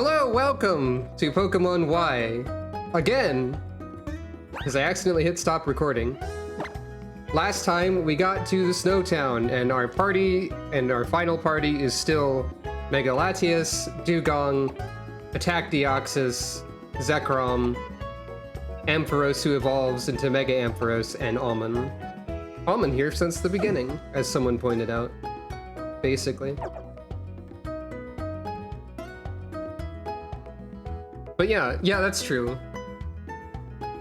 Hello, welcome to Pokemon Y. Again, because I accidentally hit stop recording. Last time we got to the Snow Town, and our final party is still Mega Latias, Dugong, Attack Deoxys, Zekrom, Ampharos who evolves into Mega Ampharos, and Almond. Almond here since the beginning, as someone pointed out. Basically. But yeah, that's true.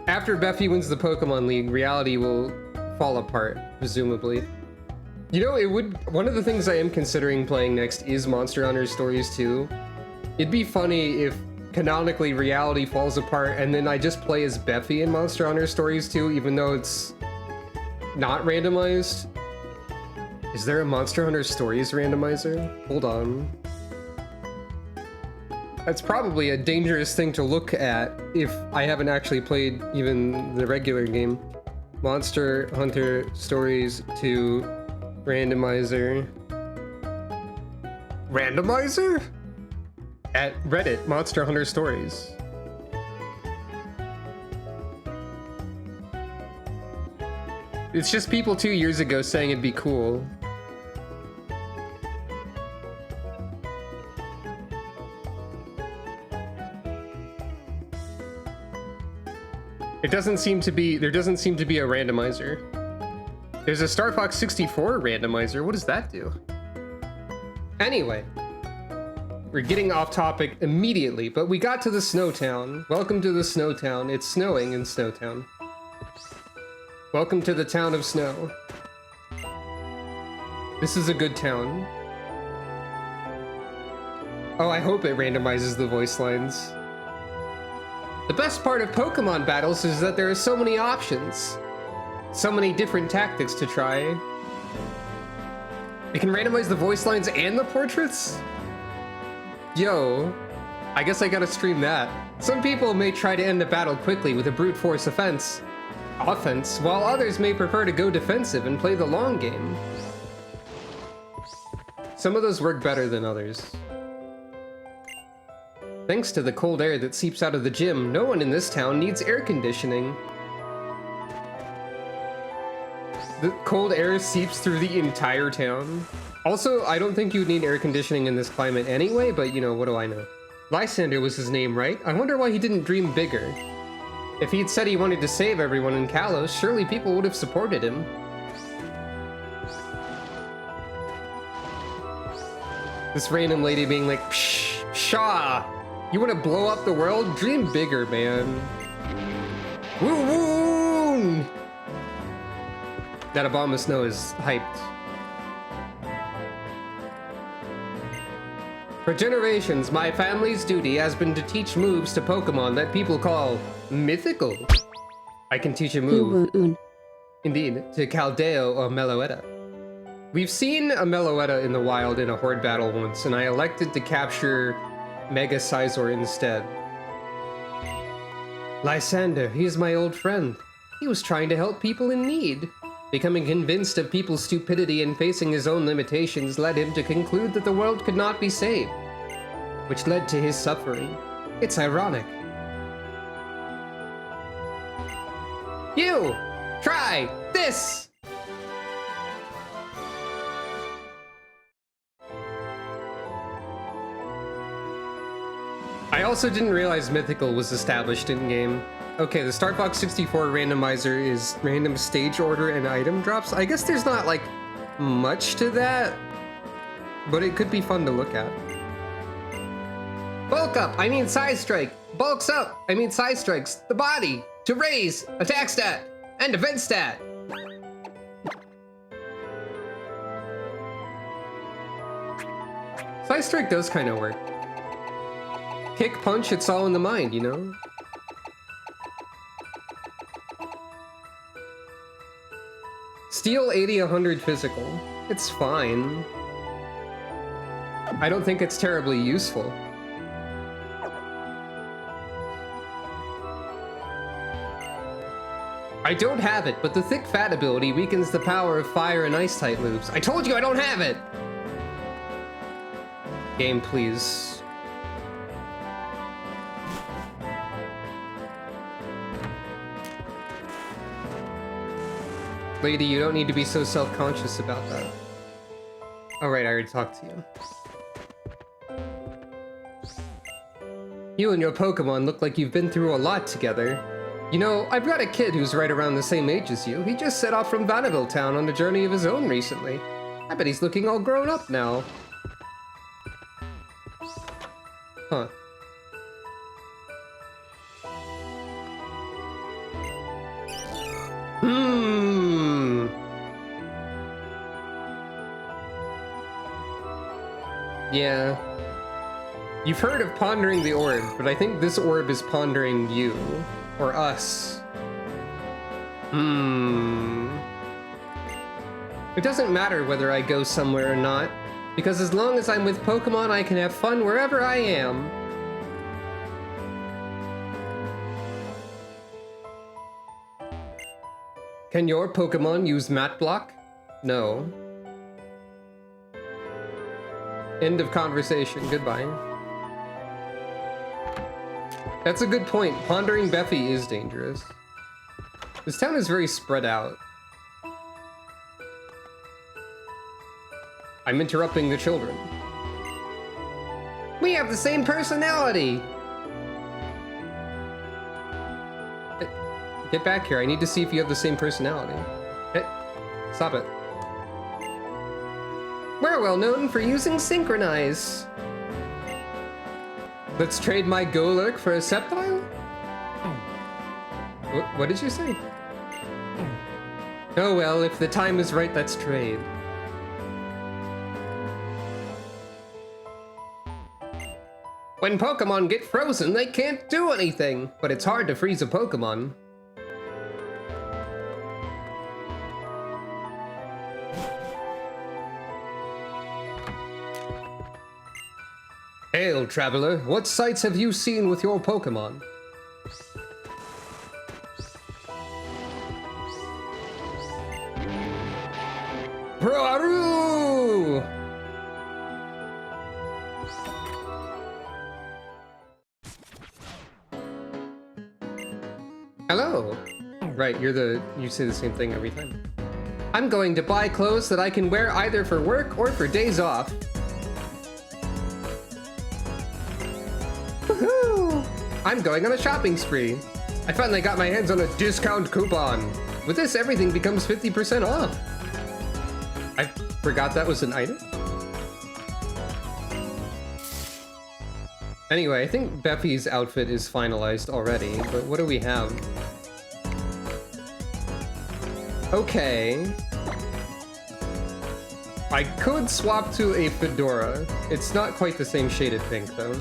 After Beffy wins the Pokemon League, reality will fall apart, presumably. You know, one of the things I am considering playing next is Monster Hunter Stories 2. It'd be funny if canonically reality falls apart and then I just play as Beffy in Monster Hunter Stories 2, even though it's not randomized. Is there a Monster Hunter Stories randomizer? Hold on. That's probably a dangerous thing to look at if I haven't actually played even the regular game. Monster Hunter Stories 2 Randomizer. Randomizer? At Reddit, Monster Hunter Stories. It's just people 2 years ago saying it'd be cool. There doesn't seem to be a randomizer. There's a Star Fox 64 randomizer. What does that do? Anyway, we're getting off topic immediately, but we got to the Snow Town. Welcome to the Snow Town. It's snowing in Snow Town. Welcome to the town of snow. This is a good town. Oh, I hope it randomizes the voice lines. The best part of Pokemon battles is that there are so many options. So many different tactics to try. It can randomize the voice lines and the portraits? Yo, I guess I gotta stream that. Some people may try to end the battle quickly with a brute force offense, while others may prefer to go defensive and play the long game. Some of those work better than others. Thanks to the cold air that seeps out of the gym, no one in this town needs air conditioning. The cold air seeps through the entire town. Also, I don't think you'd need air conditioning in this climate anyway, but you know, what do I know? Lysander was his name, right? I wonder why he didn't dream bigger. If he'd said he wanted to save everyone in Kalos, surely people would have supported him. This random lady being like, psh, pshaw! You want to blow up the world? Dream bigger, man. Woo woo! That Obama Snow is hyped. For generations, my family's duty has been to teach moves to Pokemon that people call mythical. I can teach a move. Indeed, to Caldeo or Meloetta. We've seen a Meloetta in the wild in a horde battle once, and I elected to capture Mega Scizor instead. Lysander, he's my old friend. He was trying to help people in need. Becoming convinced of people's stupidity and facing his own limitations led him to conclude that the world could not be saved, which led to his suffering. It's ironic. You! Try this! I also didn't realize Mythical was established in-game. Okay, the Star Fox 64 randomizer is random stage order and item drops. I guess there's not, like, much to that, but it could be fun to look at. Bulk up, I mean size strike. Bulks up, I mean size strikes. The body, to raise, attack stat, and defense stat. Size strike does kind of work. Kick, punch, it's all in the mind, you know? Steel 80, 100 physical. It's fine. I don't think it's terribly useful. I don't have it, but the thick fat ability weakens the power of fire and ice type moves. I told you I don't have it! Game, please. Lady, you don't need to be so self-conscious about that. Alright, I already talked to you. You and your Pokemon look like you've been through a lot together. You know, I've got a kid who's right around the same age as you. He just set off from Vanilleville Town on a journey of his own recently. I bet he's looking all grown up now. Huh. Yeah. You've heard of pondering the orb, but I think this orb is pondering you. Or us. It doesn't matter whether I go somewhere or not, because as long as I'm with Pokemon, I can have fun wherever I am. Can your Pokemon use Mat Block? No. End of conversation. Goodbye. That's a good point. Pondering Beffy is dangerous. This town is very spread out. I'm interrupting the children. We have the same personality! Get back here. I need to see if you have the same personality. Hey, stop it. We're well known for using Synchronize. Let's trade my Golurk for a Sceptile? What did you say? Oh well, if the time is right, let's trade. When Pokemon get frozen, they can't do anything, but it's hard to freeze a Pokemon. Hail, traveler. What sights have you seen with your Pokemon? Proaru! Hello. Right, you say the same thing every time. I'm going to buy clothes that I can wear either for work or for days off. Woohoo! I'm going on a shopping spree. I finally got my hands on a discount coupon. With this, everything becomes 50% off. I forgot that was an item. Anyway, I think Beffy's outfit is finalized already, but what do we have? Okay. I could swap to a fedora. It's not quite the same shaded pink, though.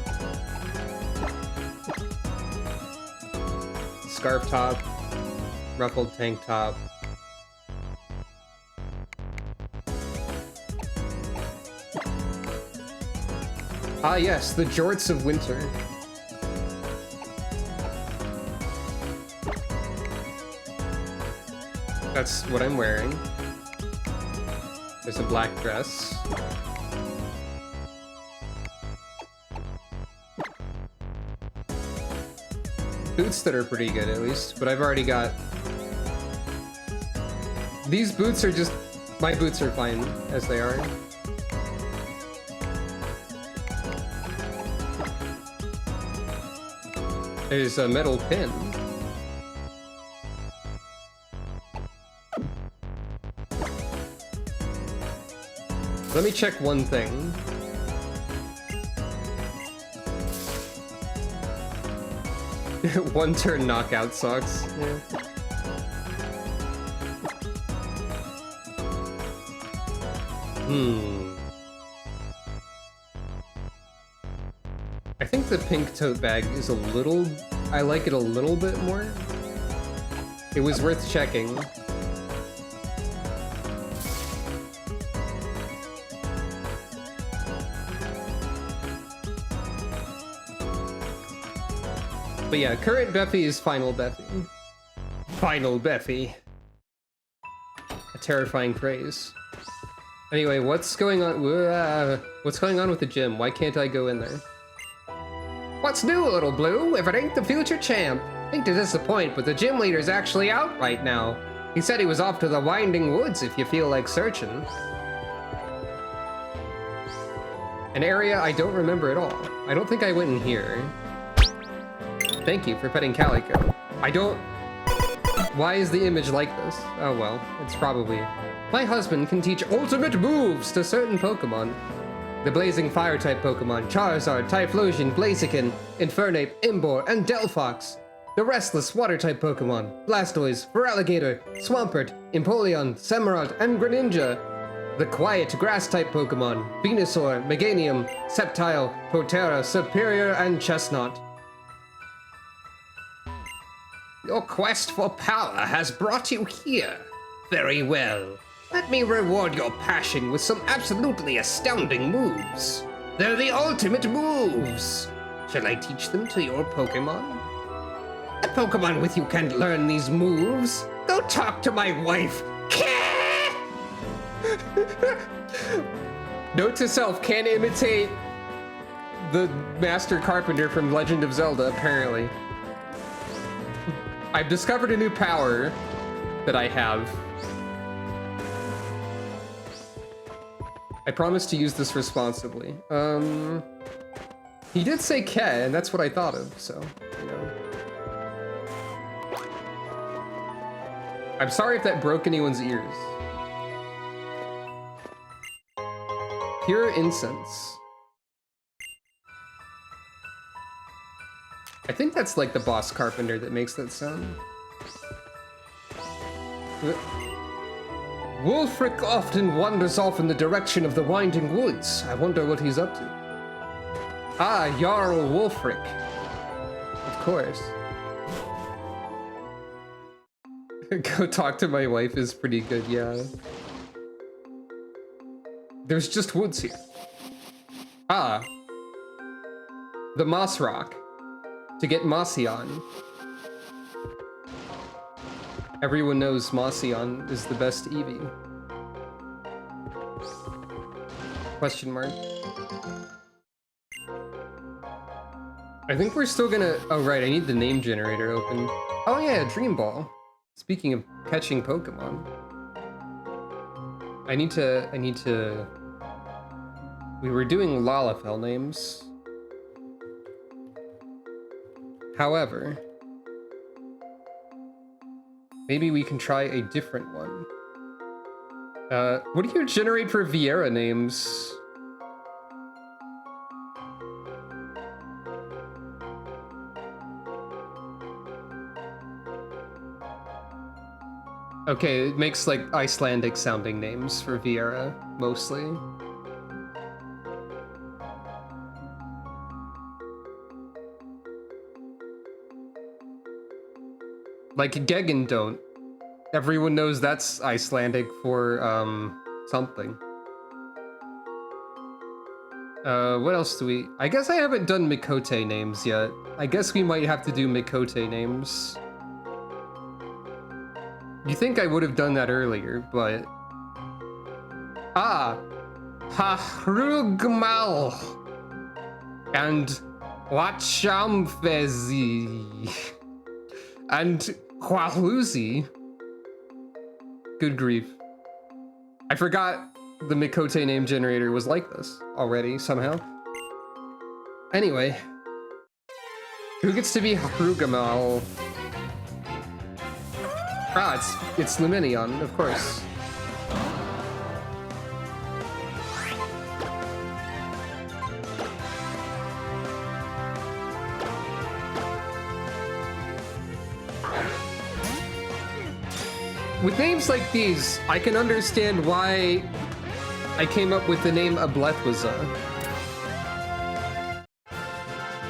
Scarf top, ruffled tank top. Ah yes, the jorts of winter. That's what I'm wearing. There's a black dress. Boots that are pretty good, at least, but I've already got... These boots are just... My boots are fine, as they are. There's a metal pin. Let me check one thing. One turn knockout socks. Yeah. I think the pink tote bag is a little... I like it a little bit more. It was worth checking. But yeah, current Beffy is final Beffy. Final Beffy. A terrifying phrase. Anyway, what's going on? What's going on with the gym? Why can't I go in there? What's new, little blue? If it ain't the future champ. Hate to disappoint, but the gym leader's actually out right now. He said he was off to the Winding Woods if you feel like searching. An area I don't remember at all. I don't think I went in here. Thank you for petting Calico. I don't... Why is the image like this? Oh well, it's probably... My husband can teach ultimate moves to certain Pokemon. The Blazing Fire-type Pokemon, Charizard, Typhlosion, Blaziken, Infernape, Imbor, and Delphox. The Restless Water-type Pokemon, Blastoise, Feraligatr, Swampert, Empoleon, Samurott, and Greninja. The Quiet Grass-type Pokemon, Venusaur, Meganium, Sceptile, Protera, Superior, and Chestnut. Your quest for power has brought you here. Very well. Let me reward your passion with some absolutely astounding moves. They're the ultimate moves. Shall I teach them to your Pokemon? A Pokemon with you can't learn these moves. Go talk to my wife. Note to self, can't imitate the Master Carpenter from Legend of Zelda, apparently. I've discovered a new power that I have. I promise to use this responsibly. He did say Ke, and that's what I thought of, so, you know. I'm sorry if that broke anyone's ears. Pure incense. I think that's like the boss carpenter that makes that sound. Wulfric often wanders off in the direction of the Winding Woods. I wonder what he's up to. Ah, Jarl Wulfric. Of course. Go talk to my wife is pretty good, yeah. There's just woods here. Ah. The Moss Rock. To get Mossyon. Everyone knows Mossyon is the best Eevee. Question mark. I think we're still gonna... Oh right, I need the name generator open. Oh yeah, Dream Ball. Speaking of catching Pokemon. I need to... We were doing Lalafell names. However, maybe we can try a different one. What do you generate for Viera names? Okay, it makes like Icelandic sounding names for Viera, mostly. Like Geggendon't. Everyone knows that's Icelandic for, something. What else do we... I guess I haven't done Mikote names yet. I guess we might have to do Mikote names. You think I would have done that earlier, but... Ah! Hahrugmal! And Wachamfezi! And Huahuzi. Good grief. I forgot the Mikote name generator was like this already, somehow. Anyway. Who gets to be Harugamal? Ah, it's Luminion, of course. With names like these, I can understand why I came up with the name Ablethwaza.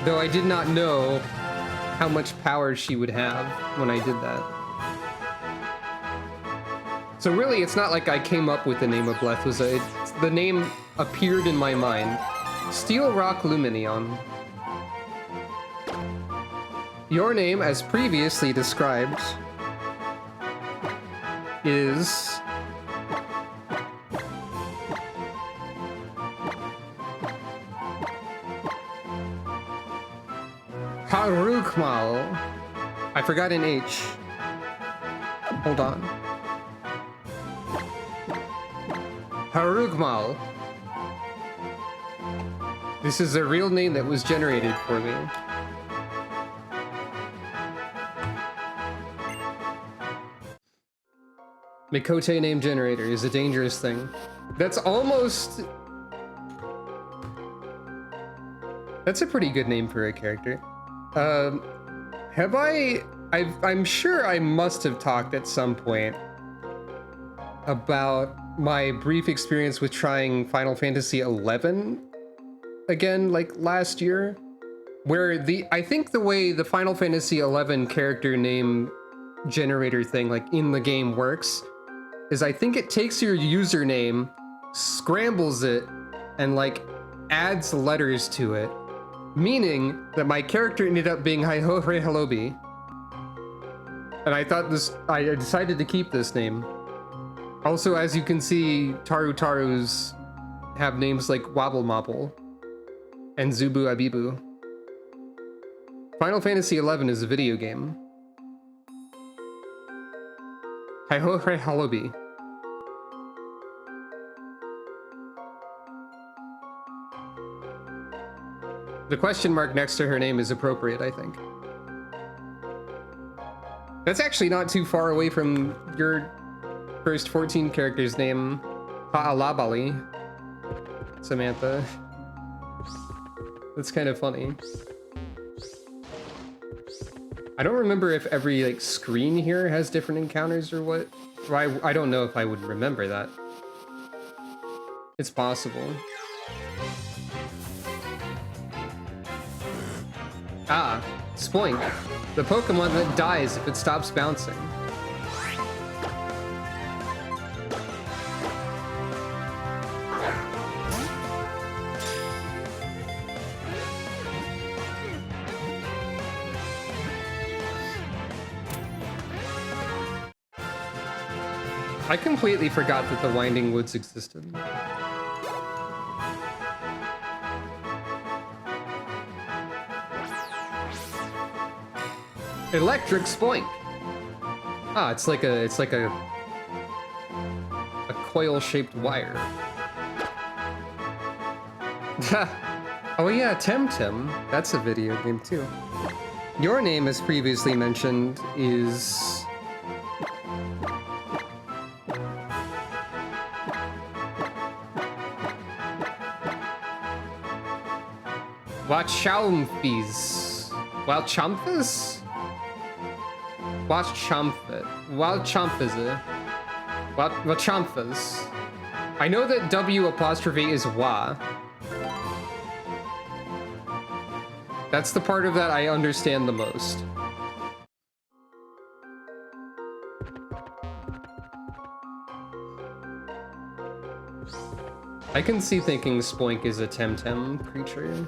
Though I did not know how much power she would have when I did that. So really, it's not like I came up with the name Ablethwaza. The name appeared in my mind. Steel Rock Luminion. Your name, as previously described, is Harukmal. I forgot an H. Hold on. Harugmal. This is a real name that was generated for me. Mikote name generator is a dangerous thing. That's almost... That's a pretty good name for a character. Have I'm sure I must have talked at some point about my brief experience with trying Final Fantasy XI again, like last year, where I think the way the Final Fantasy XI character name generator thing, like in the game works, is I think it takes your username, scrambles it, and like adds letters to it, meaning that my character ended up being Haihohre Halobi. And I decided to keep this name. Also, as you can see, Tarus have names like Wobble Mobble and Zubu Abibu. Final Fantasy XI is a video game. Haihohre Halobi. The question mark next to her name is appropriate, I think. That's actually not too far away from your first 14 character's name, Ha'alabali, Samantha. That's kind of funny. I don't remember if every like screen here has different encounters or what. I don't know if I would remember that. It's possible. Ah, Spoink, the Pokemon that dies if it stops bouncing. I completely forgot that the Winding Woods existed. Electric Spoink. Ah, it's like a coil-shaped wire. Oh yeah, Temtem. That's a video game too. Your name, as previously mentioned, is Wachamphis. Wachamphis? Wachamphas. I know that W apostrophe is Wa. That's the part of that I understand the most. I can see thinking Spoink is a Temtem creature.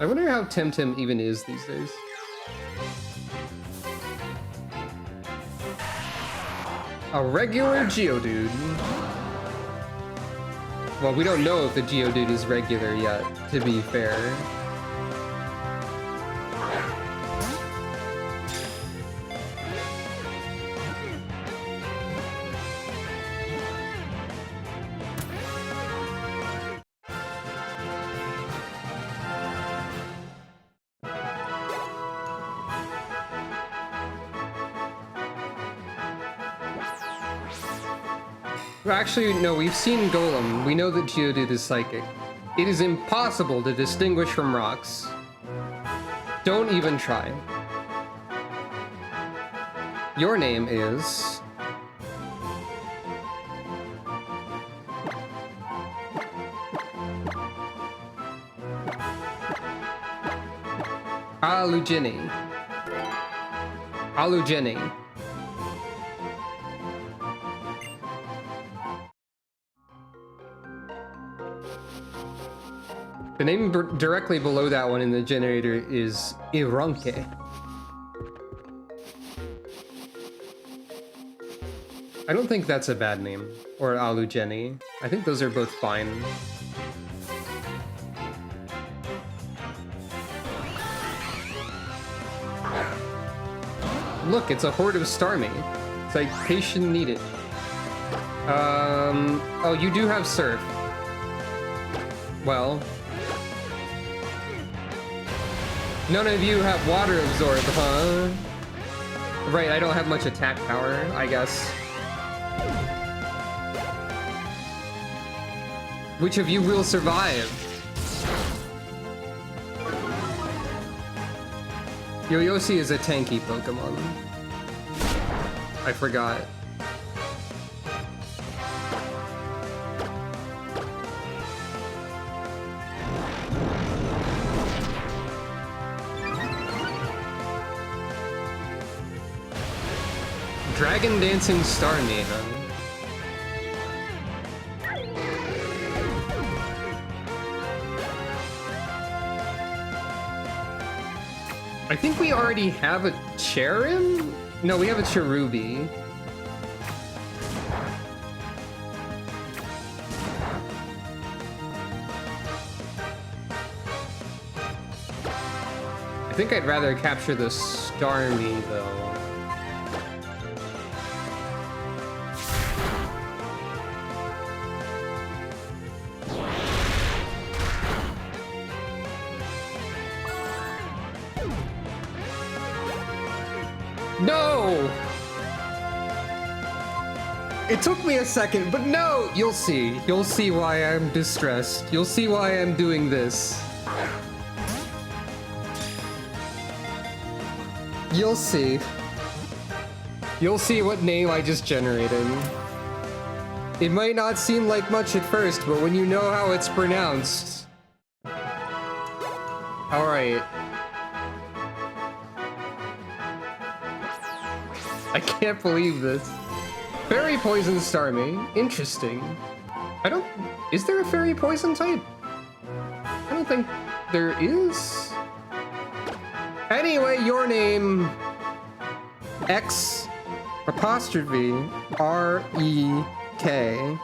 I wonder how Temtem even is these days. A regular Geodude. Well, we don't know if the Geodude is regular yet, to be fair. Actually, no, we've seen Golem. We know that Geodude is psychic. It is impossible to distinguish from rocks. Don't even try. Your name is... Alugeni. Alugeni. The name directly below that one in the generator is Ironke. I don't think that's a bad name. Or Alugeni. I think those are both fine. Look, it's a horde of Starmie. Citation needed. Oh, you do have surf. Well. None of you have water absorb, huh? Right, I don't have much attack power, I guess. Which of you will survive? Yo-Yosi is a tanky Pokemon. I forgot. Dragon Dancing Starmie, huh? I think we already have a Cherim? No, we have a Cherubi. I think I'd rather capture the Starmie, though. No! It took me a second, but no! You'll see. You'll see why I'm distressed. You'll see why I'm doing this. You'll see. You'll see what name I just generated. It might not seem like much at first, but when you know how it's pronounced... Alright. I can't believe this. Fairy Poison Starmie. Interesting. I don't... Is there a Fairy Poison type? I don't think there is. Anyway, your name... X apostrophe R-E-K.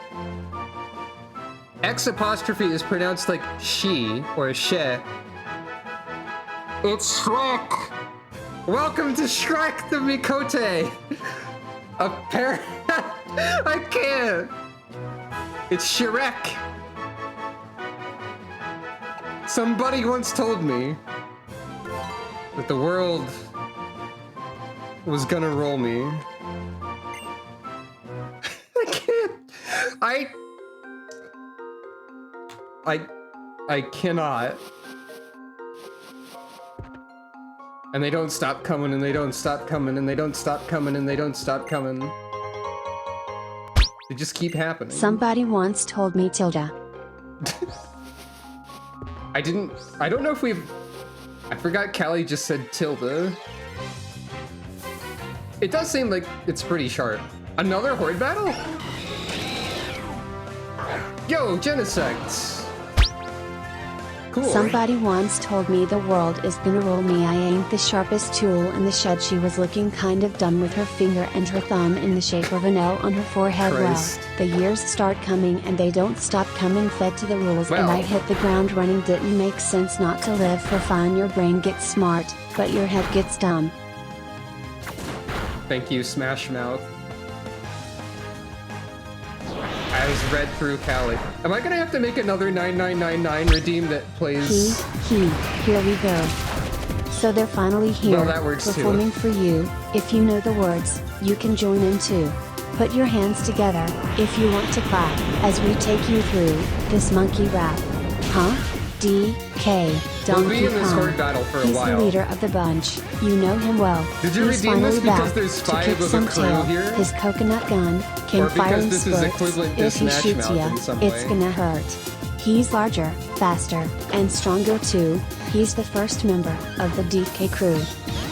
X apostrophe is pronounced like she or she. It's Shrek! Welcome to Shrek the Mikote! I can't! It's Shrek! Somebody once told me that the world was gonna roll me. I can't. I cannot. And they don't stop coming, and they don't stop coming, and they don't stop coming, and they don't stop coming. They just keep happening. Somebody once told me Tilda. I don't know if we've... I forgot Callie just said Tilda. It does seem like it's pretty sharp. Another horde battle? Yo, Genesect! Cool. Somebody once told me the world is gonna roll me. I ain't the sharpest tool in the shed. She was looking kind of dumb with her finger and her thumb in the shape of an L on her forehead. Christ. Well, the years start coming and they don't stop coming. Fed to the rules and I hit the ground running. Didn't make sense not to live for fun. Your brain gets smart, but your head gets dumb. Thank you, Smash Mouth. As read through Callie. Am I gonna have to make another 9999 redeem that plays... Here we go. So they're finally here, well, that works performing too. for you. If you know the words, you can join in too. Put your hands together, if you want to clap, as we take you through, this monkey rap. Huh? D.K. Donkey We'll be in this Kong. horde battle for a He's while. the leader of the bunch. You know him well. Did you He's redeem this finally because back there's to 5 kick of a some crew tail. here? His coconut gun can Or fire in because this is spurts. equivalent to If he Smash shoots Mouth ya, in some it's way. gonna hurt. He's larger, faster, and stronger too. He's the first member of the DK crew.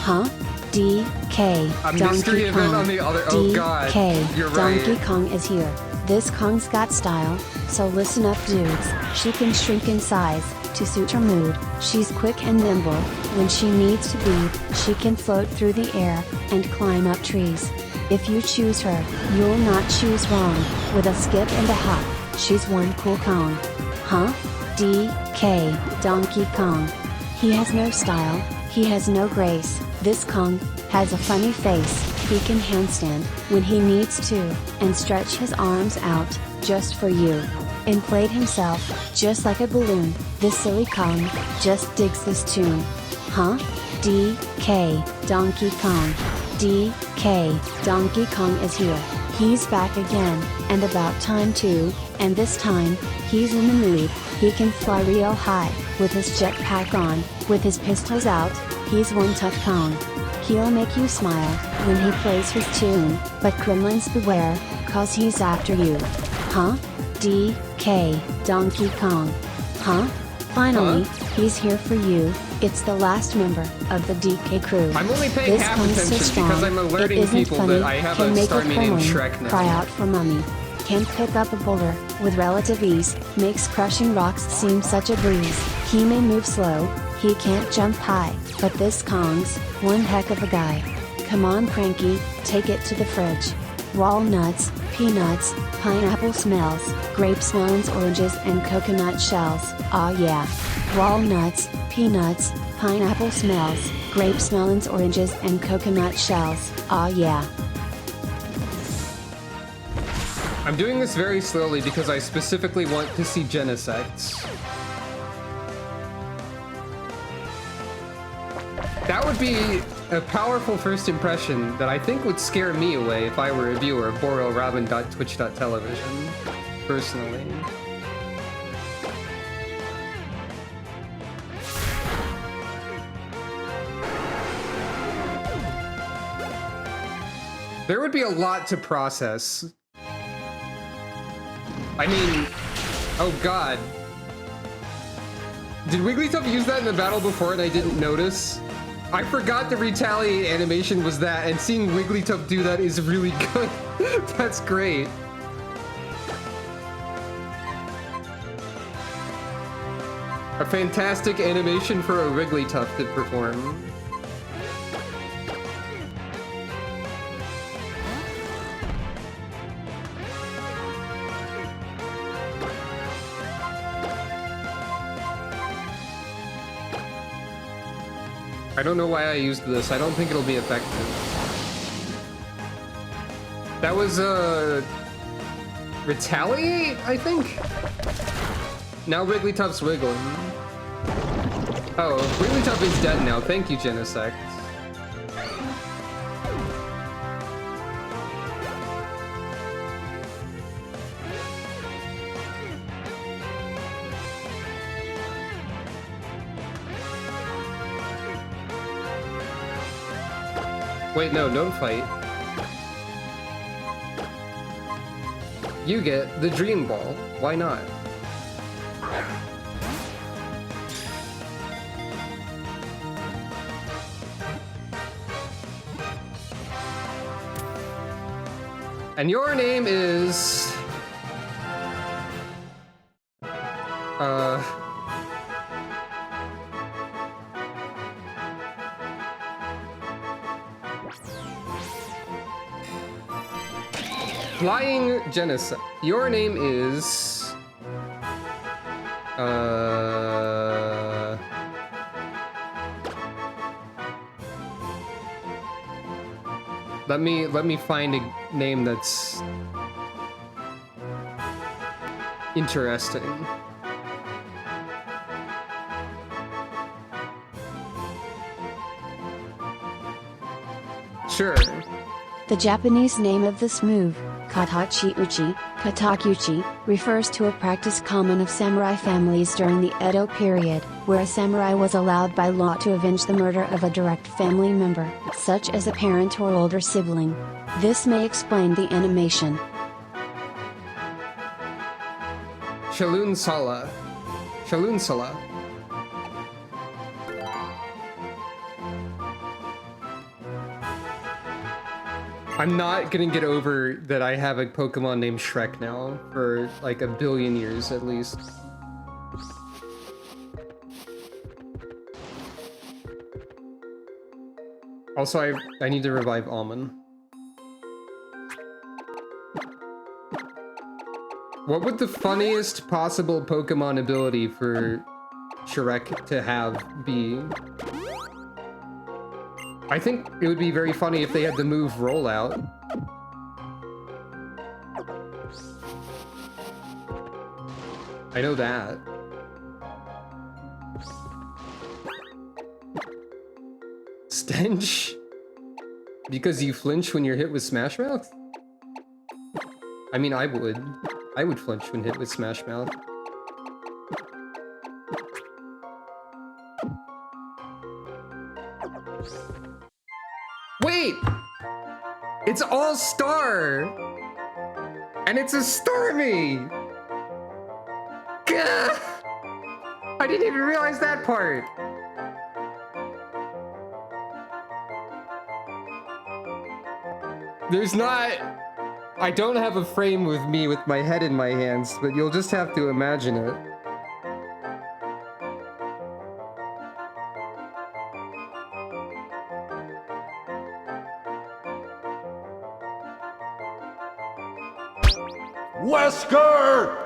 Huh? DK. A Donkey mystery event Kong. on the other- oh god, DK. you're right. Donkey Kong is here. This Kong's got style, so listen up dudes. She can shrink in size to suit her mood. She's quick and nimble. When she needs to be, she can float through the air and climb up trees. If you choose her, you'll not choose wrong. With a skip and a hop, she's one cool Kong. Huh? DK. Donkey Kong. He has no style, he has no grace. This Kong has a funny face. He can handstand when he needs to, and stretch his arms out, just for you. Inflate himself, just like a balloon. This silly Kong just digs this tune. Huh? DK, Donkey Kong. DK, Donkey Kong is here. He's back again, and about time too, and this time, he's in the mood. He can fly real high, with his jetpack on, with his pistols out, he's one tough Kong. He'll make you smile, when he plays his tune, but gremlins beware, cause he's after you. Huh? DK, Donkey Kong. Huh? Finally, he's here for you. It's the last member of the DK crew. I'm only paying This half Kong's attention so strong, because I'm alerting it isn't people funny, that I have can a make Starmie named gremlin Shrek now. cry out for mommy. Can pick up a boulder with relative ease, makes crushing rocks seem such a breeze. He may move slow, he can't jump high, but this Kong's one heck of a guy. Come on Cranky, take it to the fridge. Walnuts, peanuts, pineapple smells, grapes, melons, oranges, and coconut shells. Aw yeah. Walnuts, peanuts, pineapple smells, grapes, melons, oranges, and coconut shells. Aw yeah. I'm doing this very slowly because I specifically want to see Genesects. That would be a powerful first impression that I think would scare me away if I were a viewer of BorrellRobin.twitch.television, personally. There would be a lot to process. I mean, oh god. Did Wigglytuff use that in the battle before and I didn't notice? I forgot the retaliate animation was that, and seeing Wigglytuff do that is really good. That's great. A fantastic animation for a Wigglytuff to perform. I don't know why I used this. I don't think it'll be effective. That was, retaliate, I think? Now Wigglytuff's wiggling. Oh, Wigglytuff is dead now. Thank you, Genesect. Wait, no, don't fight. You get the Dream Ball. Why not? And your name is... Flying Genesect. Your name is... Let me find a name that's... interesting. Sure. The Japanese name of this move, Katachi-uchi, Katakuchi, refers to a practice common of samurai families during the Edo period, where a samurai was allowed by law to avenge the murder of a direct family member, such as a parent or older sibling. This may explain the animation. Shaloon Sala. Shaloon Sala. I'm not gonna get over that I have a Pokemon named Shrek now for like a billion years at least. Also, I need to revive Almond. What would the funniest possible Pokemon ability for Shrek to have be? I think it would be very funny if they had the move rollout. I know that. Stench? Because you flinch when you're hit with Smash Mouth? I mean, I would. I would flinch when hit with Smash Mouth. Wait! It's all star! And it's a Stormy! Gah! I didn't even realize that part! There's not... I don't have a frame with me with my head in my hands, but you'll just have to imagine it. Wesker!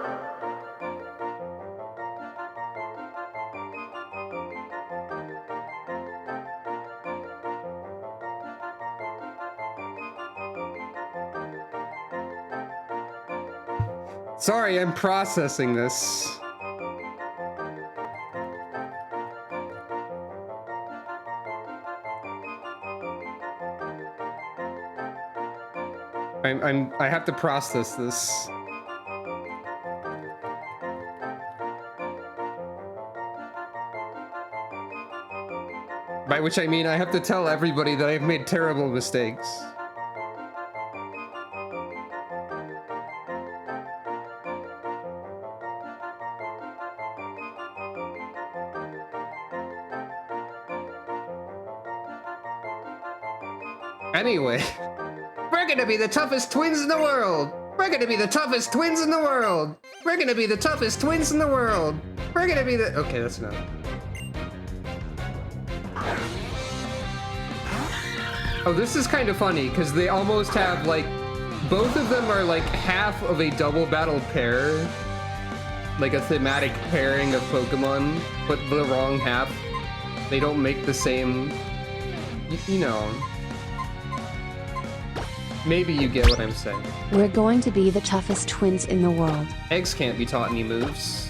Sorry, I'm processing this. I have to process this. By which I mean I have to tell everybody that I've made terrible mistakes. Anyway, we're gonna be the toughest twins in the world! We're gonna be the toughest twins in the world! We're gonna be the toughest twins in the world! We're gonna be the... Okay, that's enough. Oh, this is kind of funny, because they almost have, like... Both of them are, like, half of a double battle pair. Like a thematic pairing of Pokemon, but the wrong half. They don't make the same... You know... Maybe you get what I'm saying. We're going to be the toughest twins in the world. Eggs can't be taught any moves.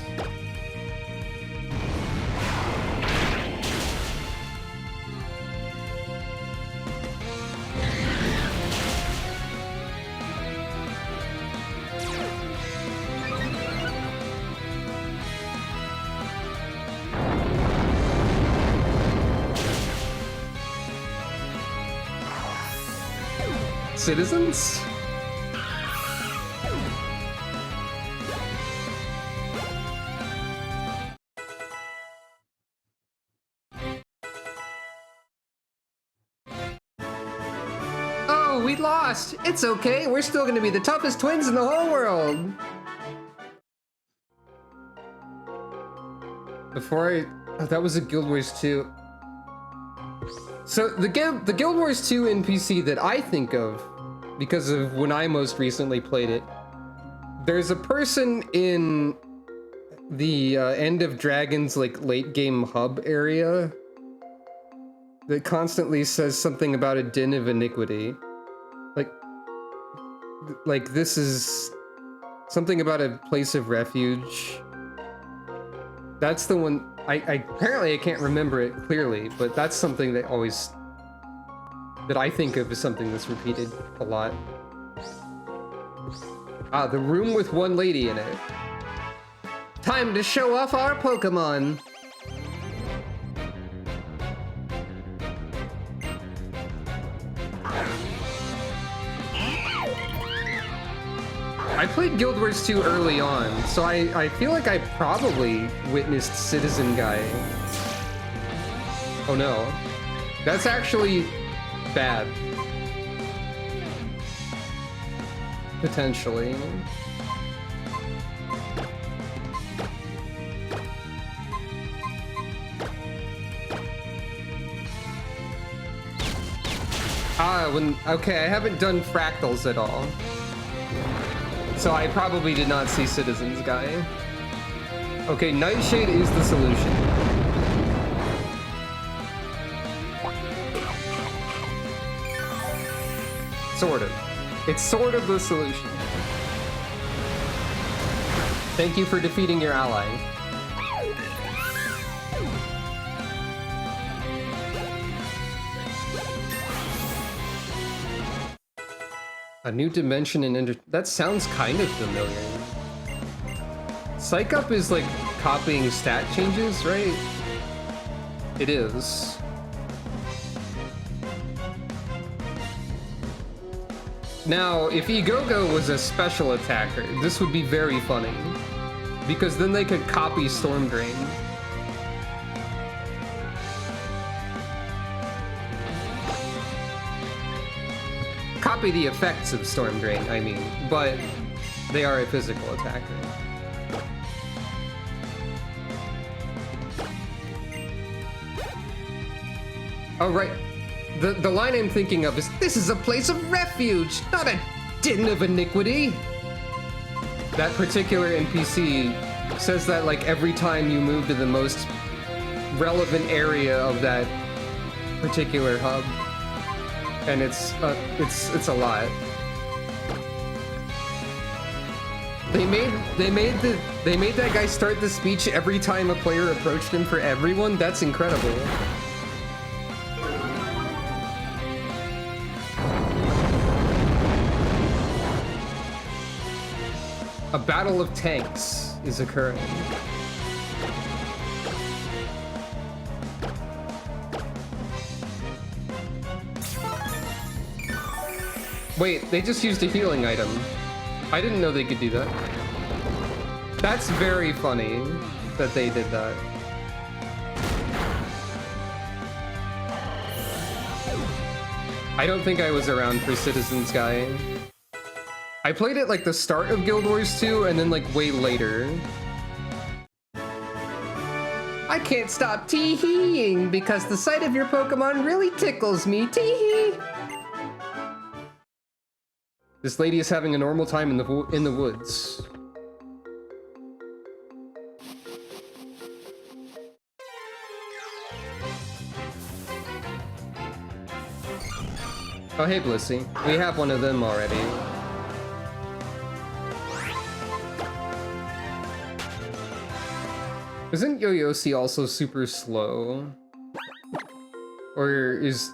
Citizens? Oh, we lost! It's okay, we're still gonna be the toughest twins in the whole world! Before I... Oh, that was a Guild Wars 2. So, the Guild Wars 2 NPC that I think of, because of when I most recently played it, there's a person in the End of Dragons, like, late game hub area that constantly says something about a den of iniquity. Like this is something about a place of refuge. That's the one. Apparently I can't remember it clearly, but that's something that I think of as something that's repeated a lot. Ah, the room with one lady in it. Time to show off our Pokemon! I played Guild Wars 2 early on, so I feel like I probably witnessed Citizen Guy. Oh no. That's actually bad. Potentially. Okay, I haven't done fractals at all. So I probably did not see Citizens Guy. Okay, Nightshade is the solution. Sort of. It's sort of the solution. Thank you for defeating your ally. A new dimension in that sounds kind of familiar. Psych Up is like copying stat changes, right? It is. Now, if Igogo was a special attacker, this would be very funny. Because then they could copy Storm Drain. Copy the effects of Storm Drain, I mean, but they are a physical attacker. Oh, right. The line I'm thinking of is, "This is a place of refuge, not a den of iniquity." That particular NPC says that like every time you move to the most relevant area of that particular hub. And it's a lot. They made that guy start the speech every time a player approached him for everyone. That's incredible. A battle of tanks is occurring. Wait, they just used a healing item. I didn't know they could do that. That's very funny that they did that. I don't think I was around for Citizens Guy. I played it like the start of Guild Wars 2 and then like way later. I can't stop tee-heeing because the sight of your Pokemon really tickles me. Tee-hee! This lady is having a normal time in the woods. Oh, hey, Blissey. We have one of them already. Isn't Yo-Yosi also super slow? Or is...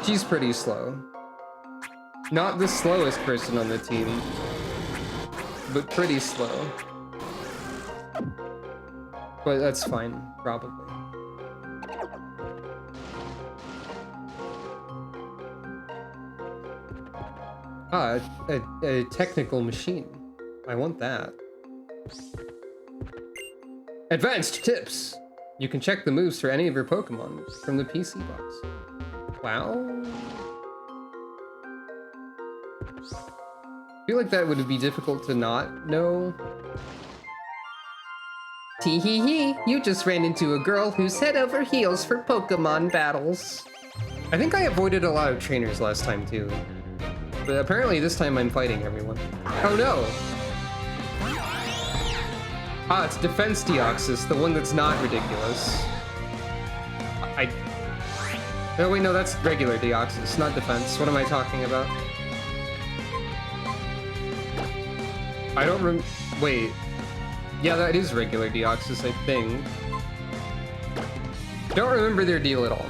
She's pretty slow. Not the slowest person on the team, but pretty slow. But that's fine, probably. Ah, a technical machine. I want that. Advanced tips! You can check the moves for any of your Pokemon from the PC box. Wow. I feel like that would be difficult to not know. Tee-hee-hee, you just ran into a girl who's head over heels for Pokemon battles. I think I avoided a lot of trainers last time too. But apparently this time I'm fighting everyone. Oh no! Ah, it's Defense Deoxys, the one that's not ridiculous. Oh wait, no, that's regular Deoxys, not Defense. What am I talking about? I don't wait. Yeah, that is regular Deoxys, I think. Don't remember their deal at all.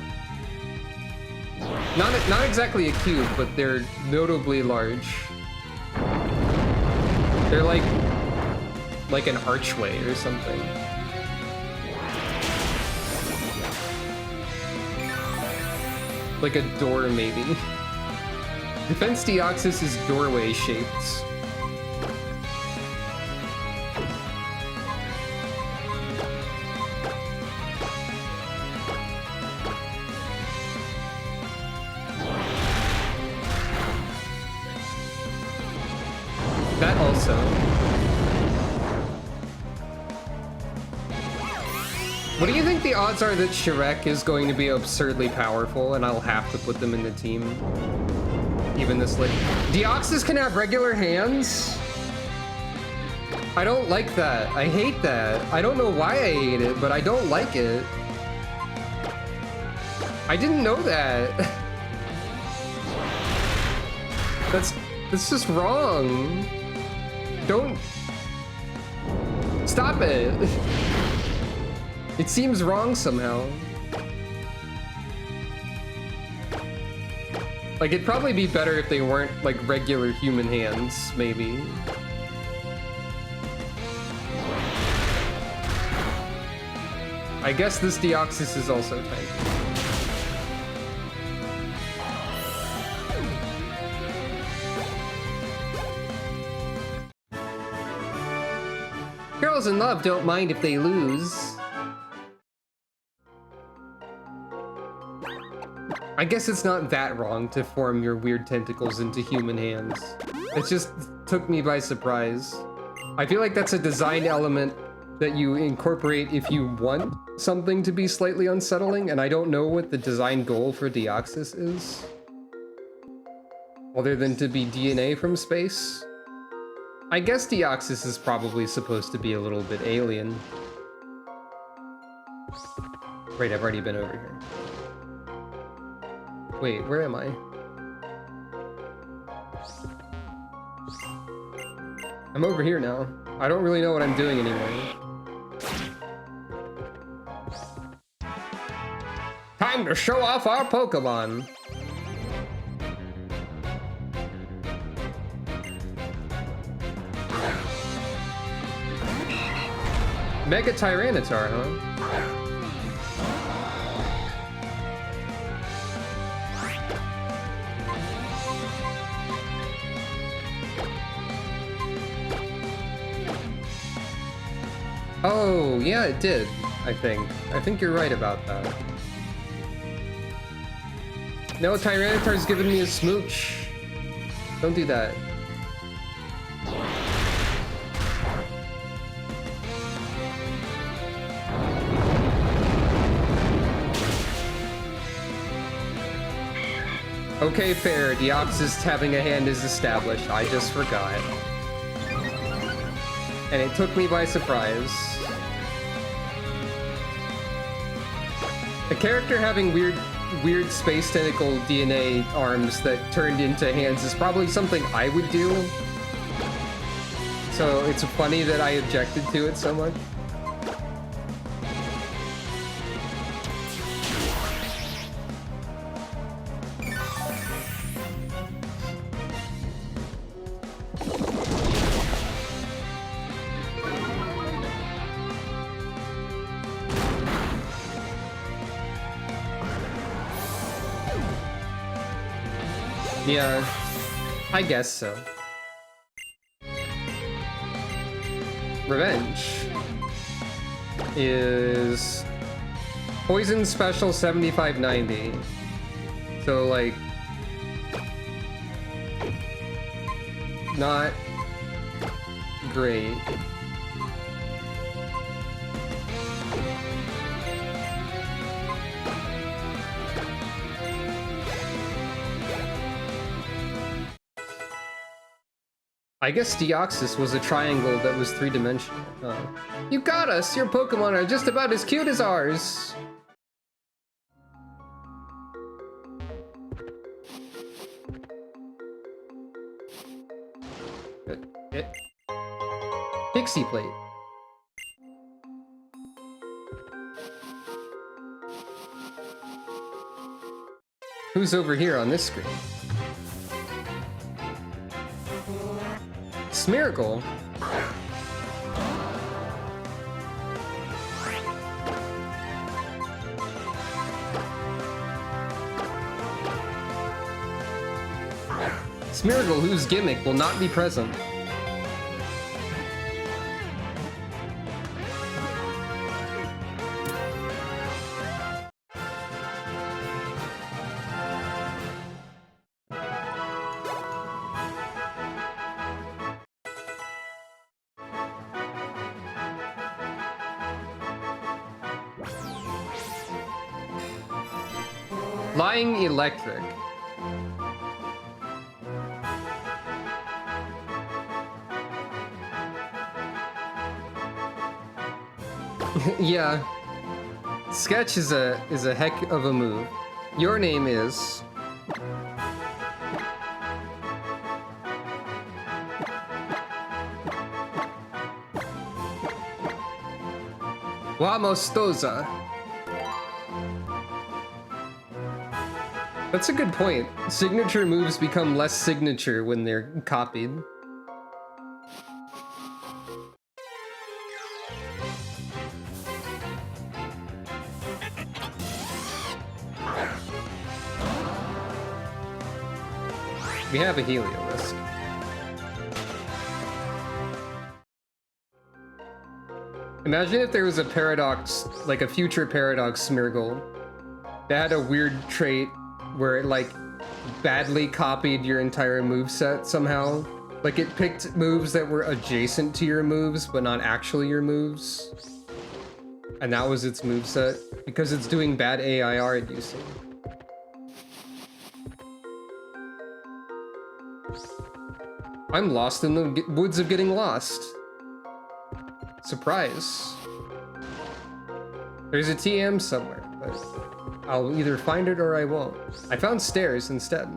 Not exactly a cube, but they're notably large. They're like an archway or something. Like a door, maybe. Defense Deoxys is doorway shaped. That also. What do you think the odds are that Shrek is going to be absurdly powerful and I'll have to put them in the team? Even this late. Deoxys can have regular hands? I don't like that. I hate that. I don't know why I hate it, but I don't like it. I didn't know that. That's just wrong. Don't stop it. It seems wrong somehow. Like, it'd probably be better if they weren't like regular human hands, maybe. I guess this Deoxys is also tank. Girls in love don't mind if they lose. I guess it's not that wrong to form your weird tentacles into human hands. It just took me by surprise. I feel like that's a design element that you incorporate if you want something to be slightly unsettling, and I don't know what the design goal for Deoxys is. Other than to be DNA from space. I guess Deoxys is probably supposed to be a little bit alien. Wait, I've already been over here. Wait, where am I? I'm over here now. I don't really know what I'm doing anymore. Time to show off our Pokemon! Mega Tyranitar, huh? Oh, yeah, it did, I think. I think you're right about that. No, Tyranitar's giving me a smooch. Don't do that. Okay, fair. Deoxys having a hand is established. I just forgot. And it took me by surprise. A character having weird space tentacle DNA arms that turned into hands is probably something I would do. So it's funny that I objected to it so much. Yeah, I guess so. Revenge is Poison Special 7590. So, like, not great. I guess Deoxys was a triangle that was three-dimensional. You got us! Your Pokemon are just about as cute as ours! Good. Pixie Plate. Who's over here on this screen? Smeargle. Smeargle, whose gimmick will not be present. Flying Electric. Yeah. Sketch is a heck of a move. Your name is... Wamostoza. That's a good point. Signature moves become less signature when they're copied. We have a Heliolisk. Imagine if there was a Paradox, like a future Paradox Smeargle, that had a weird trait where it, like, badly copied your entire moveset somehow. Like, it picked moves that were adjacent to your moves, but not actually your moves. And that was its moveset, because it's doing bad AIR inducing. I'm lost in the woods of getting lost. Surprise. There's a TM somewhere, but I'll either find it or I won't. I found stairs instead.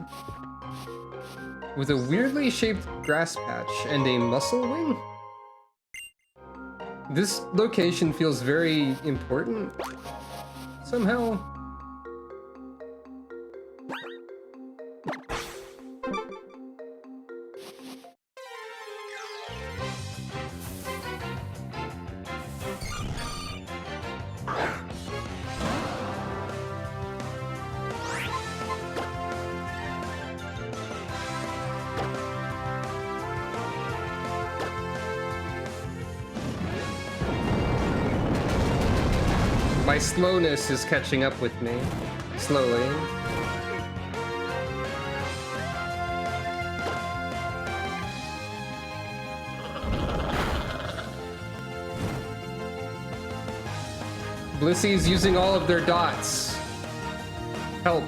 With a weirdly shaped grass patch and a muscle wing? This location feels very important somehow. My slowness is catching up with me, slowly. Blissy's using all of their dots. Help.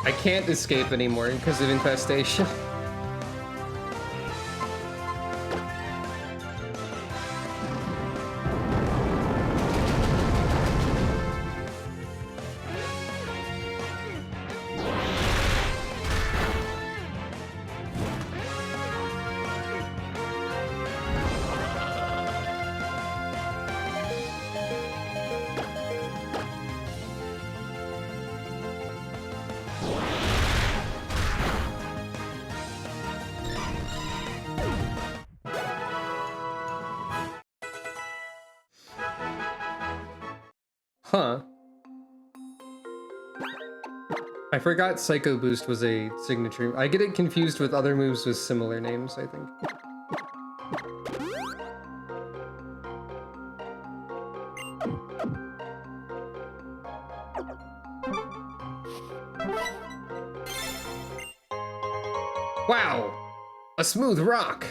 I can't escape anymore because of infestation. Huh. I forgot Psycho Boost was a signature. I get it confused with other moves with similar names, I think. Wow! A smooth rock!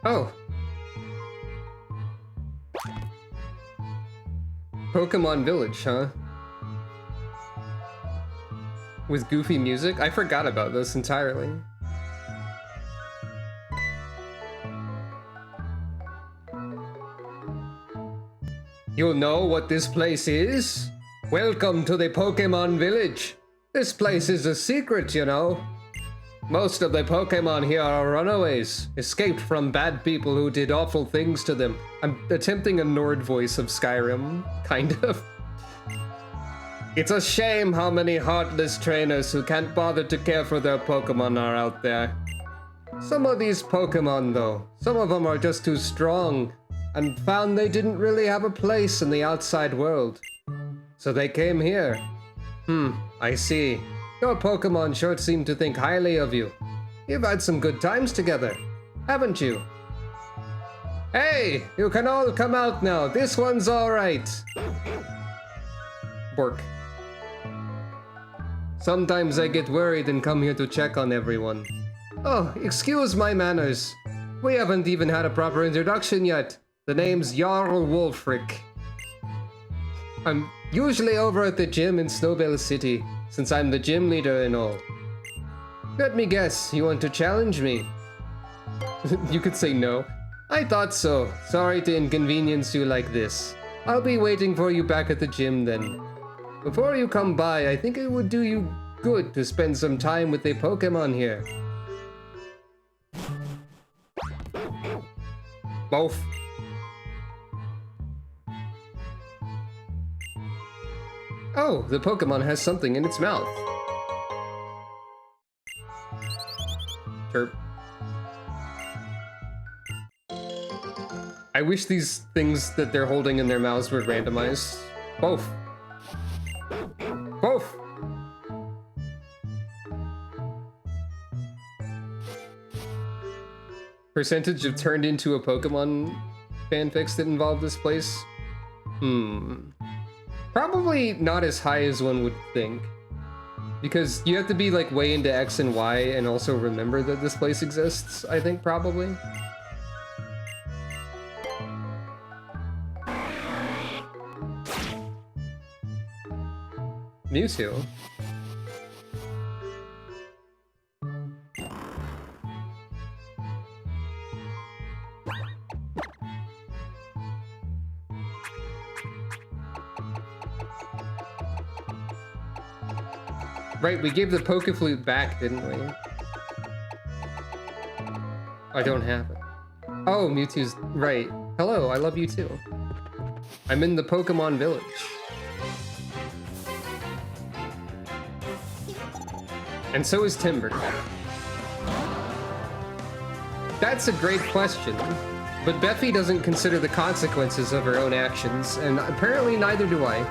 Oh. Pokemon Village, huh? With goofy music? I forgot about this entirely. You know what this place is? Welcome to the Pokemon Village. This place is a secret, you know. Most of the Pokemon here are runaways, escaped from bad people who did awful things to them. I'm attempting a Nord voice of Skyrim, kind of. It's a shame how many heartless trainers who can't bother to care for their Pokemon are out there. Some of these Pokemon, though, some of them are just too strong, and found they didn't really have a place in the outside world. So they came here. I see. Your Pokemon sure seem to think highly of you. You've had some good times together, haven't you? Hey, you can all come out now. This one's alright. Bork. Sometimes I get worried and come here to check on everyone. Oh, excuse my manners. We haven't even had a proper introduction yet. The name's Jarl Wolfric. I'm usually over at the gym in Snowbell City, since I'm the gym leader and all. Let me guess, you want to challenge me? You could say no. I thought so. Sorry to inconvenience you like this. I'll be waiting for you back at the gym then. Before you come by, I think it would do you good to spend some time with a Pokemon here. Both. Oh, the Pokemon has something in its mouth. Chirp. I wish these things that they're holding in their mouths were randomized. Both. Both. Percentage of turned into a Pokemon fanfics that involve this place? Probably not as high as one would think. Because you have to be like way into X and Y and also remember that this place exists, I think, probably. Mewtwo. Right, we gave the Pokeflute back, didn't we? I don't have it. Oh, Mewtwo's right. Hello, I love you too. I'm in the Pokemon Village. And so is Timber. That's a great question, but Beffy doesn't consider the consequences of her own actions, and apparently neither do I.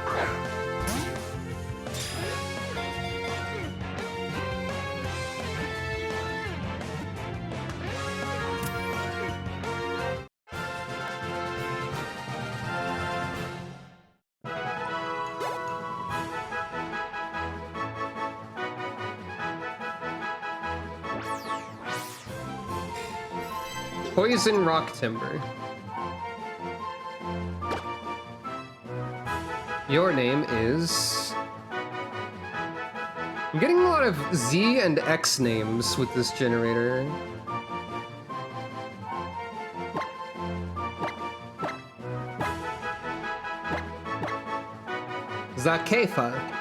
Poison Rock Timber. Your name is... I'm getting a lot of Z and X names with this generator. Zakefa.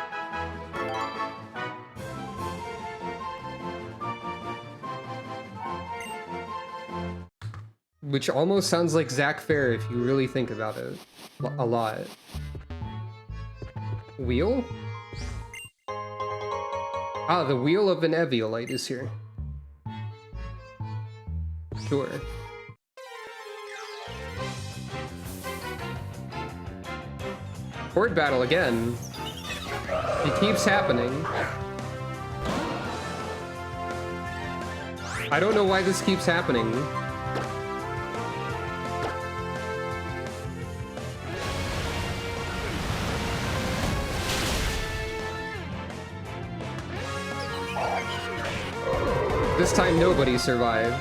Which almost sounds like Zack Fair if you really think about it a lot. Wheel? Ah, the wheel of an Eviolite is here. Sure. Horde battle again. It keeps happening. I don't know why this keeps happening. This time nobody survived.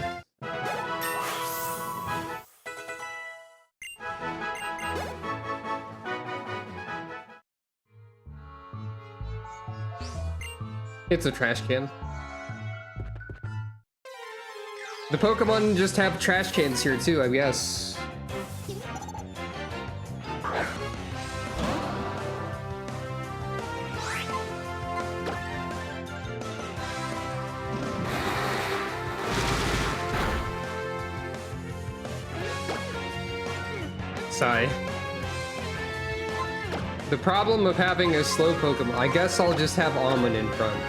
It's a trash can. The Pokemon just have trash cans here too, I guess. Sigh. The problem of having a slow Pokemon, I guess I'll just have Almond in front.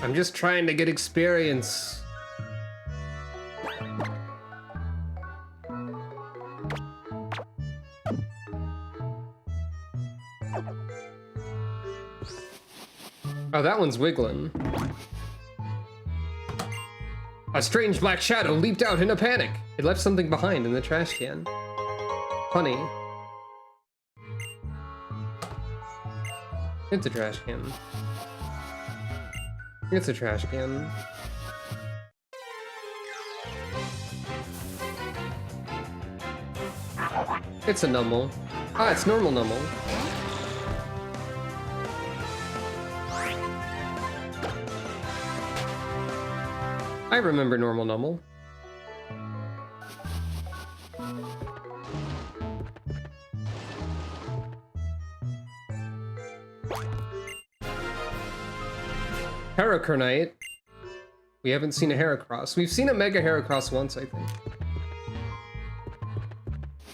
I'm just trying to get experience. Oh, that one's wiggling. A strange black shadow leaped out in a panic. It left something behind in the trash can. Funny. It's a trash can. It's a trash can. It's a numble. Ah, it's normal numble. I remember normal numble. Heracronite. We haven't seen a Heracross. We've seen a Mega Heracross once, I think.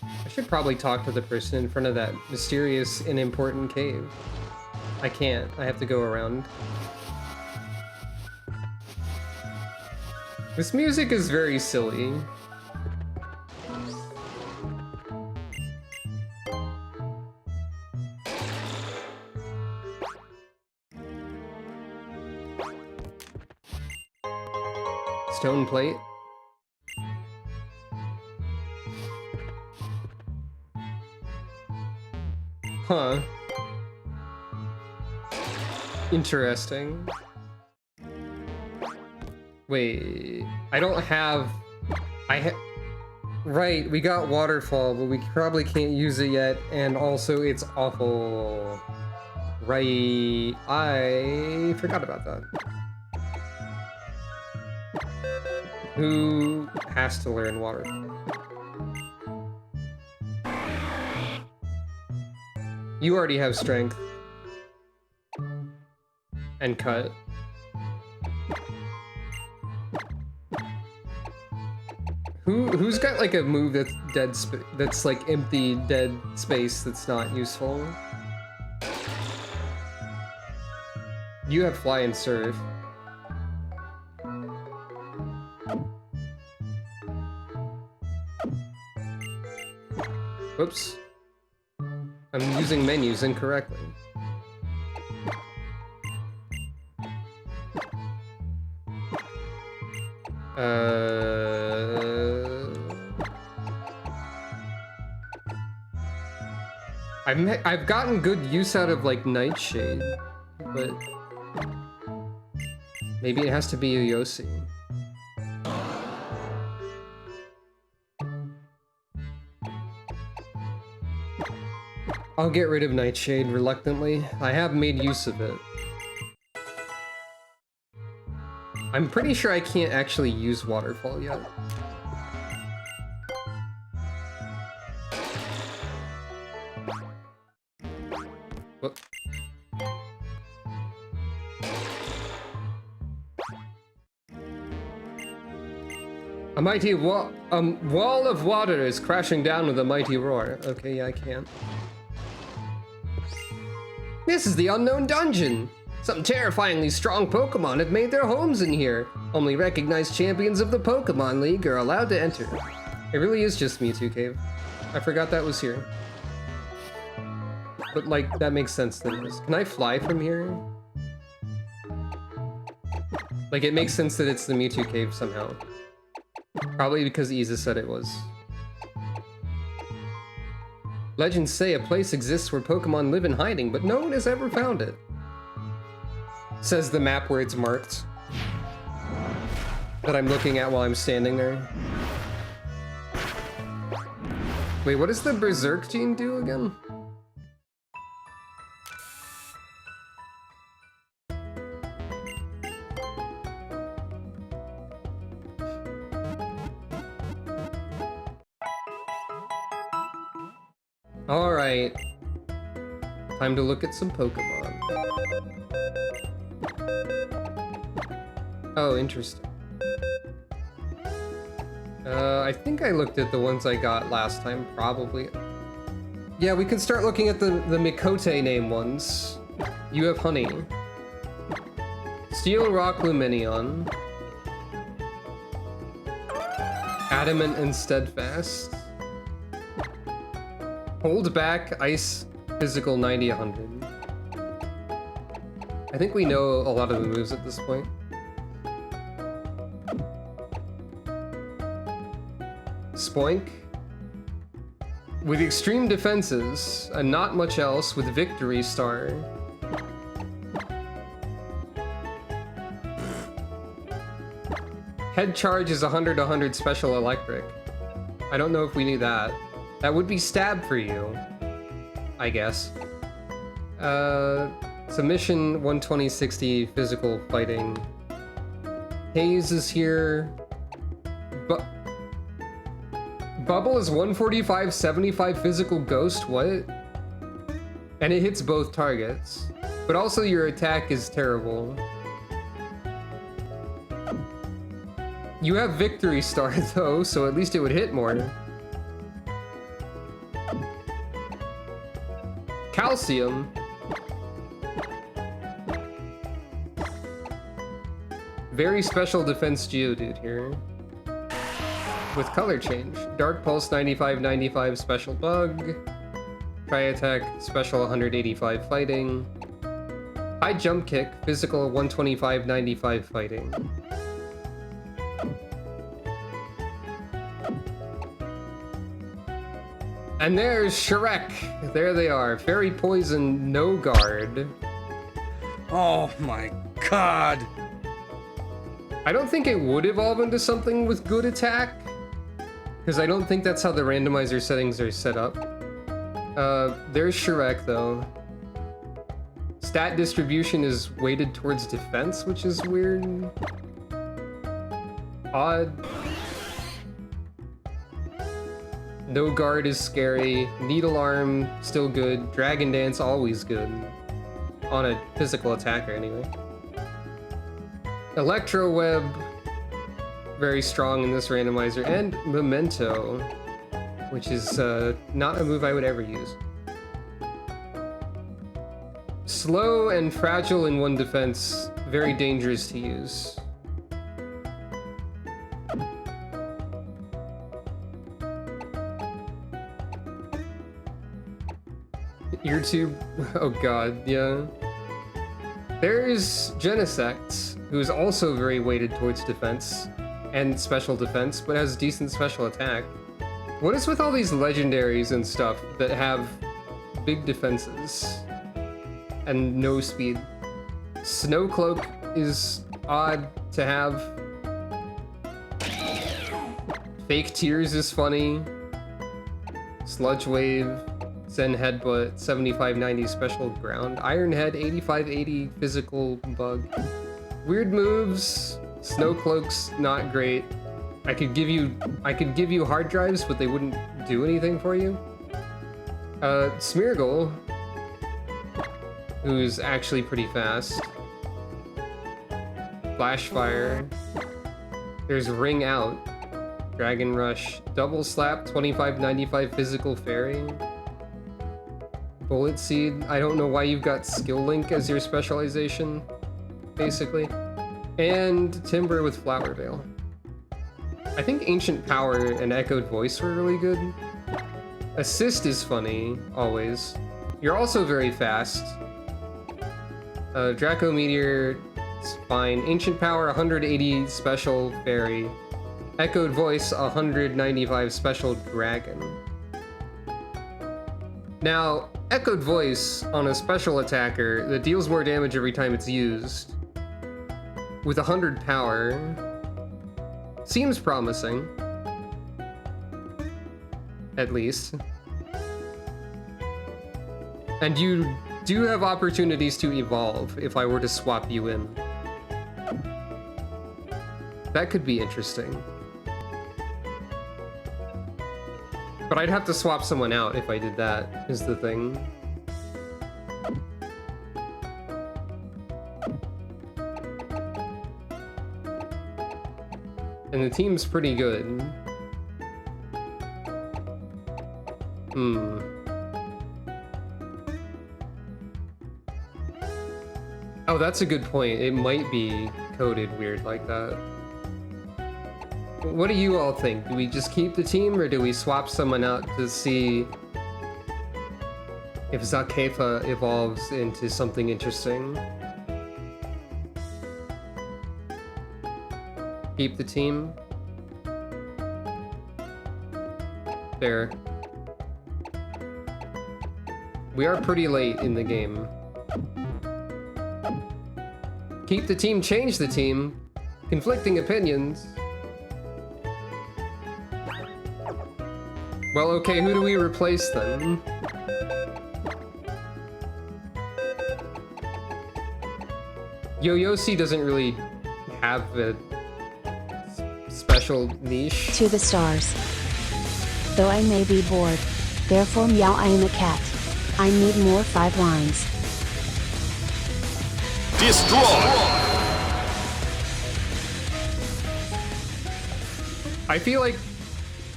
I should probably talk to the person in front of that mysterious and important cave. I can't. I have to go around. This music is very silly. Stone plate. Huh. Interesting. Wait, I don't have... Right, we got Waterfall, but we probably can't use it yet, and also it's awful. Right, I forgot about that. Who has to learn Waterfall? You already have Strength. And Cut. Who's got like a move that's that's like empty dead space that's not useful? You have Fly and Surf. Whoops. I'm using menus incorrectly. I've gotten good use out of like Nightshade, but maybe it has to be a Yossi. I'll get rid of Nightshade reluctantly. I have made use of it. I'm pretty sure I can't actually use Waterfall yet. Whoop. A mighty wall of water is crashing down with a mighty roar. Okay, yeah, I can't. This is the unknown dungeon. Some terrifyingly strong Pokemon have made their homes in here. Only recognized champions of the Pokemon League are allowed to enter. It really is just Mewtwo Cave. I forgot that was here. But like, that makes sense that it is. Can I fly from here? Like, it makes sense that it's the Mewtwo Cave somehow. Probably because Isa said it was. Legends say a place exists where Pokemon live in hiding, but no one has ever found it. Says the map where it's marked. That I'm looking at while I'm standing there. Wait, what does the Berserk gene do again? Alright. Time to look at some Pokemon. Oh, interesting. I think I looked at the ones I got last time, probably. Yeah, we can start looking at the Mikote name ones. You have Honey. Steel Rock Luminion. Adamant and Steadfast. Hold Back, Ice, Physical 90-100. I think we know a lot of the moves at this point. Spoink. With extreme defenses, and not much else with Victory Star. Head charge is 100 special electric. I don't know if we knew that. That would be stab for you, I guess. Submission 120-60 physical fighting. Haze is here. Bubble is 145-75 physical ghost, what? And it hits both targets. But also your attack is terrible. You have Victory Star though, so at least it would hit more. Calcium. Very special defense Geodude here. With color change. Dark Pulse 95-95 special bug. Tri-attack special 185 fighting. High jump kick physical 125-95 fighting. And there's Shrek. There they are. Fairy Poison, no guard. Oh my god. I don't think it would evolve into something with good attack. Because I don't think that's how the randomizer settings are set up. There's Shrek though. Stat distribution is weighted towards defense, which is weird. Odd. No guard is scary. Needle Arm, still good. Dragon Dance, always good. On a physical attacker, anyway. Electro Web, very strong in this randomizer. And Memento, which is not a move I would ever use. Slow and fragile in one defense, very dangerous to use. EarTube, oh god, yeah. There's Genesect, who's also very weighted towards defense and special defense, but has decent special attack. What is with all these legendaries and stuff that have big defenses and no speed? Snowcloak is odd to have. Fake Tears is funny. Sludge Wave. Zen Headbutt, 75-90 special ground. Iron Head, 85-80 physical bug. Weird moves. Snowcloak's not great. I could give you hard drives, but they wouldn't do anything for you. Smeargle, who's actually pretty fast. Flashfire. There's Ring Out. Dragon Rush. Double Slap, 25-95 physical fairy. Bullet Seed, I don't know why you've got Skill Link as your specialization, basically. And Timber with Flower Veil. I think Ancient Power and Echoed Voice were really good. Assist is funny, always. You're also very fast. Draco Meteor, it's fine. Ancient Power, 180 special fairy. Echoed Voice, 195 special dragon. Now, Echoed Voice on a special attacker that deals more damage every time it's used, with 100 power, seems promising. At least. And you do have opportunities to evolve if I were to swap you in. That could be interesting. But I'd have to swap someone out if I did that, is the thing. And the team's pretty good. Oh, that's a good point. It might be coded weird like that. What do you all think? Do we just keep the team, or do we swap someone out to see if Zakefa evolves into something interesting? Keep the team. There. We are pretty late in the game. Keep the team, change the team. Conflicting opinions. Well, okay, who do we replace then? Yo-Yosi doesn't really have a special niche. To the stars. Though I may be bored. Therefore meow, I am a cat. I need more 5 lines. Destroy! I feel like,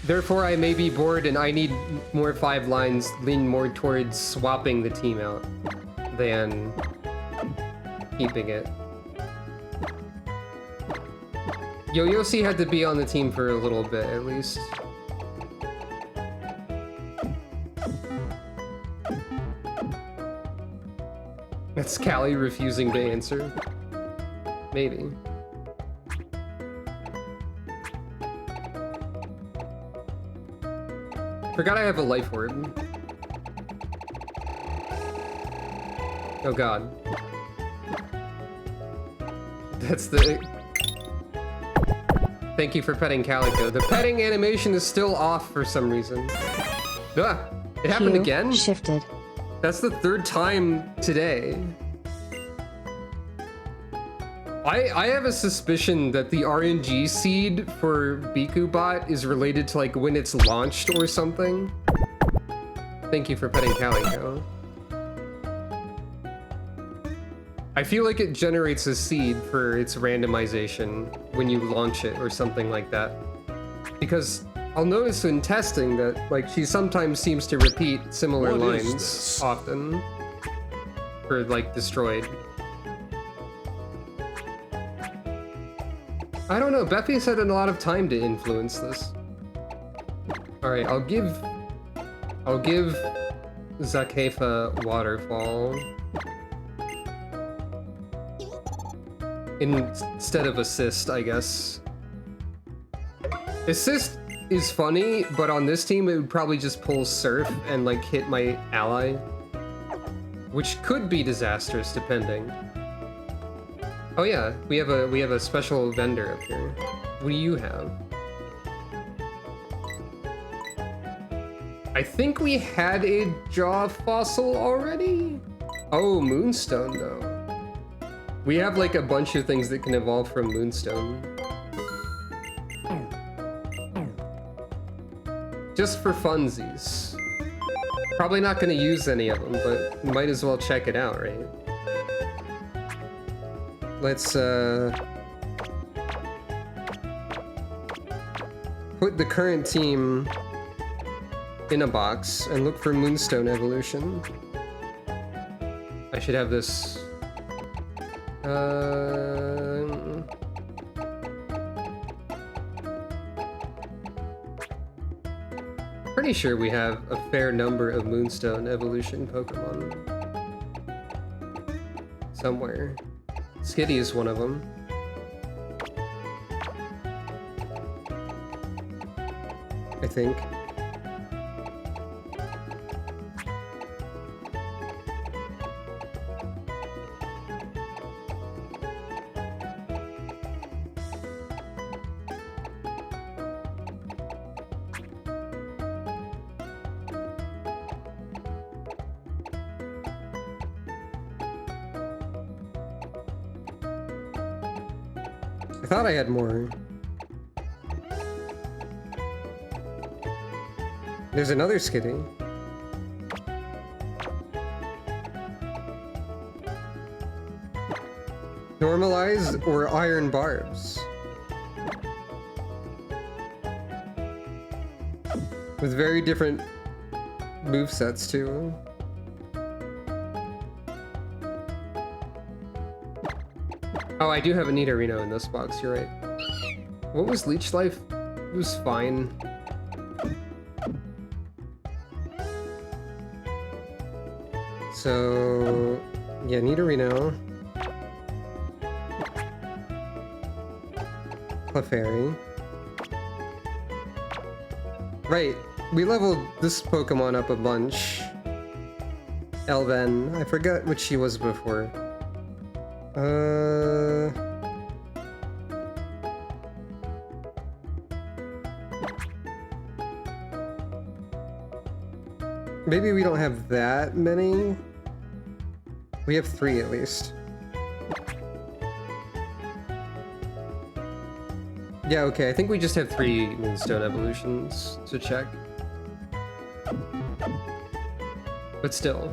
therefore I may be bored and I need more 5 lines lean more towards swapping the team out than keeping it. Yo-Yosi had to be on the team for a little bit, at least. That's Callie refusing to answer. Maybe. Forgot I have a life orb. Oh god. That's the... Thank you for petting Calico. The petting animation is still off for some reason. Ah, it happened Q again? shifted. That's the 3rd time today. I have a suspicion that the RNG seed for BikuBot is related to like when it's launched or something. Thank you for petting Calico. I feel like it generates a seed for its randomization when you launch it or something like that. Because I'll notice in testing that like she sometimes seems to repeat similar lines often for like destroyed. I don't know, Beffy's had a lot of time to influence this. Alright, I'll give Zakefa Waterfall instead of Assist, I guess. Assist is funny, but on this team it would probably just pull Surf and like hit my ally, which could be disastrous depending. Oh yeah, we have a special vendor up here. What do you have? I think we had a jaw fossil already? Oh, Moonstone though. We have like a bunch of things that can evolve from Moonstone. Just for funsies. Probably not gonna use any of them, but might as well check it out, right? Let's put the current team in a box and look for Moonstone evolution. I should have this. Pretty sure we have a fair number of Moonstone evolution Pokemon somewhere. Skitty is one of them. I think. I thought I had more. There's another Skitty. Normalized or Iron Barbs? With very different movesets too. Oh, I do have a Nidorino in this box, you're right. What was Leech Life? It was fine. So, yeah, Nidorino. Clefairy. Right, we leveled this Pokemon up a bunch. Elven. I forgot what she was before. Maybe we don't have that many. We have 3 at least. Yeah, okay, I think we just have 3 Moonstone evolutions to check. But still.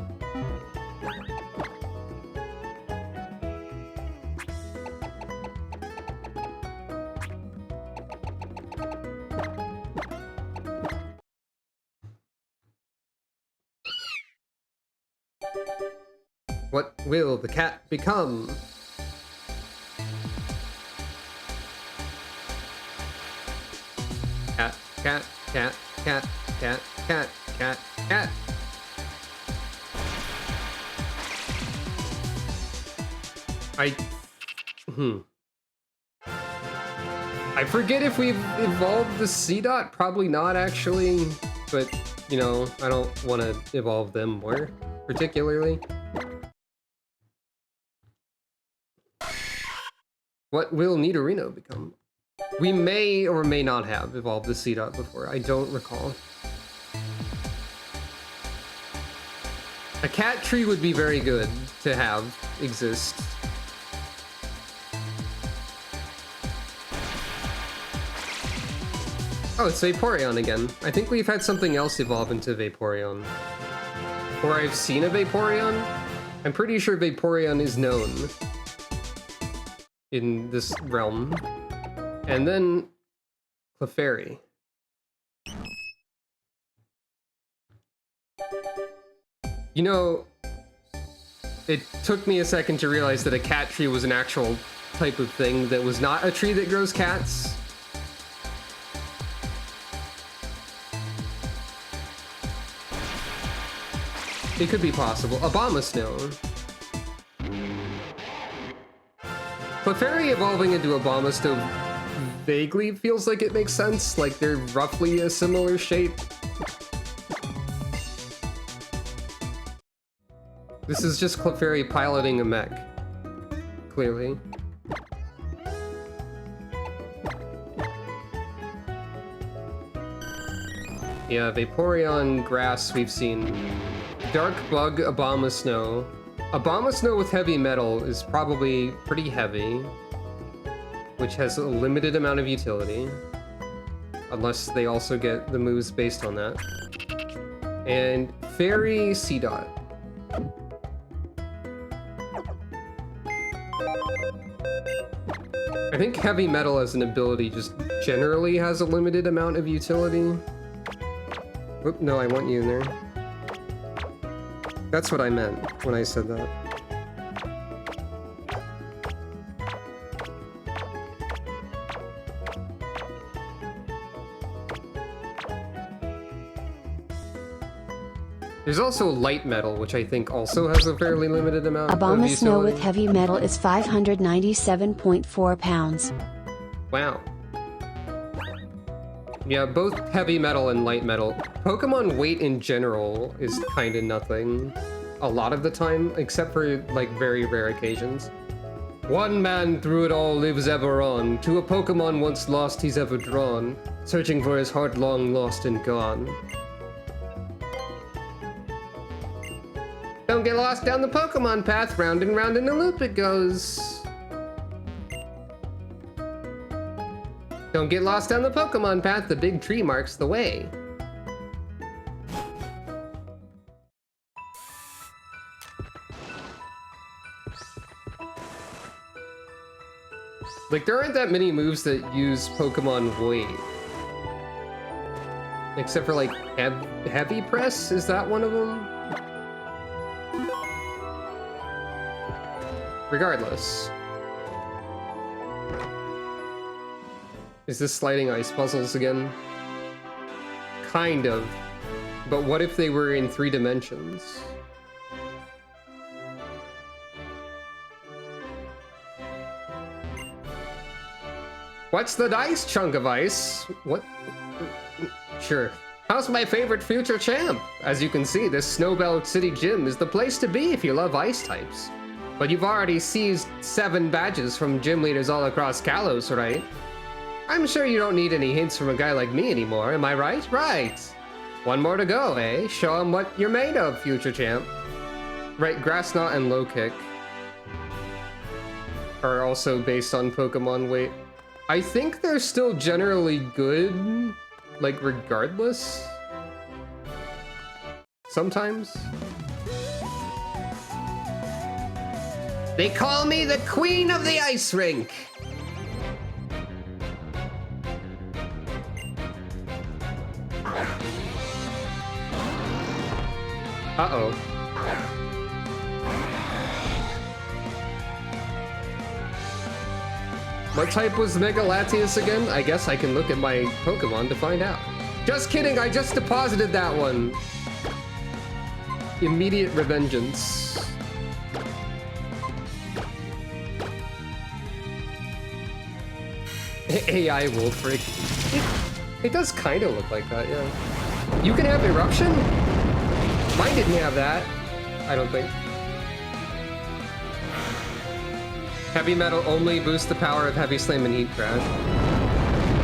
What will the cat become? Cat, cat, cat, cat, cat, cat, cat, cat. I forget if we've evolved the C-Dot. Probably not, actually. But, you know, I don't want to evolve them more, particularly. What will Nidorino become? We may or may not have evolved the C-Dot before. I don't recall. A cat tree would be very good to have exist. Oh, it's Vaporeon again. I think we've had something else evolve into Vaporeon. Or I've seen a Vaporeon? I'm pretty sure Vaporeon is known in this realm. And then Clefairy. You know, it took me a second to realize that a cat tree was an actual type of thing that was not a tree that grows cats. It could be possible. Abomasnow. Clefairy evolving into Abomasnow vaguely feels like it makes sense. Like they're roughly a similar shape. This is just Clefairy piloting a mech. Clearly. Yeah, Vaporeon, Grass we've seen. Dark Bug, Abomasnow. Abomasnow with heavy metal is probably pretty heavy, which has a limited amount of utility. Unless they also get the moves based on that. And Fairy C-Dot. I think heavy metal as an ability just generally has a limited amount of utility. Oop, no, I want you in there. That's what I meant when I said that. There's also light metal, which I think also has a fairly limited amount of utility. Abomasnow with heavy metal is 597.4 pounds. Wow. Yeah, both heavy metal and light metal. Pokemon weight in general is kinda nothing a lot of the time, except for like very rare occasions. One man through it all lives ever on, to a Pokemon once lost he's ever drawn, searching for his heart long lost and gone. Don't get lost down the Pokemon path, round and round in a loop it goes. Don't get lost down the Pokemon path, the big tree marks the way. Like, there aren't that many moves that use Pokemon weight. Except for, like, Heavy Press? Is that one of them? Regardless. Is this sliding ice puzzles again? Kind of. But what if they were in 3 dimensions? What's the dice, chunk of ice? What? Sure. How's my favorite future champ? As you can see, this Snowbell City Gym is the place to be if you love ice types. But you've already seized 7 badges from gym leaders all across Kalos, right? I'm sure you don't need any hints from a guy like me anymore, am I right? Right! One more to go, eh? Show him what you're made of, future champ. Right, Grass Knot and Low Kick are also based on Pokemon weight. I think they're still generally good, like, regardless. Sometimes. They call me the Queen of the Ice Rink! Uh-oh. What type was Mega Latias again? I guess I can look at my Pokemon to find out. Just kidding, I just deposited that one. Immediate revengeance. AI Wolfric. It does kind of look like that, yeah. You can have Eruption? Mine didn't have that, I don't think. Heavy Metal only boosts the power of Heavy Slam and Heat Crash.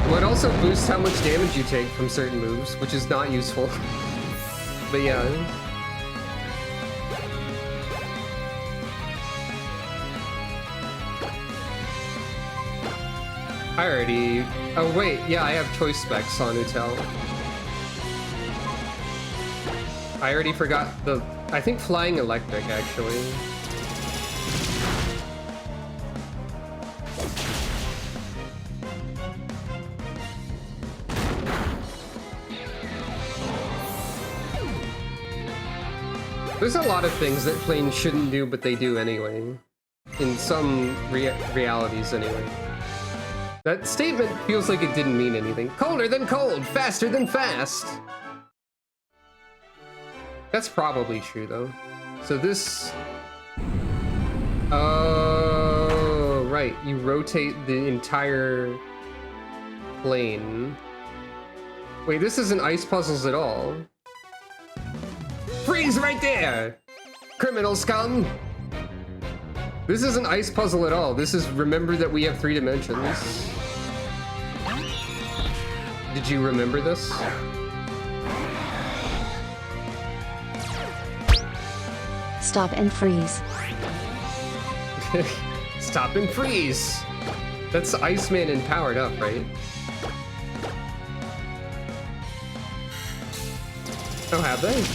Well, it also boosts how much damage you take from certain moves, which is not useful. But yeah. I already... Oh wait, yeah, I have choice specs on Utel. I already forgot the... I think Flying Electric, actually. There's a lot of things that planes shouldn't do, but they do anyway. In some realities, anyway. That statement feels like it didn't mean anything. Colder than cold, faster than fast! That's probably true, though. So this... Oh, right. You rotate the entire plane. Wait, this isn't ice puzzles at all. Freeze right there! Criminal scum! This isn't ice puzzle at all. This is remember that we have 3 dimensions. Did you remember this? Stop and freeze. Stop and freeze! That's Iceman and powered up, right? Oh, have they?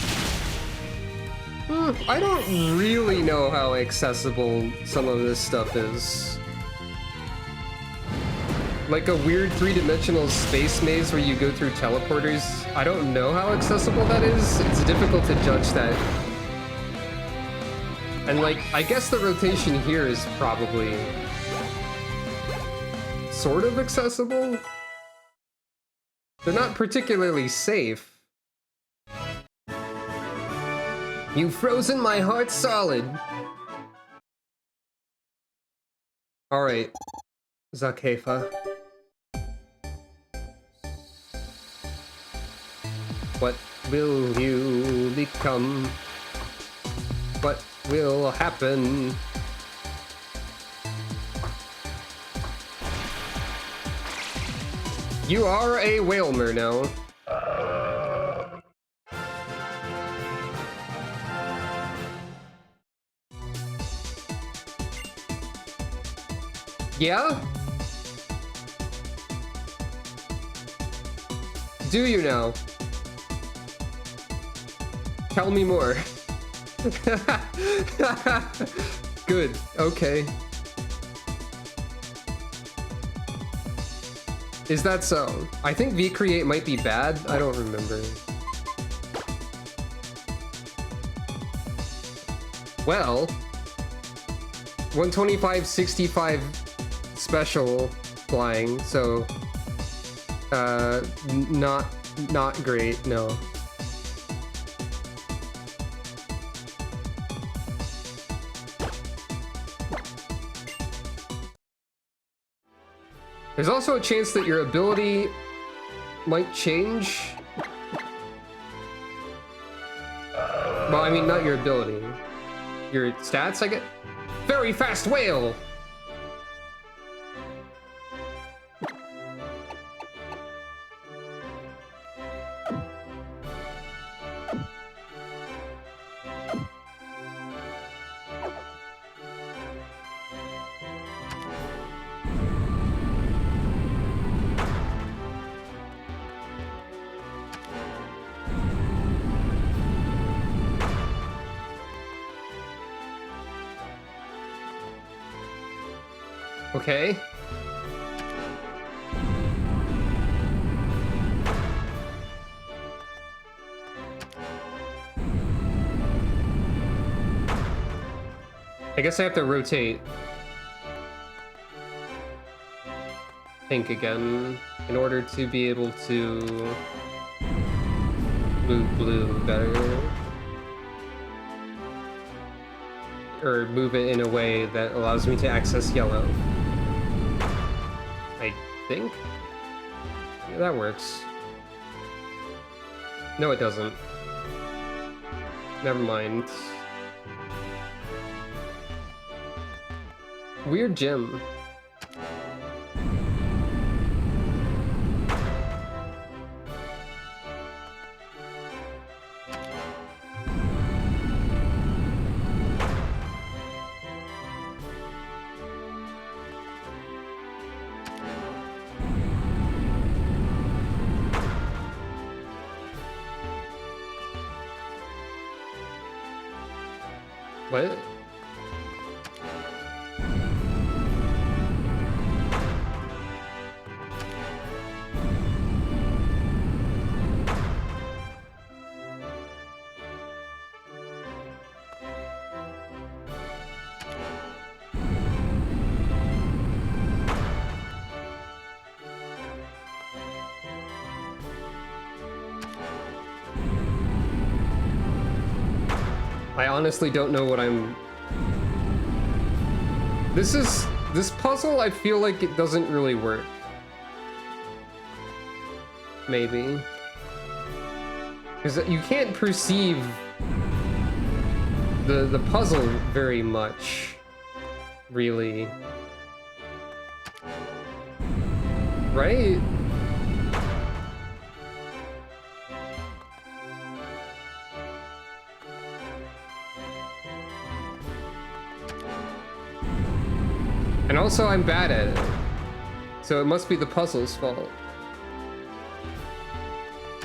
I don't really know how accessible some of this stuff is. Like a weird 3-dimensional space maze where you go through teleporters. I don't know how accessible that is. It's difficult to judge that. And like, I guess the rotation here is probably sort of accessible. They're not particularly safe. You've frozen my heart solid. Alright, Zakefa. What will you become? What will happen? You are a Whalmer now. Yeah? Do you now? Tell me more. Good, okay. Is that so? I think vCreate might be bad. I don't remember. Well, 125, 65 special flying, so not great, no. There's also a chance that your ability might change. Well, I mean, not your ability. Your stats, I get. Very fast whale! Okay. I guess I have to rotate pink again in order to be able to move blue better. Or move it in a way that allows me to access yellow. I think? Yeah, that works. No, it doesn't. Never mind. Weird gym. What? I honestly don't know what I'm... This puzzle, I feel like it doesn't really work. Maybe. Because you can't perceive the puzzle very much, really. Right? And also, I'm bad at it. So it must be the puzzle's fault.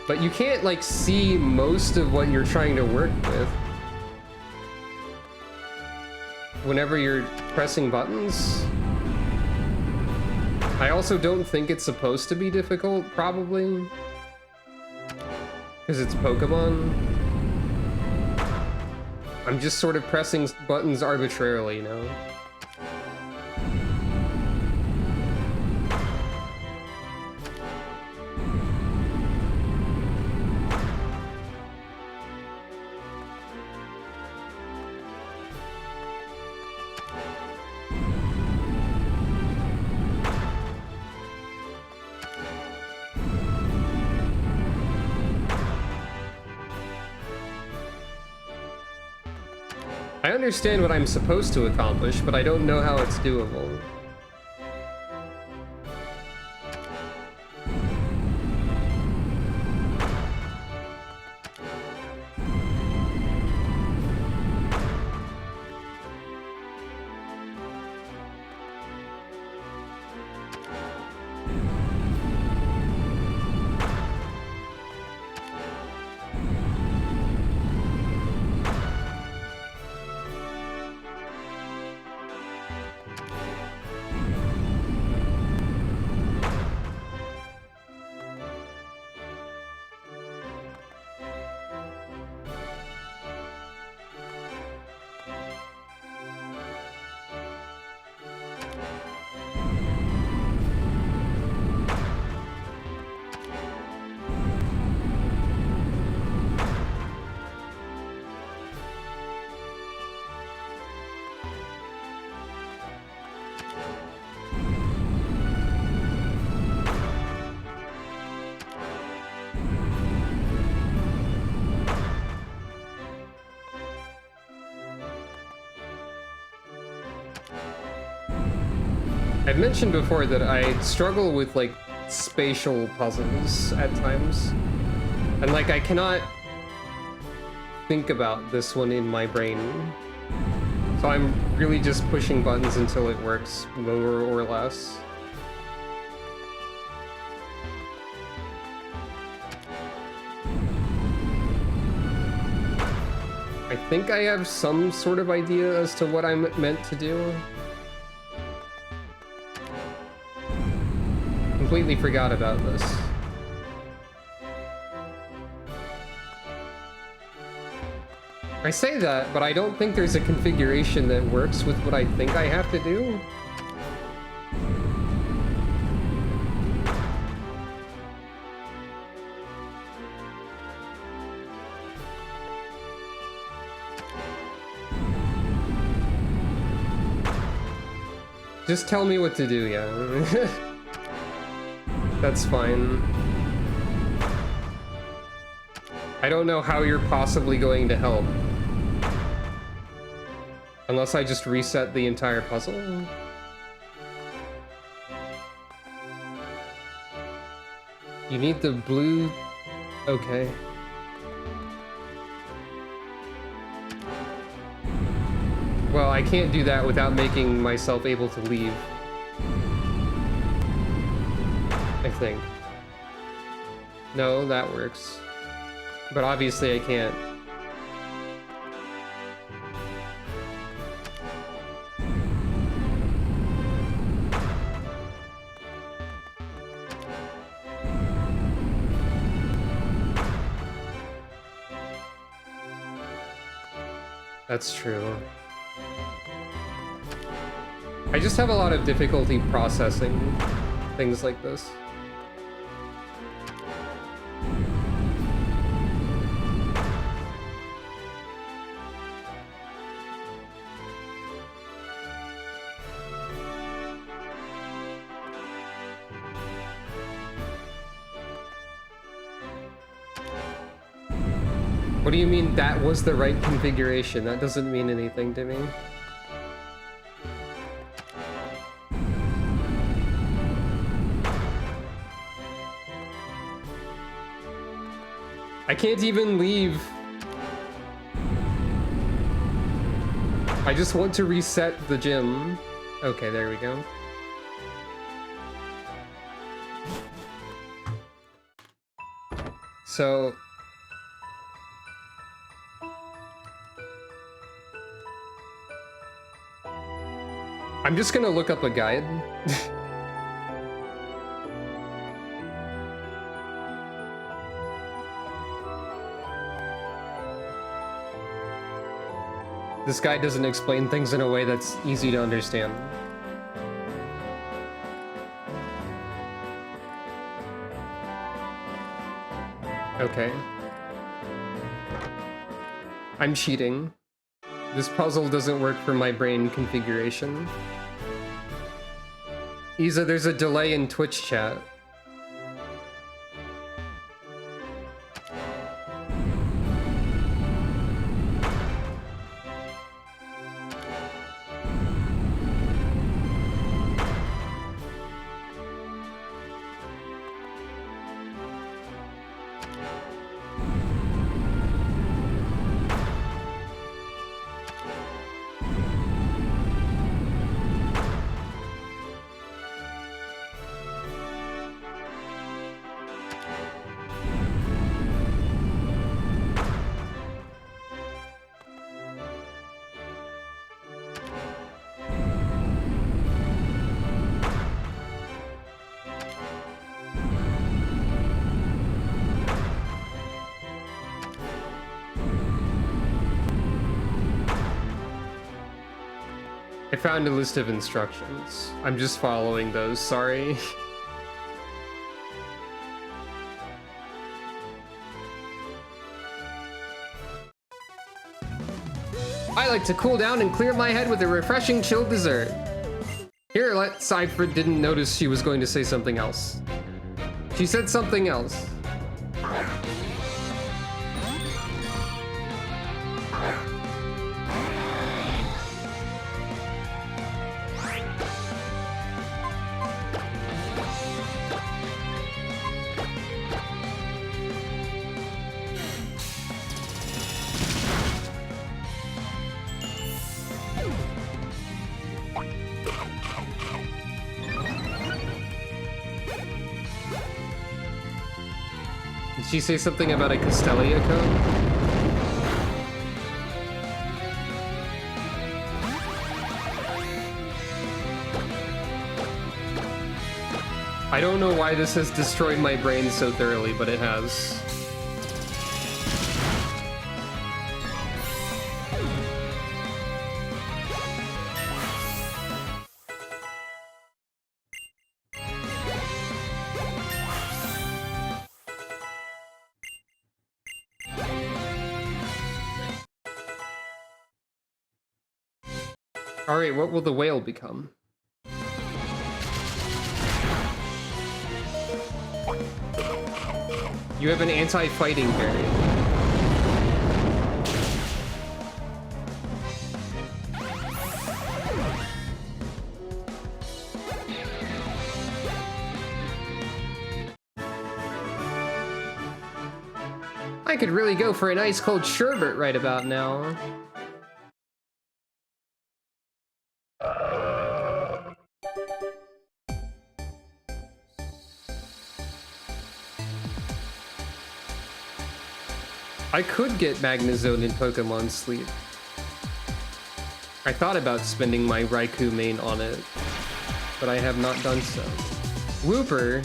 But you can't, like, see most of what you're trying to work with whenever you're pressing buttons. I also don't think it's supposed to be difficult, probably. Because it's Pokemon. I'm just sort of pressing buttons arbitrarily, you know? I understand what I'm supposed to accomplish, but I don't know how it's doable. I've mentioned before that I struggle with, like, spatial puzzles at times. And, like, I cannot think about this one in my brain. So I'm really just pushing buttons until it works, more or less. I think I have some sort of idea as to what I'm meant to do. Completely forgot about this. I say that, but I don't think there's a configuration that works with what I think I have to do. Just tell me what to do, yeah. That's fine. I don't know how you're possibly going to help. Unless I just reset the entire puzzle? You need the blue... Okay. Well, I can't do that without making myself able to leave. I think. No, that works. But obviously I can't. That's true. I just have a lot of difficulty processing things like this. What do you mean that was the right configuration? That doesn't mean anything to me. I can't even leave. I just want to reset the gym. Okay, there we go. So... I'm just gonna look up a guide. This guide doesn't explain things in a way that's easy to understand. Okay. I'm cheating. This puzzle doesn't work for my brain configuration. Isa, there's a delay in Twitch chat. I found a list of instructions. I'm just following those, sorry. I like to cool down and clear my head with a refreshing chilled dessert. Here, Cypher didn't notice she was going to say something else. She said something else. she say something about a Castelia code? I don't know why this has destroyed my brain so thoroughly, but it has. Alright, what will the whale become? You have an anti-fighting berry. I could really go for an ice cold sherbet right about now. I could get Magnezone in Pokemon Sleep. I thought about spending my Raikou main on it, but I have not done so. Wooper.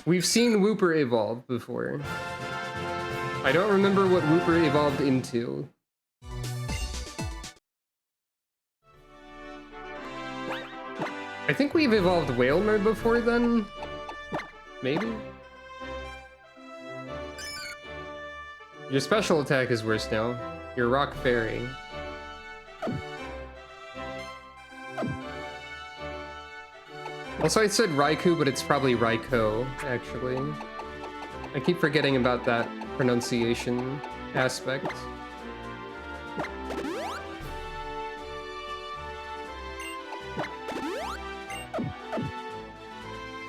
We've seen Wooper evolve before. I don't remember what Wooper evolved into. I think we've evolved Whalmer before then? Maybe? Your special attack is worse now. Your Rock Fairy. Also, I said Raikou, but it's probably Raikou, actually. I keep forgetting about that pronunciation aspect.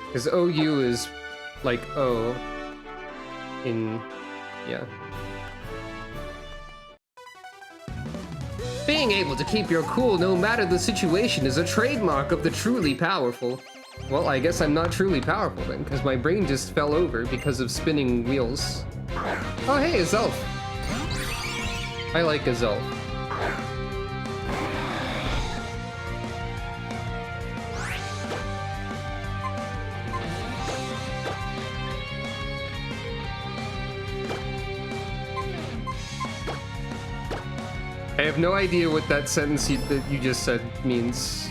Because OU is like O in... yeah. Being able to keep your cool no matter the situation is a trademark of the truly powerful. Well, I guess I'm not truly powerful then, because my brain just fell over because of spinning wheels. Oh hey, a Zelf. I like a Zelf. I have no idea what that sentence that you just said means.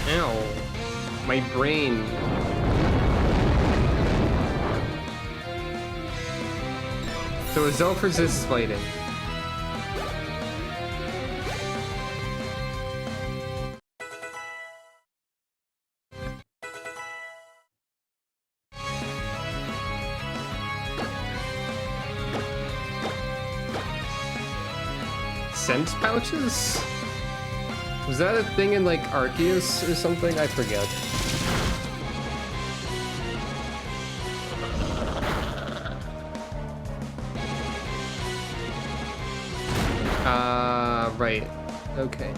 Ow. My brain. So a Zelf resists fighting. Scent pouches? Was that a thing in like Arceus or something? I forget. Right. Okay.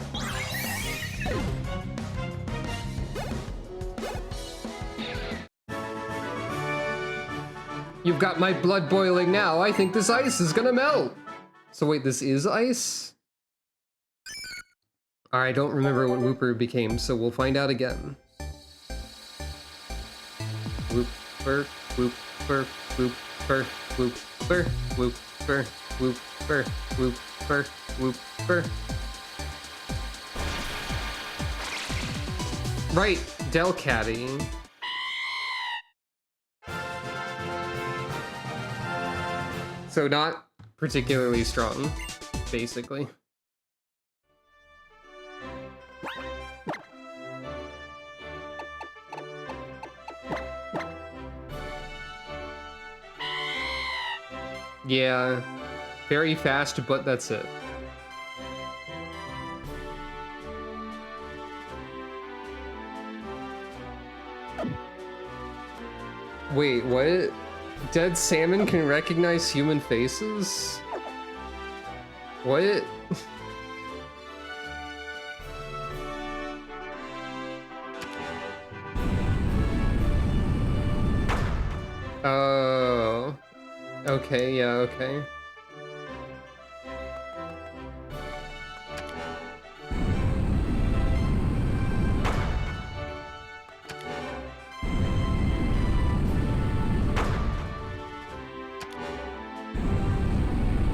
You've got my blood boiling now. I think this ice is gonna melt. So wait, this is ice? I don't remember what Wooper became, so we'll find out again. Wooper, Wooper, Wooper, Wooper, Wooper, Wooper, Wooper, Wooper. Right, Delcatty. So not particularly strong, basically. Yeah, very fast, but that's it. Wait, what? Dead salmon can recognize human faces? What? Okay, yeah, okay.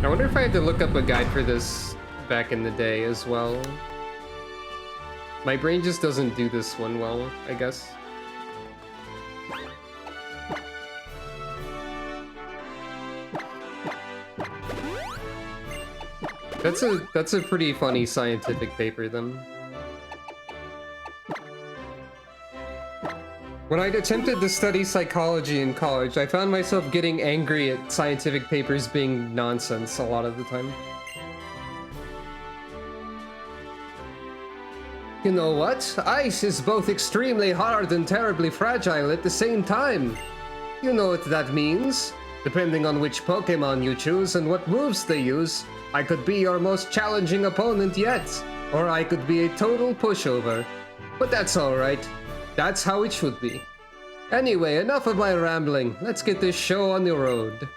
I wonder if I had to look up a guide for this back in the day as well. My brain just doesn't do this one well, I guess. That's a pretty funny scientific paper then. When I'd attempted to study psychology in college, I found myself getting angry at scientific papers being nonsense a lot of the time. You know what? Ice is both extremely hard and terribly fragile at the same time. You know what that means? Depending on which Pokemon you choose and what moves they use, I could be your most challenging opponent yet, or I could be a total pushover. But that's alright. That's how it should be. Anyway, enough of my rambling. Let's get this show on the road.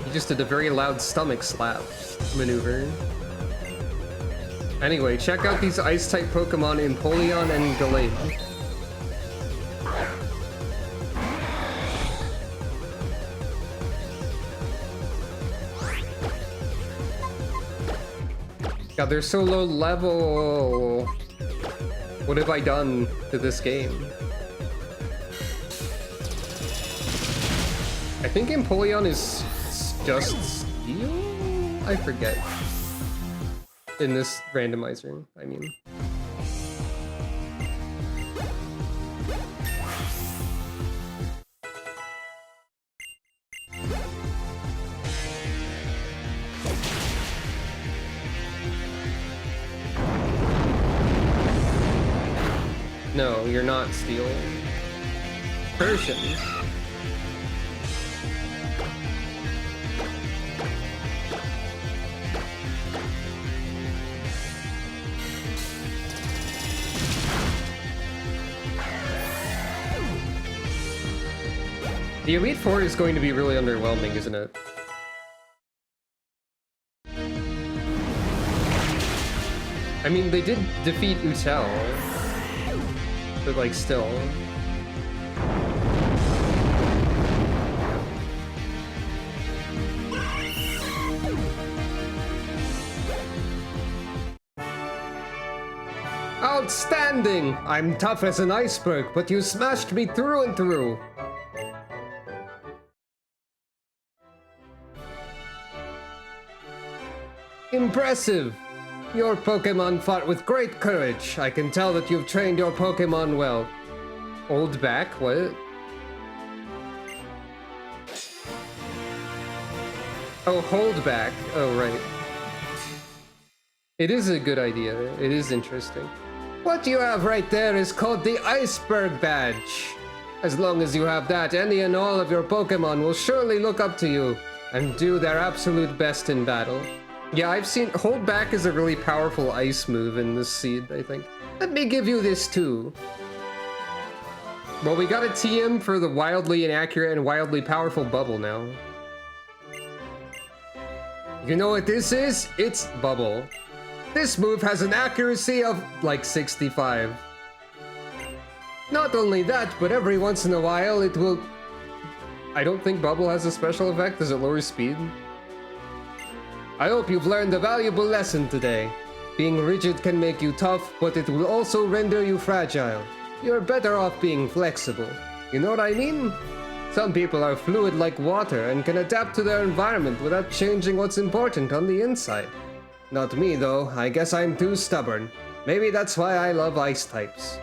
He just did a very loud stomach slap maneuver. Anyway, check out these Ice-type Pokemon Empoleon and Gallade. God, they're so low level. What have I done to this game? I think Empoleon is just Steel? I forget. In this randomizer, I mean. No, you're not Steel. Persian. The Elite Four is going to be really underwhelming, isn't it? I mean, they did defeat Utel. But, like, still. Outstanding! I'm tough as an iceberg, but you smashed me through and through. Impressive! Your Pokemon fought with great courage. I can tell that you've trained your Pokemon well. Hold back? What? Oh, hold back. Oh, right. It is a good idea. It is interesting. What you have right there is called the Iceberg Badge. As long as you have that, any and all of your Pokemon will surely look up to you and do their absolute best in battle. Yeah, I've seen Hold Back is a really powerful ice move in this seed, I think. Let me give you this too. Well, we got a TM for the wildly inaccurate and wildly powerful Bubble now. You know what this is? It's Bubble. This move has an accuracy of like 65. Not only that, but every once in a while it will... I don't think Bubble has a special effect. Does it lower speed? I hope you've learned a valuable lesson today. Being rigid can make you tough, but it will also render you fragile. You're better off being flexible. You know what I mean? Some people are fluid like water and can adapt to their environment without changing what's important on the inside. Not me though, I guess I'm too stubborn. Maybe that's why I love ice types.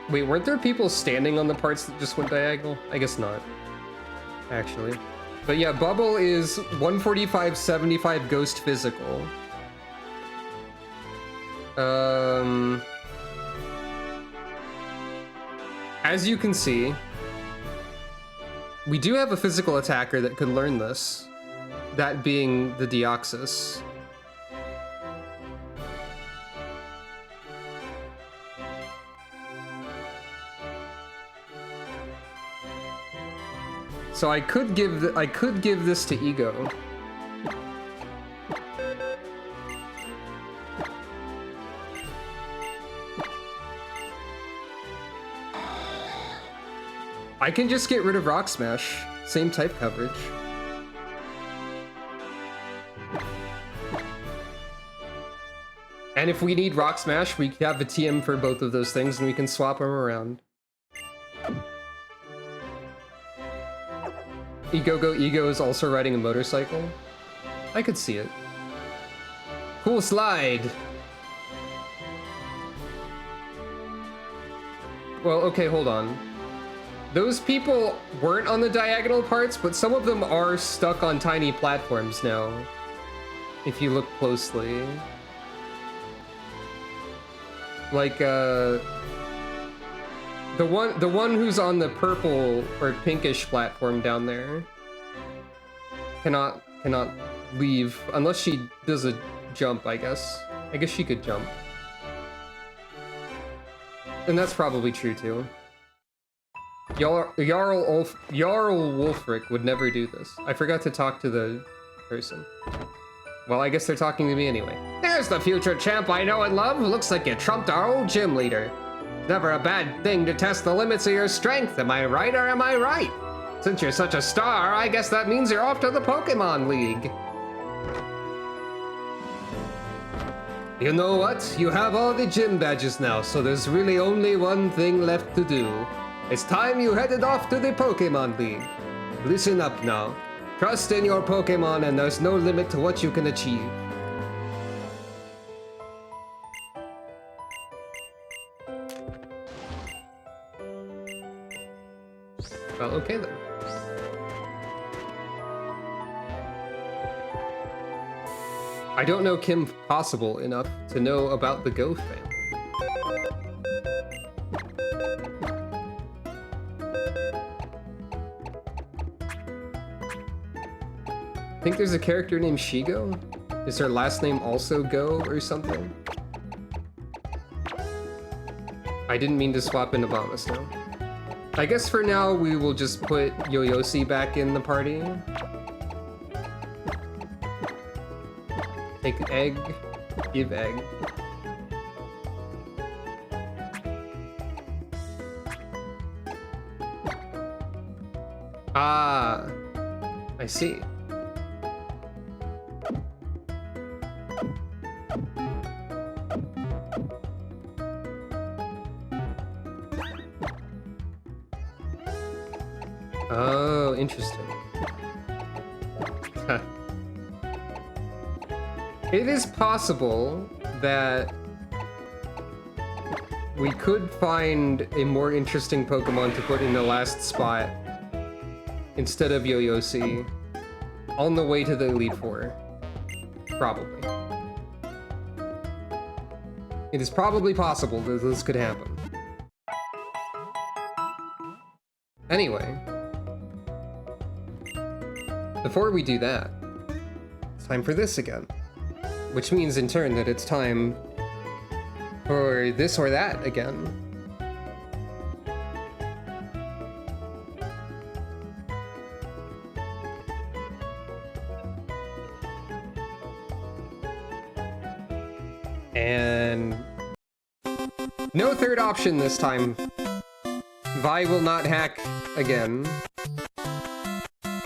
Wait, weren't there people standing on the parts that just went diagonal? I guess not, actually. But yeah, Bubble is 145-75 Ghost Physical. As you can see, We do have a physical attacker that could learn this. That being the Deoxys. So I could give this to Ego. I can just get rid of Rock Smash. Same type coverage. And if we need Rock Smash, we have a TM for both of those things and we can swap them around. Ego is also riding a motorcycle. I could see it. Cool slide. Well, okay, hold on. Those people weren't on the diagonal parts, but some of them are stuck on tiny platforms now. If you look closely. Like, the one who's on the purple or pinkish platform down there cannot leave unless she does a jump, I guess. I guess she could jump. And that's probably true too. Jarl Wolfric would never do this. I forgot to talk to the person. Well, I guess they're talking to me anyway. There's the future champ I know and love. Looks like you trumped our old gym leader. Never a bad thing to test the limits of your strength. Am I right or am I right? Since you're such a star, I guess that means you're off to the Pokemon League. You know what? You have all the gym badges now, so there's really only one thing left to do. It's time you headed off to the Pokemon League. Listen up now. Trust in your Pokemon and there's no limit to what you can achieve. Well, okay then. I don't know Kim Possible enough to know about the Go family. I think there's a character named Shigo. Is her last name also Go or something? I didn't mean to swap into Bombus now. I guess for now we will just put Yo-Yosi back in the party. Take egg, give egg. Ah, I see. Oh, interesting. It is possible that we could find a more interesting Pokemon to put in the last spot instead of Yo-Yosi on the way to the Elite Four. Probably. It is probably possible that this could happen. Anyway. Before we do that, it's time for this again. Which means in turn that it's time for this or that again. And no third option this time. Vi will not hack again.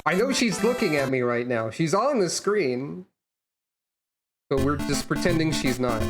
I know she's looking at me right now. She's on the screen. But we're just pretending she's not.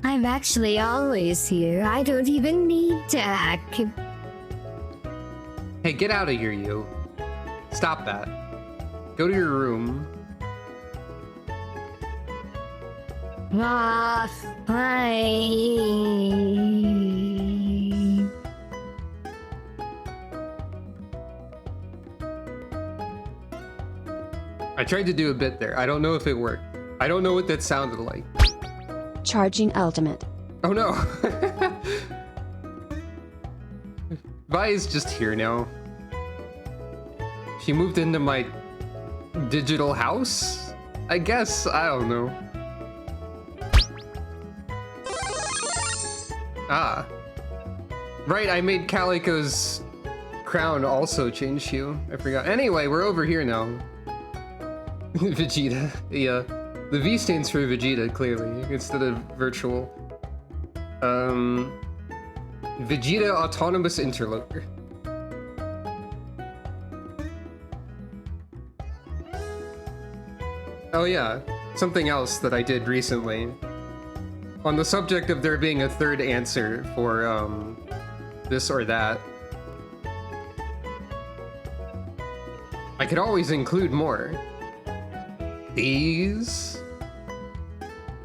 I'm actually always here. I don't even need to act. Hey, get out of here, you. Stop that. Go to your room. Ah, fine. I tried to do a bit there. I don't know if it worked. I don't know what that sounded like. Charging ultimate. Oh no. Vi is just here now. She moved into my digital house? I guess. I don't know. Ah. Right, I made Calico's crown also change hue. I forgot. Anyway, we're over here now. Vegeta. Yeah. The V stands for Vegeta, clearly, instead of virtual. Vegeta Autonomous Interloper. Oh yeah, something else that I did recently. On the subject of there being a third answer for, this or that. I could always include more. These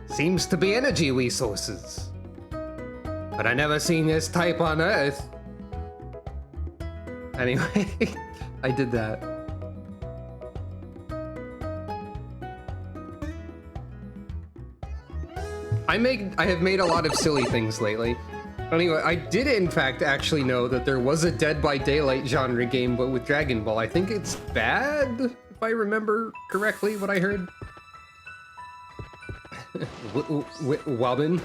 seems to be energy resources, but I never seen this type on Earth. Anyway, I did that. I have made a lot of silly things lately. Anyway, I did in fact actually know that there was a Dead by Daylight genre game, but with Dragon Ball. I think it's bad, if I remember correctly what I heard. Wobbin.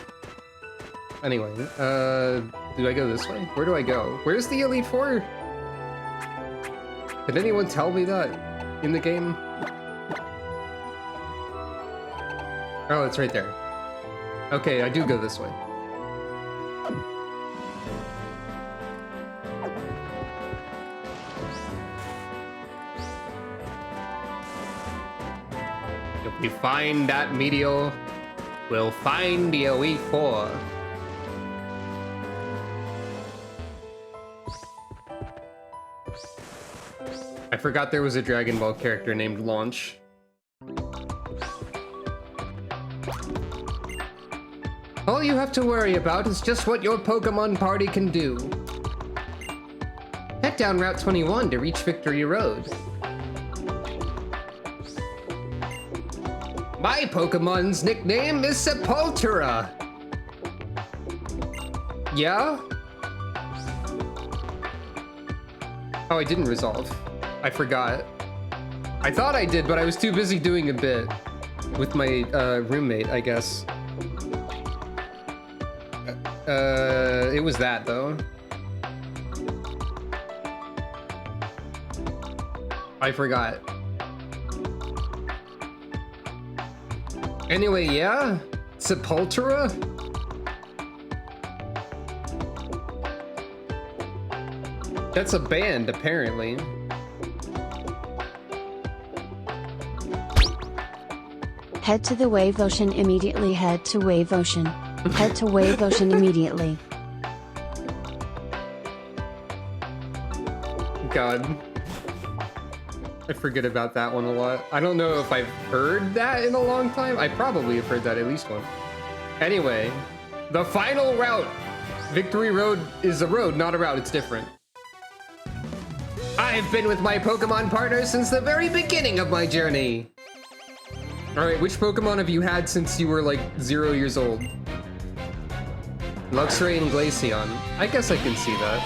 Anyway, do I go this way? Where do I go? Where's the Elite Four? Did anyone tell me that in the game? Oh, it's right there. Okay, I do go this way. If we find that meteor, we'll find the Elite Four. I forgot there was a Dragon Ball character named Launch. All you have to worry about is just what your Pokemon party can do. Head down Route 21 to reach Victory Road. My Pokemon's nickname is Sepultura. Yeah? Oh, I didn't resolve. I forgot. I thought I did, but I was too busy doing a bit with my roommate, I guess. It was that, though. I forgot. Anyway, yeah? Sepultura? That's a band, apparently. Head to the Wave Ocean immediately. Head to Wave Ocean. Head to Wave Ocean immediately. God. I forget about that one a lot. I don't know if I've heard that in a long time. I probably have heard that at least once. Anyway, the final route. Victory Road is a road, not a route. It's different. I've been with my Pokemon partner since the very beginning of my journey. All right, which Pokemon have you had since you were like 0 years old? Luxray and Glaceon. I guess I can see that.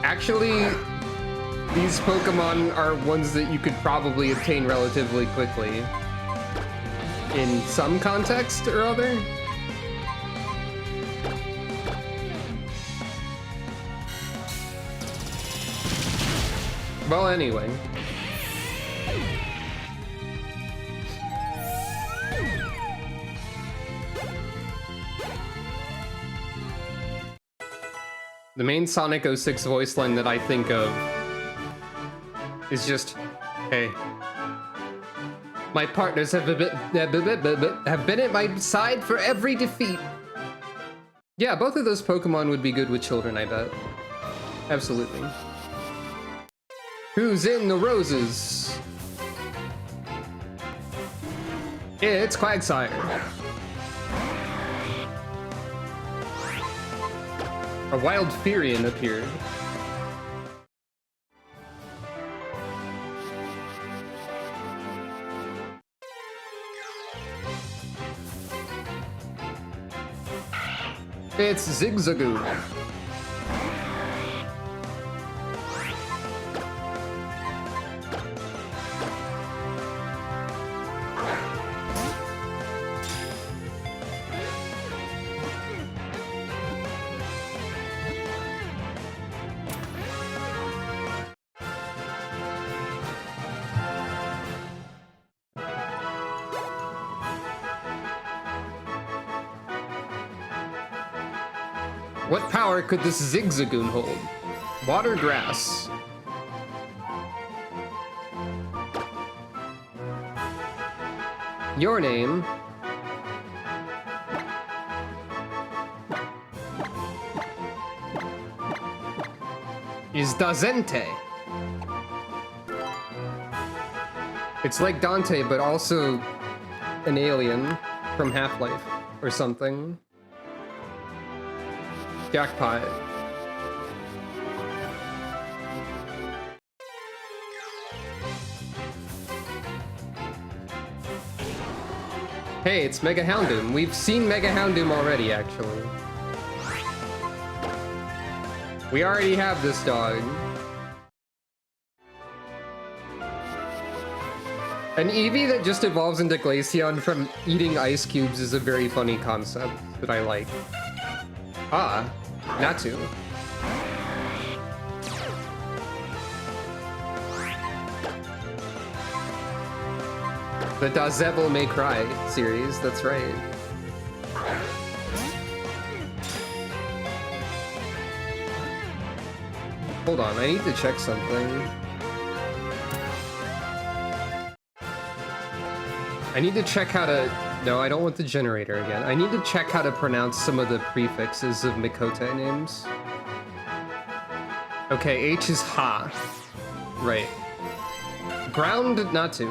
Actually, these Pokemon are ones that you could probably obtain relatively quickly. In some context or other. Well, anyway. The main Sonic 06 voice line that I think of is just, hey. My partners have been at my side for every defeat. Yeah, both of those Pokemon would be good with children, I bet. Absolutely. Who's in the roses? It's Quagsire. A wild Furion appeared. It's Zigzagoon. What power could this Zigzagoon hold? Water, grass. Your name is Dazente. It's like Dante, but also an alien from Half-Life or something. Jackpot. Hey, it's Mega Houndoom. We've seen Mega Houndoom already, actually. We already have this dog. An Eevee that just evolves into Glaceon from eating ice cubes is a very funny concept that I like. Ah, Natu. The Devil May Cry series, that's right. Hold on, I need to check something. I need to check how to... No, I don't want the generator again. I need to check how to pronounce some of the prefixes of Mikote names. Okay, H is Ha. Right. Ground Natu.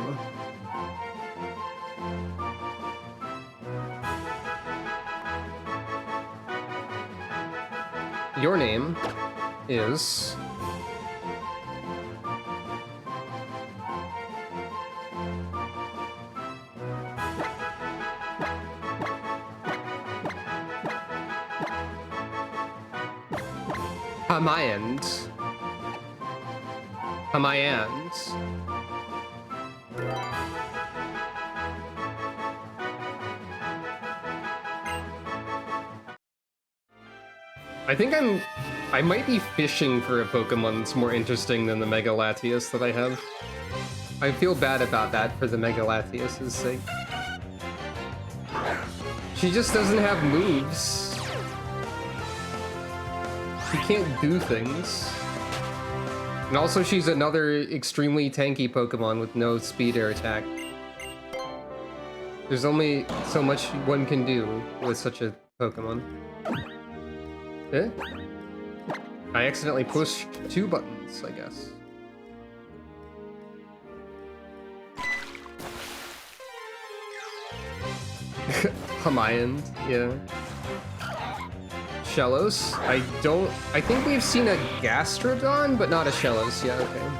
Your name is... Hamayand. Hamayand. I think I might be fishing for a Pokemon that's more interesting than the Mega Latias that I have. I feel bad about that for the Mega Latias' sake. She just doesn't have moves. She can't do things. And also she's another extremely tanky Pokemon with no speed or attack. There's only so much one can do with such a Pokemon. Eh? I accidentally pushed 2 buttons, I guess. Hamayand, yeah. Shellos? I think we've seen a Gastrodon, but not a Shellos yet, okay.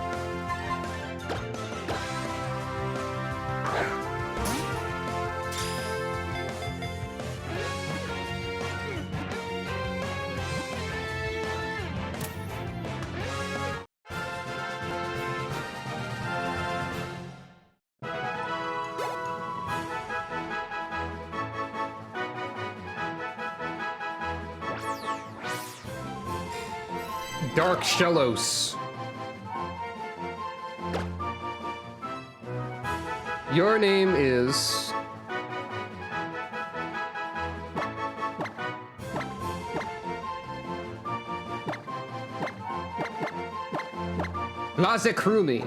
Dark Shellos. Your name is... Lazekrumi.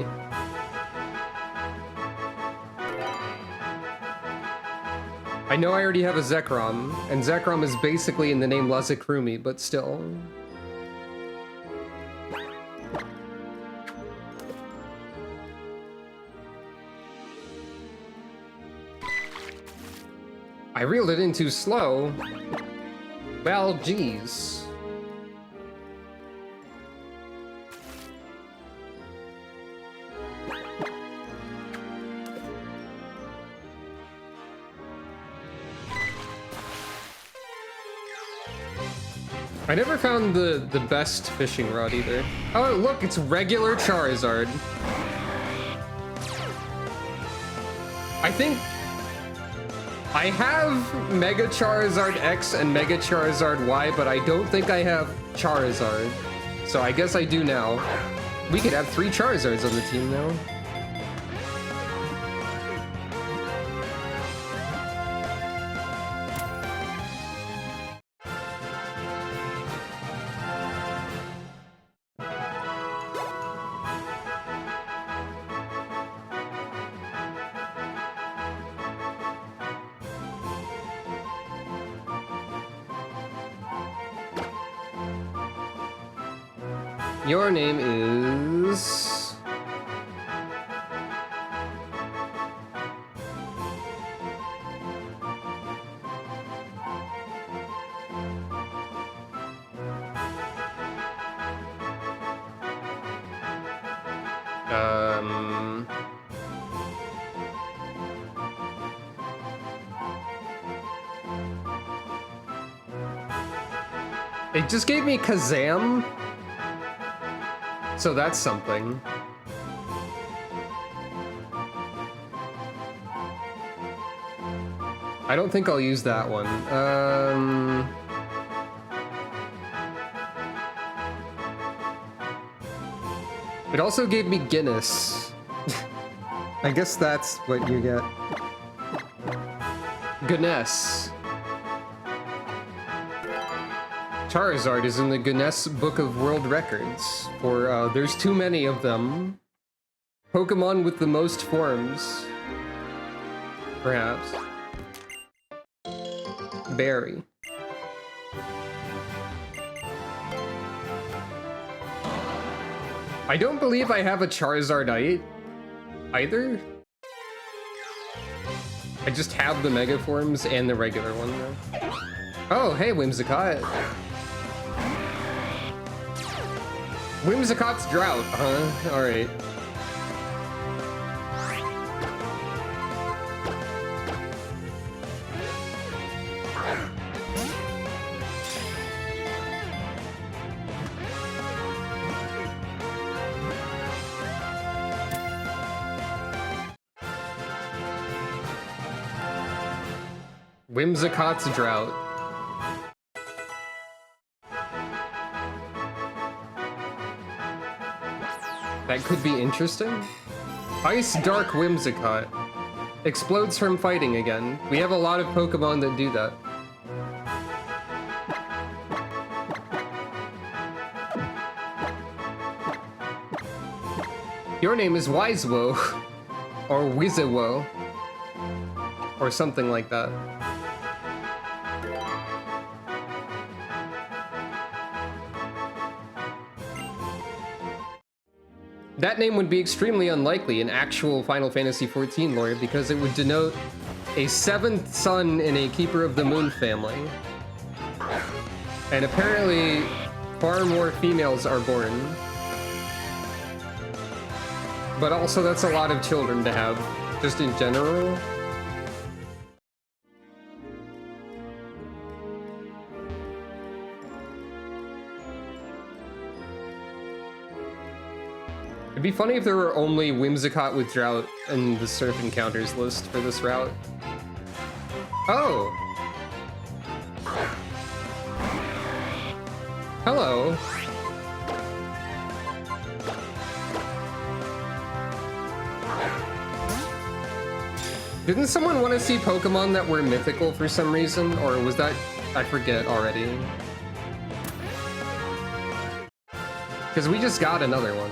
know I already have a Zekrom, and Zekrom is basically in the name Lazakrumi, but still. I reeled it in too slow. Well, geez. I never found the best fishing rod either. Oh, look, it's regular Charizard. I think I have Mega Charizard X and Mega Charizard Y, but I don't think I have Charizard. So I guess I do now. We could have 3 Charizards on the team now. Your name is... It just gave me Kazam. So that's something. I don't think I'll use that one. It also gave me Guinness. I guess that's what you get. Guinness. Charizard is in the Guinness Book of World Records, for there's too many of them. Pokemon with the most forms. Perhaps. Berry. I don't believe I have a Charizardite either. I just have the Mega forms and the regular one though. Oh, hey, Whimsicott. Whimsicott's Drought, huh? Alright. Whimsicott's Drought. That could be interesting. Ice Dark Whimsicott. Explodes from fighting again. We have a lot of Pokemon that do that. Your name is Wisewo. Or Wizewo. Or something like that. That name would be extremely unlikely in actual Final Fantasy XIV lore because it would denote a 7th son in a Keeper of the Moon family. And apparently, far more females are born. But also that's a lot of children to have, just in general. It'd be funny if there were only Whimsicott with Drought in the Surf Encounters list for this route. Oh! Hello. Didn't someone want to see Pokemon that were mythical for some reason? Or was that... I forget already. Because we just got another one.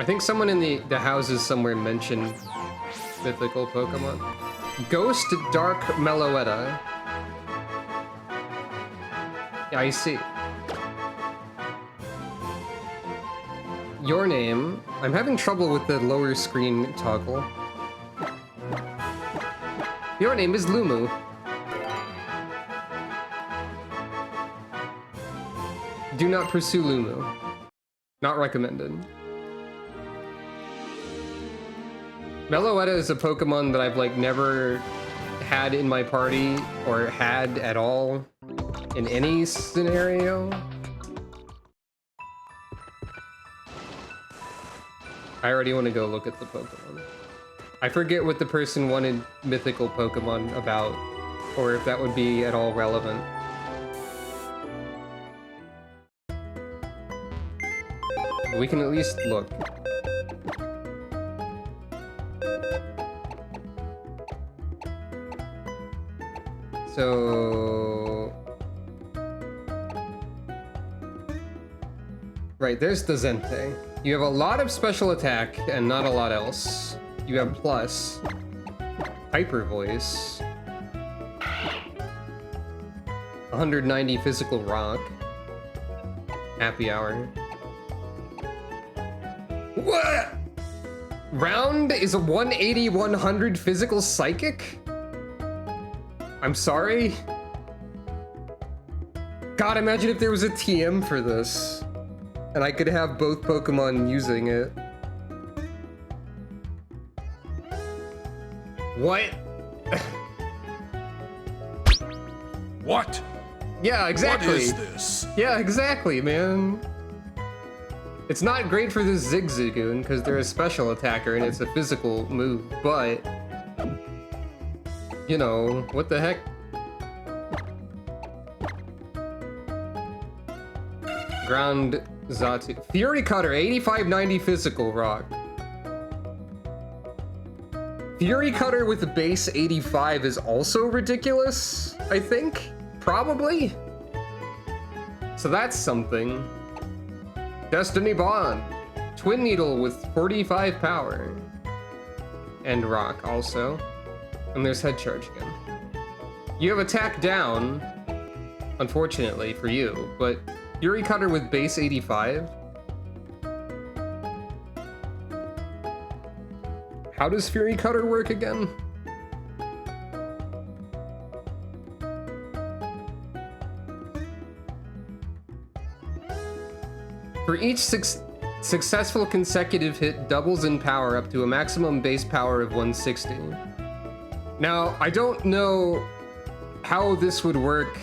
I think someone in the houses somewhere mentioned mythical Pokemon. Ghost Dark Meloetta. Yeah, I see. Your name. I'm having trouble with the lower screen toggle. Your name is Lumu. Do not pursue Lumu. Not recommended. Meloetta is a Pokemon that I've like never had in my party or had at all in any scenario. I already want to go look at the Pokemon. I forget what the person wanted mythical Pokemon about, or if that would be at all relevant. We can at least look. So... Right, there's the Zente. You have a lot of special attack and not a lot else. You have plus. Hyper Voice. 190 physical rock. Happy Hour. What? Round is a 180, 100 physical psychic? I'm sorry? God, imagine if there was a TM for this. And I could have both Pokemon using it. What? What? Yeah, exactly. What is this? Yeah, exactly, man. It's not great for this Zigzagoon because they're a special attacker and it's a physical move, but you know, what the heck? Ground Zatu. Fury Cutter, 8590 physical rock. Fury Cutter with a base 85 is also ridiculous, I think. Probably. So that's something. Destiny Bond. Twin Needle with 45 power. And rock also. And there's Head Charge again. You have attack down, unfortunately for you, but Fury Cutter with base 85? How does Fury Cutter work again? For each successful consecutive hit, doubles in power up to a maximum base power of 160. Now, I don't know how this would work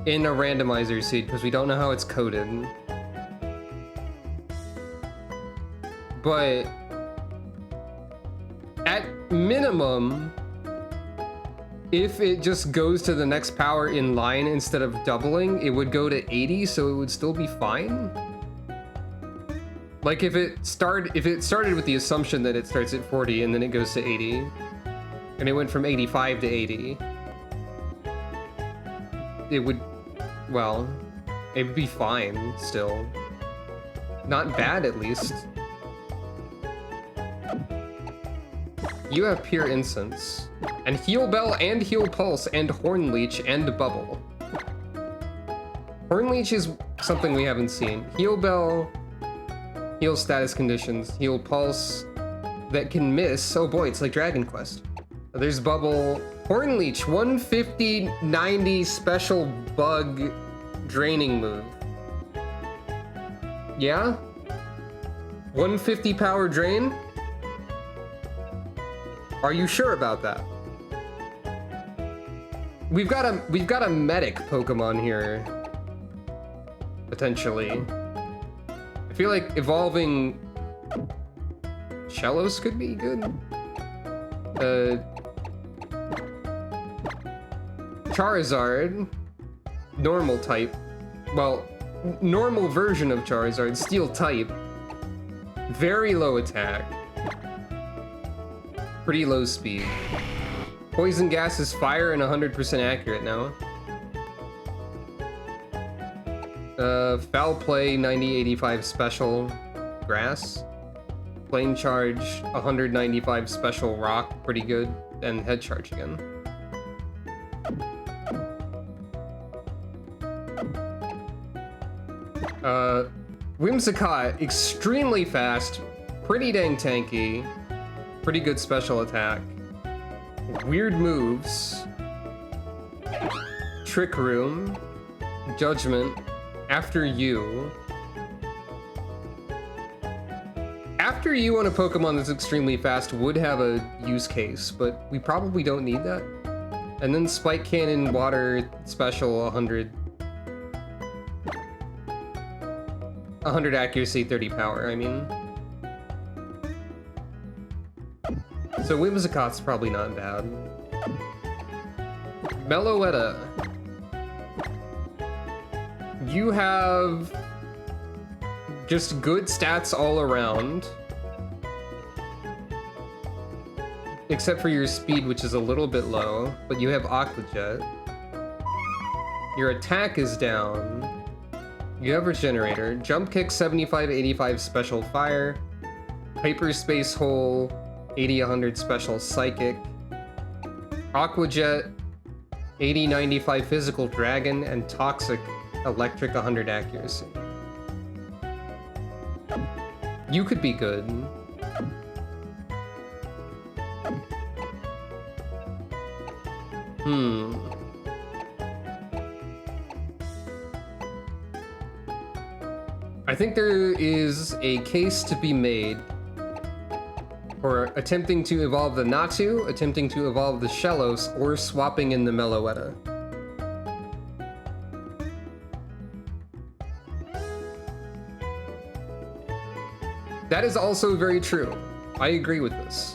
in a randomizer seed because we don't know how it's coded. But at minimum, if it just goes to the next power in line instead of doubling, it would go to 80, so it would still be fine. Like if it started with the assumption that it starts at 40 and then it goes to 80, and it went from 85 to 80, it would, well, it would be fine still. Not bad, at least. You have Pure Incense, and Heal Bell and Heal Pulse and Horn Leech and Bubble. Horn Leech is something we haven't seen. Heal Bell, heal status conditions. Heal Pulse that can miss. Oh boy, it's like Dragon Quest. There's Bubble. Horn Leech, 150-90 special bug draining move. Yeah? 150 power drain? Are you sure about that? We've got a medic Pokemon here. Potentially. I feel like evolving Shellos could be good. Charizard, normal type. Well, normal version of Charizard, steel type. Very low attack. Pretty low speed. Poison Gas is fire and 100% accurate now. Foul Play, 90-85 special. Grass. Flame charge, 195 special rock, pretty good, and head charge again. Whimsicott, extremely fast, pretty dang tanky, pretty good special attack, weird moves, Trick Room, Judgment, After You. After You on a Pokemon that's extremely fast would have a use case, but we probably don't need that. And then Spike Cannon, Water, Special, 100 accuracy, 30 power, I mean. So Whimsicott's probably not bad. Meloetta. You have just good stats all around. Except for your speed, which is a little bit low, but you have Aqua Jet. Your attack is down. You have Regenerator, Jump Kick 75, 85 Special Fire, Hyperspace Hole, 80, 100 Special Psychic, Aqua Jet, 80, 95 Physical Dragon, and Toxic Electric 100 Accuracy. You could be good. I think there is a case to be made for attempting to evolve the Natu, attempting to evolve the Shellos, or swapping in the Meloetta. That is also very true. I agree with this.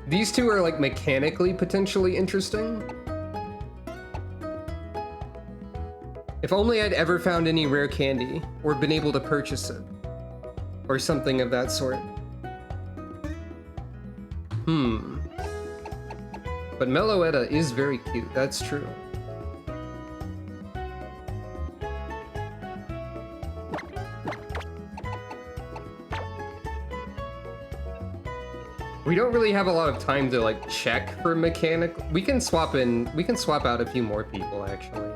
These two are like mechanically potentially interesting. If only I'd ever found any rare candy or been able to purchase it or something of that sort. But Meloetta is very cute, that's true. We don't really have a lot of time to like check for mechanic. We can swap out a few more people actually.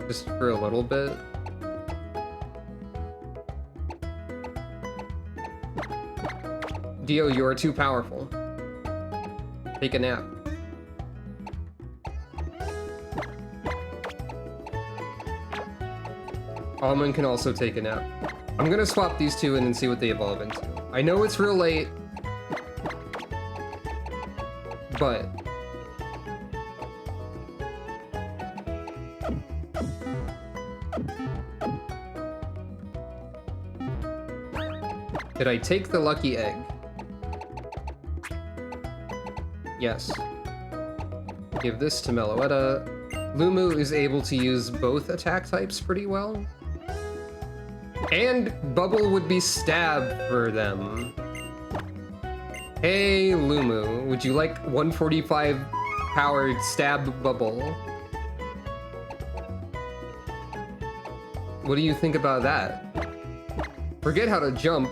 Just for a little bit. Dio, you are too powerful. Take a nap. Almond can also take a nap. I'm gonna swap these two in and see what they evolve into. I know it's real late, but did I take the lucky egg? Yes. Give this to Meloetta. Lumu is able to use both attack types pretty well. And Bubble would be stab for them. Hey Lumu, would you like 145 powered stab Bubble? What do you think about that? Forget how to jump.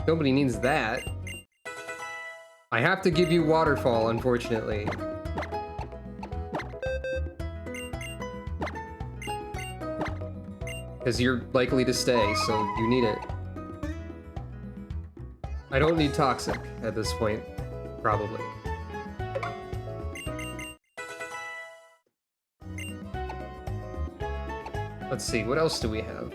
Nobody needs that. I have to give you Waterfall, unfortunately. Because you're likely to stay, so you need it. I don't need Toxic at this point, probably. Let's see, what else do we have?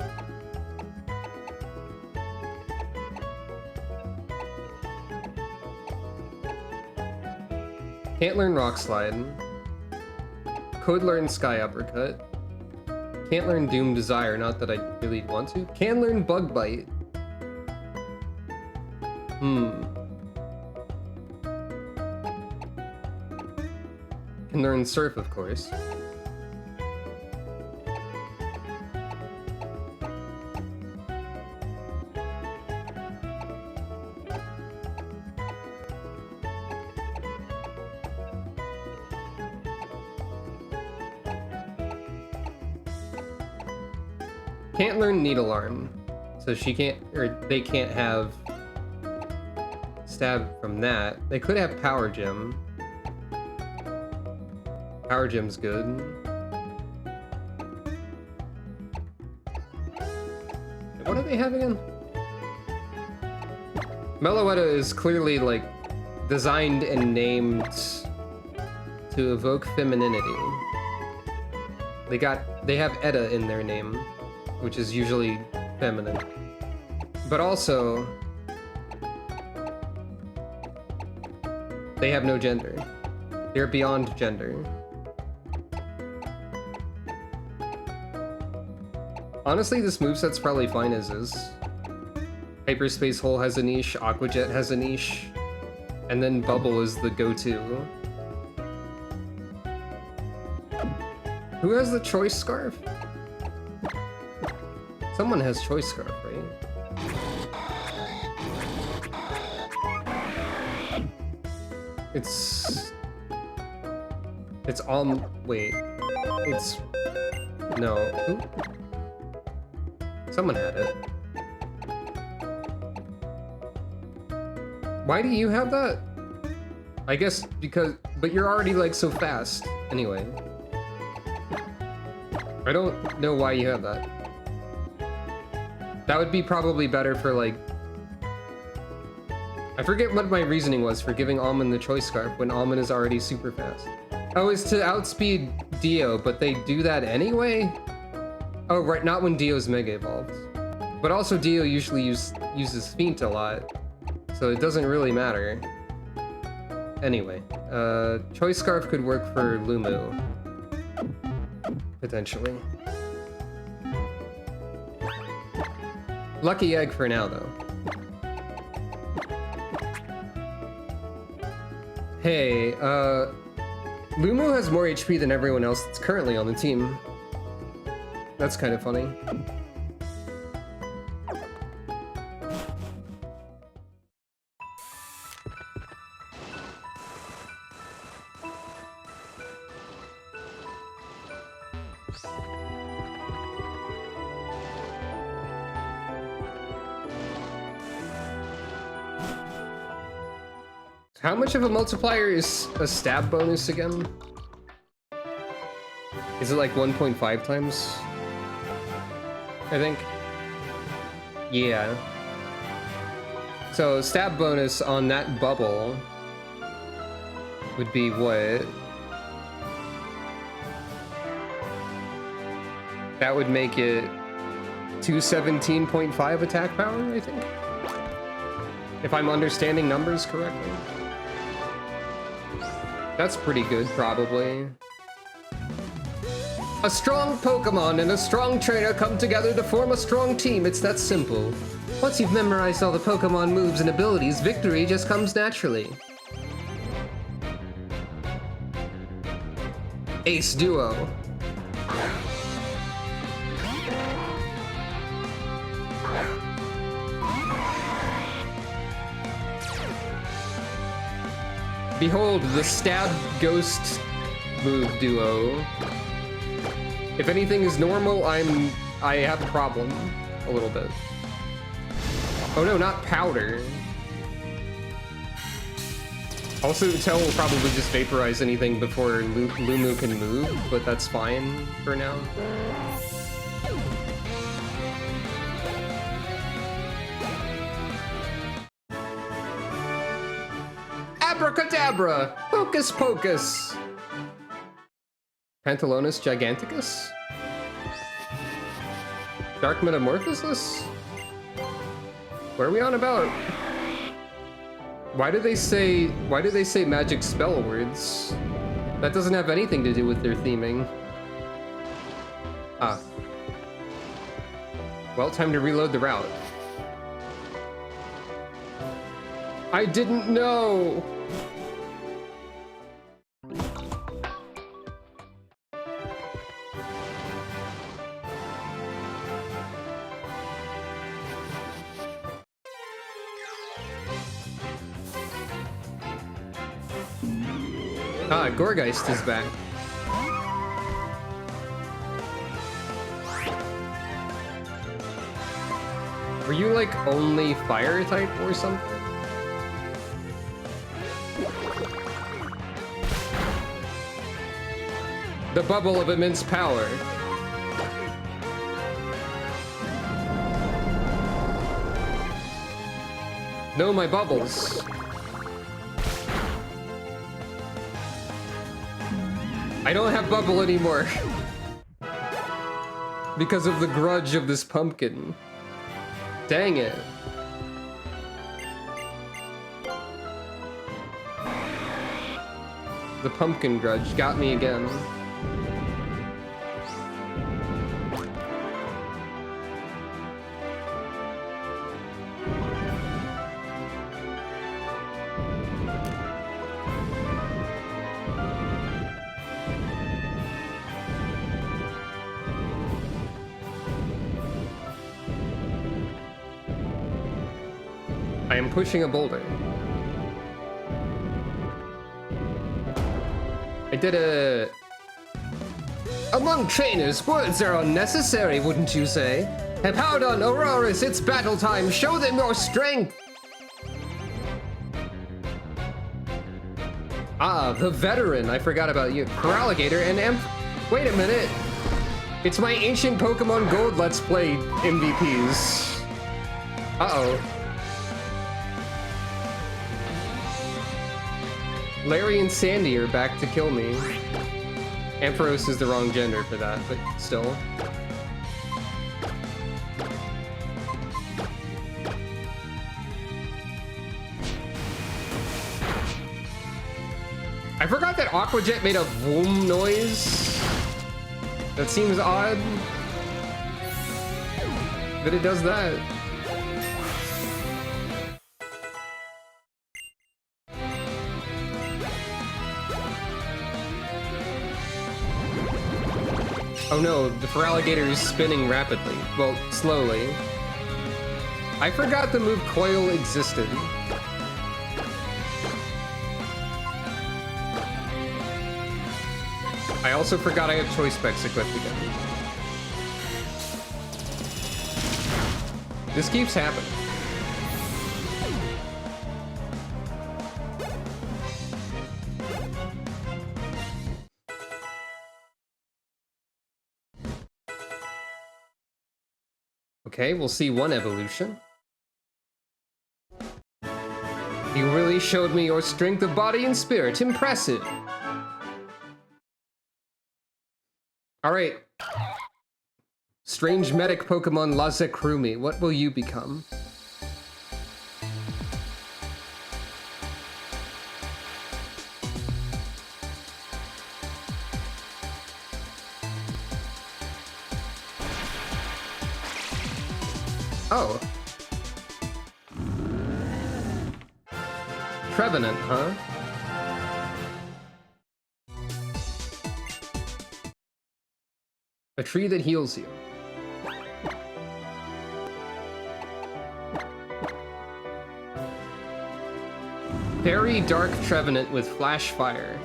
Can't learn Rock Slide. Could learn Sky Uppercut. Can't learn Doom Desire, not that I really want to. Can learn Bug Bite. Can learn Surf, of course. can't learn Needle Arm, so she can't, or they can't have Stab from that. They could have Power Gem. Power Gem's good. What do they have again? Meloetta is clearly, like, designed and named to evoke femininity. They have Edda in their name, which is usually feminine. But also, they have no gender. They're beyond gender. Honestly, this moveset's probably fine as is. Hyperspace Hole has a niche, Aqua Jet has a niche, and then Bubble is the go-to. Who has the Choice Scarf? Someone has Choice Scarf, right? It's wait. It's... No. Who? Someone had it. Why do you have that? I guess because... But you're already, like, so fast. Anyway. I don't know why you have that. That would be probably better for, like... I forget what my reasoning was for giving Almond the Choice Scarf when Almond is already super fast. Oh, it's to outspeed Dio, but they do that anyway? Oh, right, not when Dio's Mega Evolved. But also Dio usually uses Feint a lot, so it doesn't really matter. Anyway, Choice Scarf could work for Lumu. Potentially. Lucky Egg for now, though. Hey, Lumu has more HP than everyone else that's currently on the team. That's kind of funny. How much of a multiplier is a stab bonus again? Is it like 1.5 times? I think. Yeah. So stab bonus on that bubble would be what? That would make it 217.5 attack power, I think. If I'm understanding numbers correctly. That's pretty good, probably. A strong Pokemon and a strong trainer come together to form a strong team. It's that simple. Once you've memorized all the Pokemon moves and abilities, victory just comes naturally. Ace Duo. Behold, the Stab Ghost move duo. If anything is normal, I have a problem. A little bit. Oh no, not Powder. Also, Tail will probably just vaporize anything before Lumu can move, but that's fine for now. Abracadabra! Hocus Pocus! Pantalonus Giganticus? Dark Metamorphosis? What are we on about? Why do they say magic spell words? That doesn't have anything to do with their theming. Ah. Well, time to reload the route. I didn't know! Ah, Gorgeist is back. Were you like only fire type or something? The bubble of immense power. No, my bubbles. I don't have bubble anymore. Because of the grudge of this pumpkin. Dang it. The pumpkin grudge got me again. I am pushing a boulder. I did a... Among trainers, words are unnecessary, wouldn't you say? Hippowdon, Auroras, it's battle time. Show them your strength. Ah, the veteran. I forgot about you. Coralligator and Wait a minute. It's my ancient Pokemon Gold Let's Play MVPs. Uh-oh. Larry and Sandy are back to kill me. Ampharos is the wrong gender for that, but still. I forgot that Aquajet made a boom noise. That seems odd. That it does that. Oh no, the Feraligatr is spinning rapidly. Well, slowly. I forgot the move Coil existed. I also forgot I have Choice Specs equipped again. This keeps happening. Okay, we'll see one evolution. You really showed me your strength of body and spirit. Impressive. Alright. Strange medic Pokemon Lazekrumi. What will you become? Oh. Trevenant, huh? A tree that heals you. Very dark Trevenant with flash fire.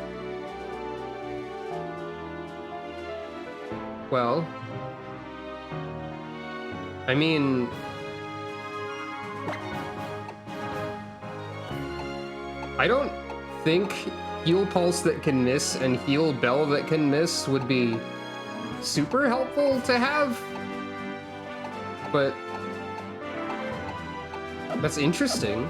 Well, I mean, I don't think Heal Pulse that can miss and Heal Bell that can miss would be super helpful to have, but that's interesting.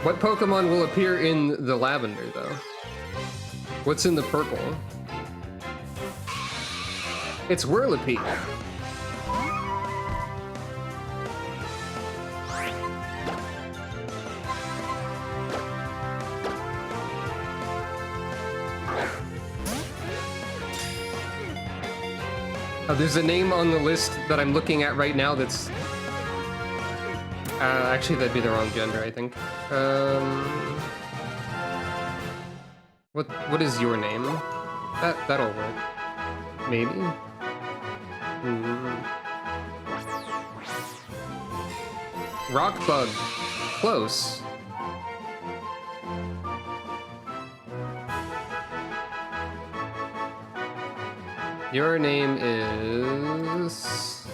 What Pokemon will appear in the lavender, though? What's in the purple? It's Whirlipede. Oh, there's a name on the list that I'm looking at right now that's... actually, that'd be the wrong gender, I think. What is your name? That'll work. Maybe? Rockbug. Close. Your name is...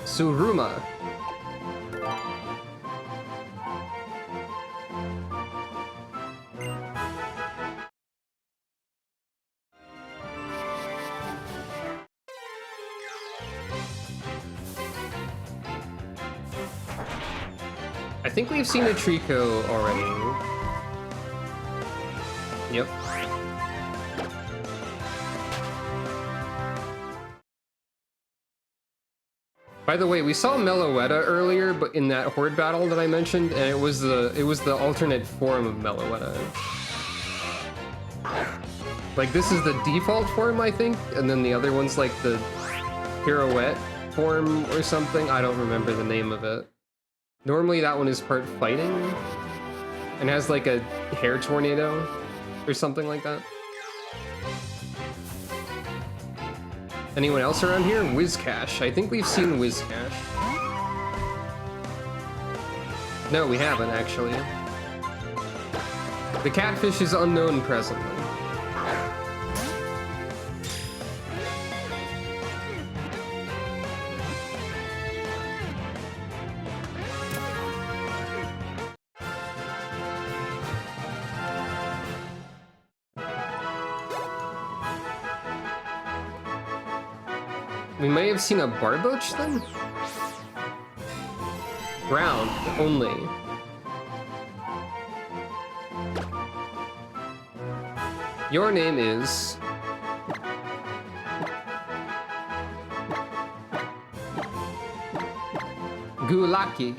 Suruma. I think we've seen a Trico already. Yep. By the way, we saw Meloetta earlier, but in that horde battle that I mentioned, and it was the alternate form of Meloetta. Like, this is the default form, I think, and then the other one's like the pirouette form or something. I don't remember the name of it. Normally that one is part fighting and has like a hair tornado or something like that. Anyone else around here? Wizcash. I think we've seen Wizcash. No, we haven't, actually. The catfish is unknown presently. We may have seen a Barboach then? Ground only. Your name is... Gulaki.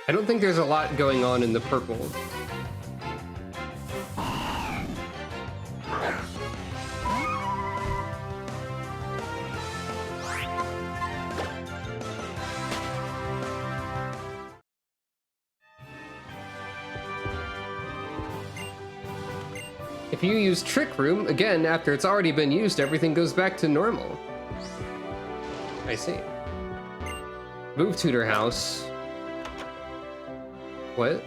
I don't think there's a lot going on in the purple. If you use Trick Room, again, after it's already been used, everything goes back to normal. I see. Move Tutor House. What?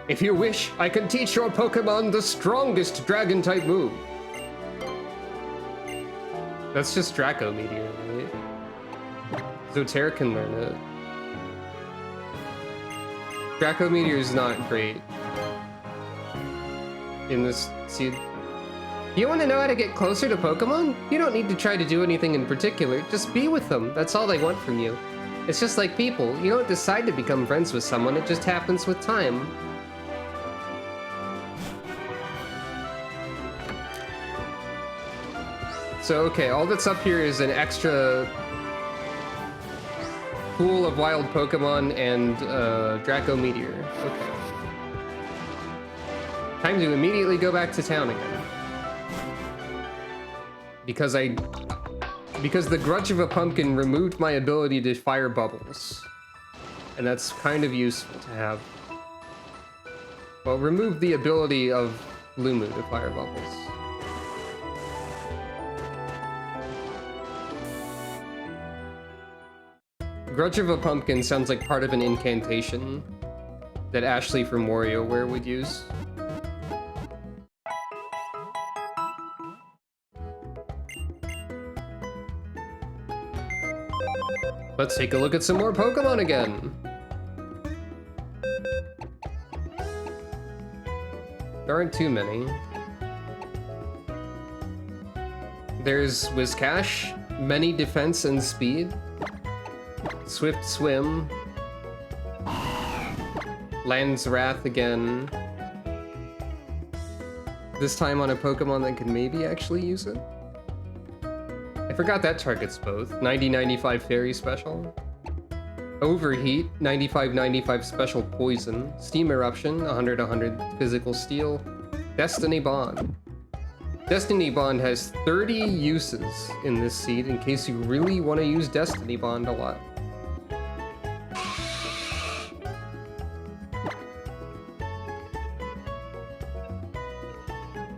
If you wish, I can teach your Pokemon the strongest Dragon-type move. That's just Draco Meteor, right? Zotair can learn it. Draco Meteor is not great in this seed. You want to know how to get closer to Pokemon? You don't need to try to do anything in particular. Just be with them. That's all they want from you. It's just like people. You don't decide to become friends with someone. It just happens with time. So, okay, all that's up here is an extra pool of wild Pokemon and Draco Meteor. Okay. Time to immediately go back to town again. Because the Grudge of a Pumpkin removed my ability to fire bubbles. And that's kind of useful to have. Well, remove the ability of Lumu to fire bubbles. Grudge of a Pumpkin sounds like part of an incantation that Ashley from WarioWare would use. Let's take a look at some more Pokemon again. There aren't too many. There's Wizcash, many defense and speed, Swift Swim, Land's Wrath again. This time on a Pokemon that can maybe actually use it. I forgot that targets both. 90-95 Fairy Special. Overheat, 95-95 Special Poison. Steam Eruption, 100-100 Physical Steel. Destiny Bond. Destiny Bond has 30 uses in this seed in case you really want to use Destiny Bond a lot.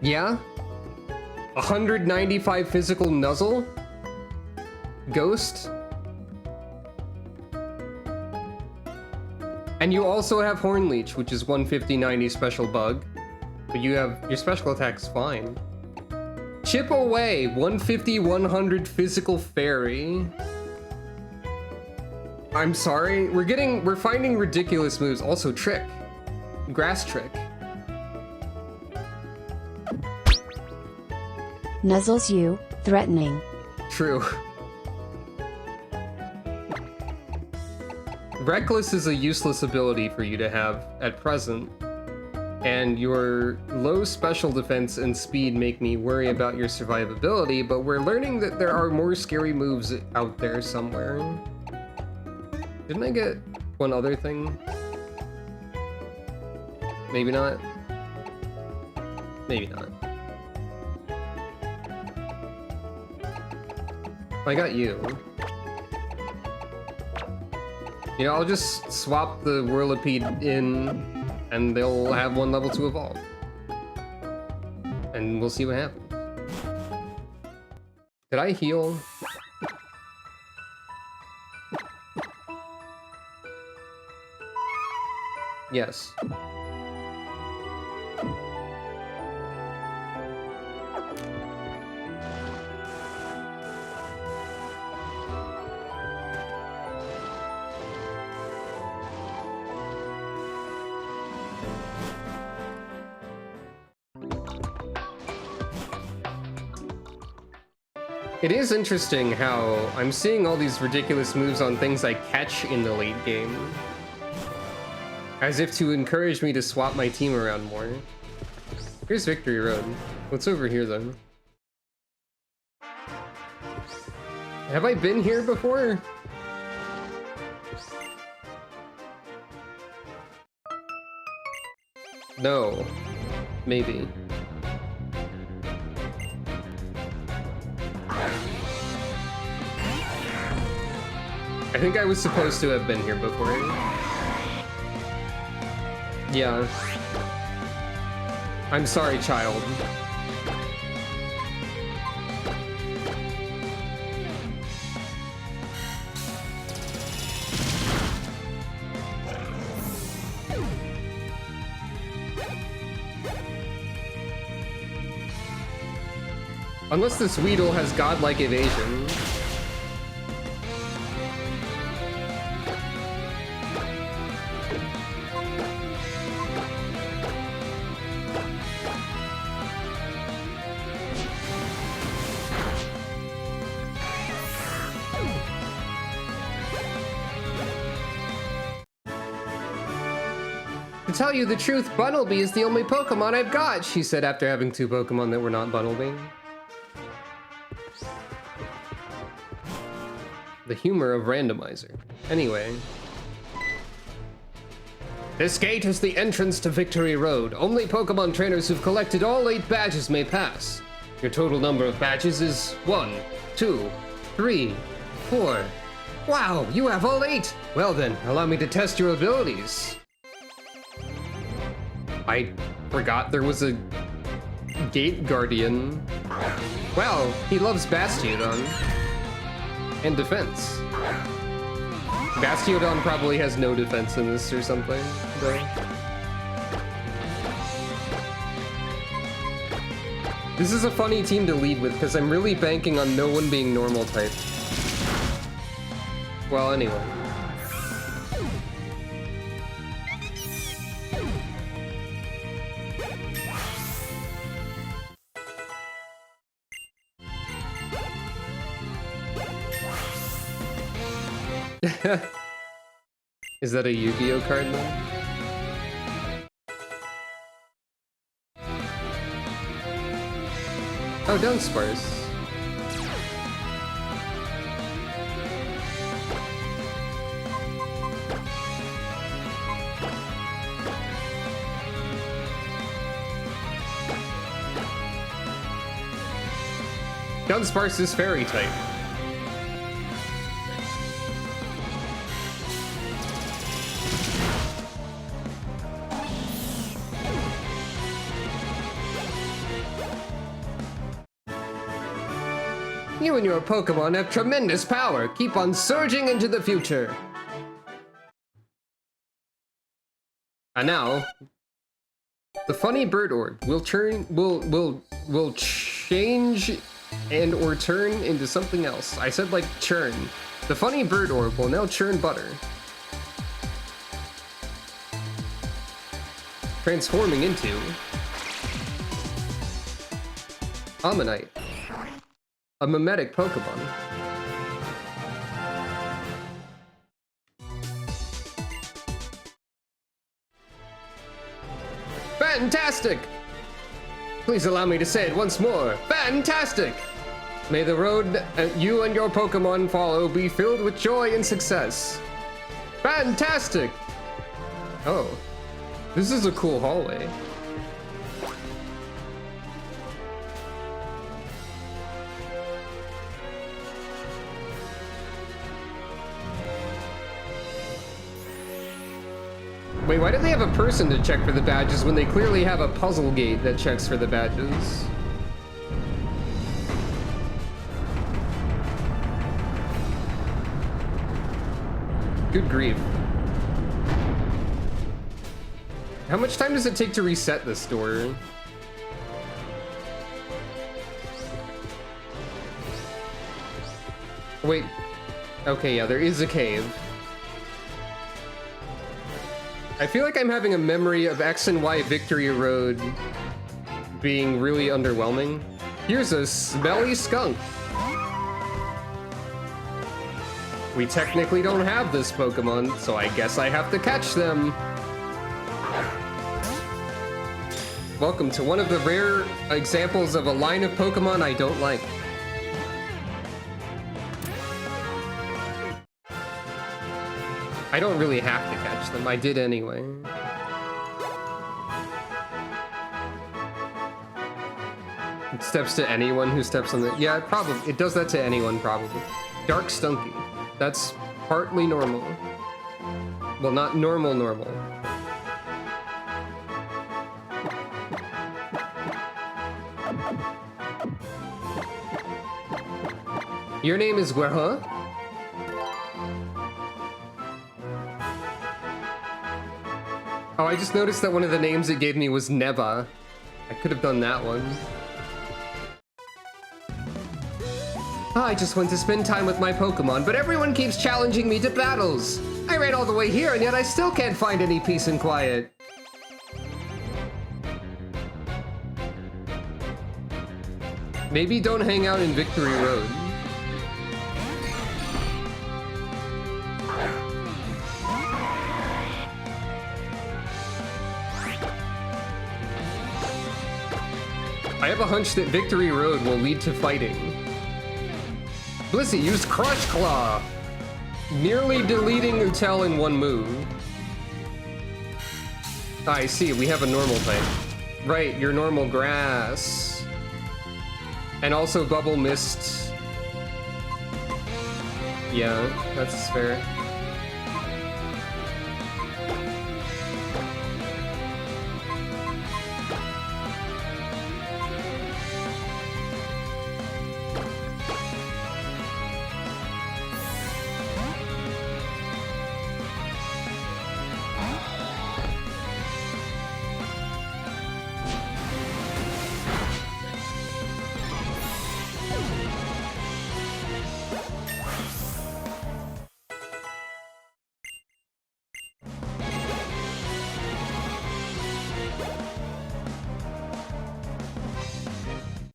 Yeah? 195 physical nuzzle? Ghost? And you also have Horn Leech, which is 150-90 special bug. But you have your special attack's fine. Chip Away, 150-100 physical fairy. I'm sorry, we're finding ridiculous moves. Also Trick. Grass Trick. Nuzzles you, threatening. True. Reckless is a useless ability for you to have at present, and your low special defense and speed make me worry about your survivability, but we're learning that there are more scary moves out there somewhere. Didn't I get one other thing? Maybe not. Maybe not. I got you. You know, I'll just swap the Whirlipede in, and they'll have one level to evolve. And we'll see what happens. Did I heal? Yes. It is interesting how I'm seeing all these ridiculous moves on things I catch in the late game. As if to encourage me to swap my team around more. Here's Victory Road. What's over here then? Have I been here before? No. Maybe. I think I was supposed to have been here before. Yeah. I'm sorry, child. Unless this Weedle has godlike evasion. To tell you the truth, Bunnelby is the only Pokemon I've got, she said after having two Pokemon that were not Bunnelby. The humor of Randomizer. Anyway. This gate is the entrance to Victory Road. Only Pokemon trainers who've collected all 8 badges may pass. Your total number of badges is 1, 2, 3, 4. Wow, you have all 8! Well then, allow me to test your abilities. I forgot there was a Gate Guardian. Wow, he loves Bastiodon. And defense. Bastiodon probably has no defense in this or something, though. This is a funny team to lead with, because I'm really banking on no one being normal type. Well, anyway. Is that a Yu-Gi-Oh card then? Oh, Dunsparce. Dunsparce is fairy type. You and your Pokemon have tremendous power. Keep on surging into the future. And now, the funny bird orb will change and or turn into something else. I said like churn. The funny bird orb will now churn butter. Transforming into Ammonite, a mimetic Pokemon. Fantastic! Please allow me to say it once more. Fantastic! May the road you and your Pokemon follow be filled with joy and success. Fantastic! Oh, this is a cool hallway. Wait, why do they have a person to check for the badges when they clearly have a puzzle gate that checks for the badges? Good grief. How much time does it take to reset this door? Wait. Okay, yeah, there is a cave. I feel like I'm having a memory of X and Y Victory Road being really underwhelming. Here's a smelly skunk. We technically don't have this Pokemon, so I guess I have to catch them. Welcome to one of the rare examples of a line of Pokemon I don't like. I don't really have to catch them, I did anyway. It steps to anyone who steps on the... Yeah, probably. It does that to anyone, probably. Dark Stunky. That's partly normal. Well, not normal. Your name is where, huh? Oh, I just noticed that one of the names it gave me was Neva. I could have done that one. I just went to spend time with my Pokemon, but everyone keeps challenging me to battles. I ran all the way here, and yet I still can't find any peace and quiet. Maybe don't hang out in Victory Road. I have a hunch that Victory Road will lead to fighting. Blissey used Crush Claw, nearly deleting Utel in one move. I see, we have a normal type. Right, your normal grass. And also Bubble Mist. Yeah, that's fair.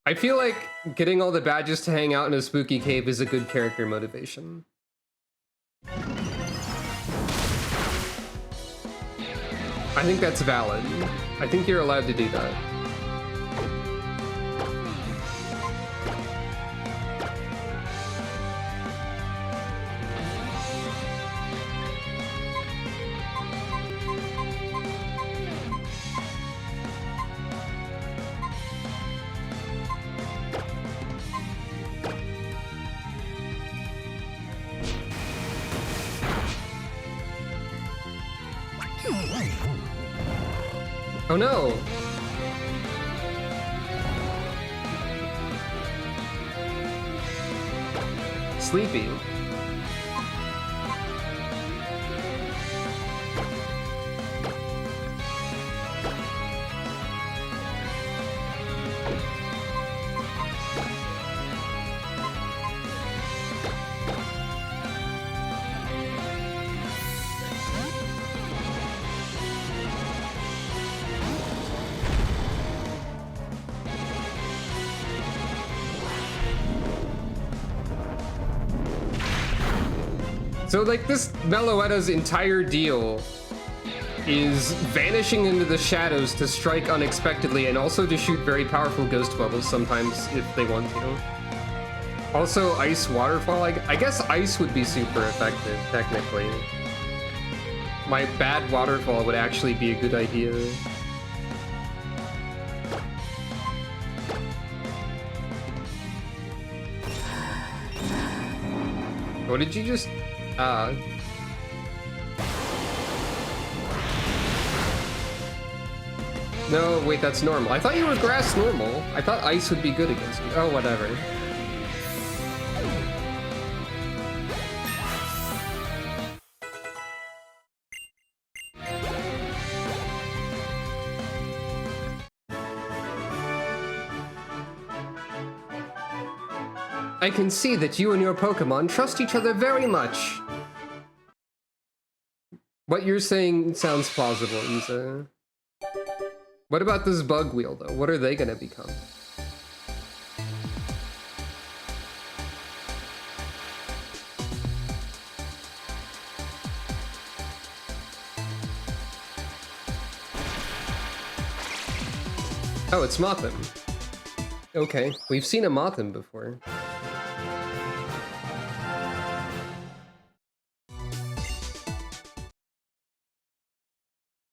I feel like getting all the badges to hang out in a spooky cave is a good character motivation. I think that's valid. I think you're allowed to do that. Oh no! Sleepy. So, like, this Meloetta's entire deal is vanishing into the shadows to strike unexpectedly and also to shoot very powerful ghost bubbles sometimes if they want to. Also, Ice Waterfall. I guess Ice would be super effective, technically. My bad Waterfall would actually be a good idea. What did you just... No, wait, that's normal. I thought you were grass normal. I thought ice would be good against you. Oh, whatever. I can see that you and your Pokemon trust each other very much. What you're saying sounds plausible, Isa. What about this bug wheel, though? What are they gonna become? Oh, it's Mothim. Okay, we've seen a Mothim before.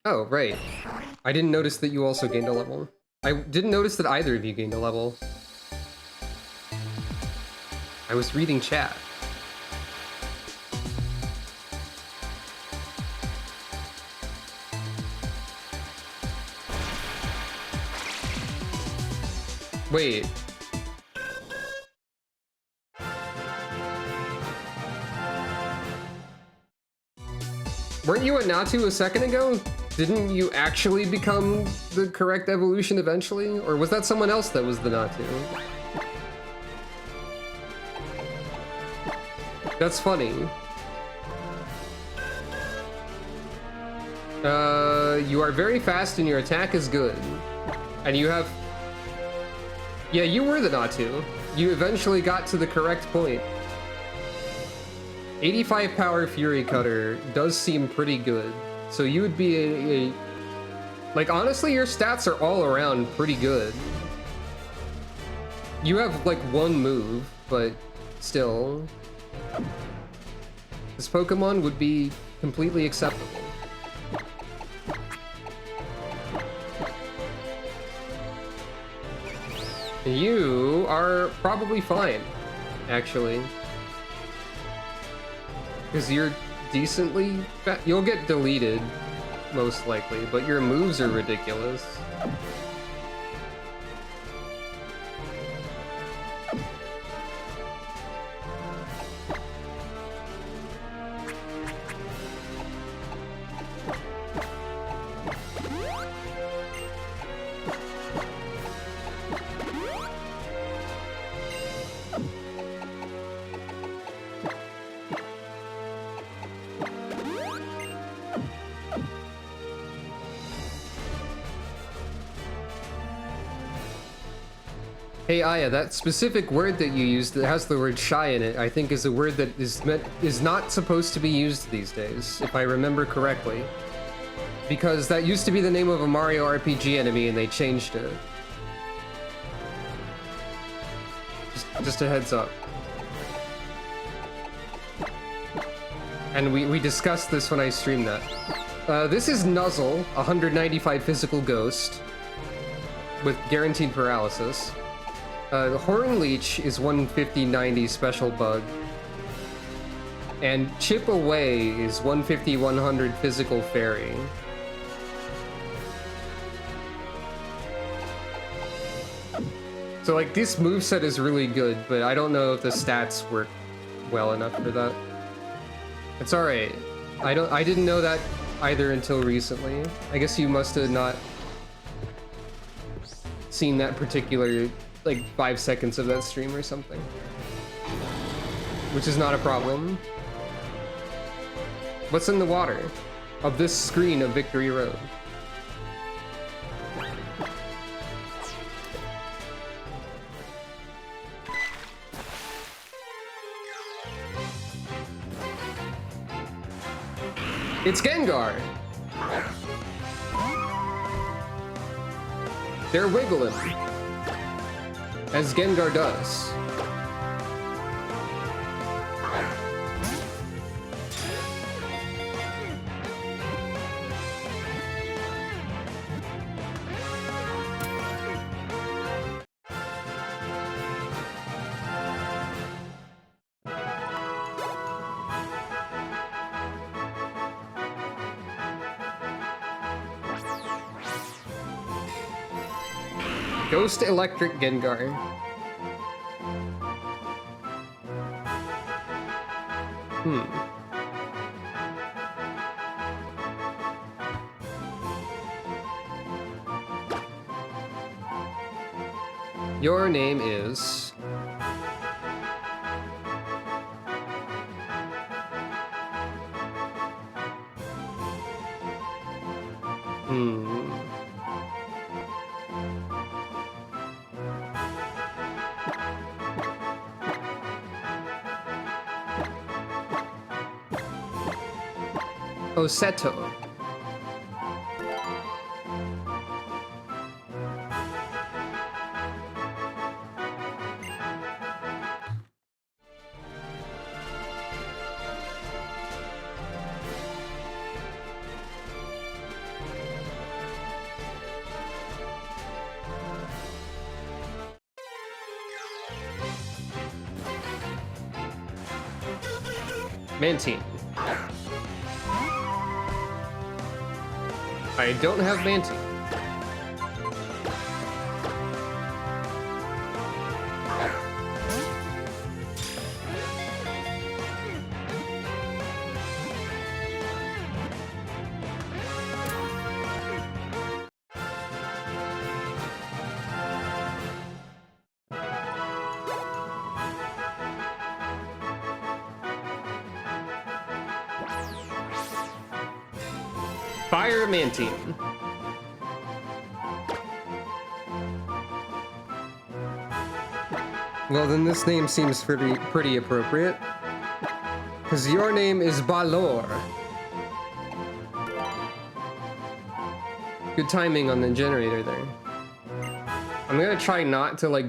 Oh, right. I didn't notice that you also gained a level. I didn't notice that either of you gained a level. I was reading chat. Wait. Weren't you at Natu a second ago? Didn't you actually become the correct evolution eventually? Or was that someone else that was the Natu? That's funny. You are very fast and your attack is good. And you have... Yeah, you were the Natu. You eventually got to the correct point. 85 power Fury Cutter does seem pretty good. So you would be like, honestly, your stats are all around pretty good. You have like one move, but still. This Pokemon would be completely acceptable. You are probably fine, actually. Because you're decently fat. You'll get deleted, most likely, but your moves are ridiculous. Hey Aya, that specific word that you used that has the word shy in it, I think is a word that is not supposed to be used these days, if I remember correctly. Because that used to be the name of a Mario RPG enemy and they changed it. Just a heads up. And we discussed this when I streamed that. This is Nuzzle, 195 physical ghost with guaranteed paralysis. Horn Leech is 150-90 special bug. And Chip Away is 150-100 physical fairy. So like this moveset is really good, but I don't know if the stats work well enough for that. It's alright. I didn't know that either until recently. I guess you must have not seen that particular like 5 seconds of that stream or something. Which is not a problem. What's in the water of this screen of Victory Road? It's Gengar! They're wiggling, as Gengar does. Ghost Electric Gengar. Your name is... Oseto. Mantine. I don't have Mantine. Fire Mantine. Well, then this name seems pretty appropriate. Because your name is Balor. Good timing on the generator there. I'm gonna try not to, like,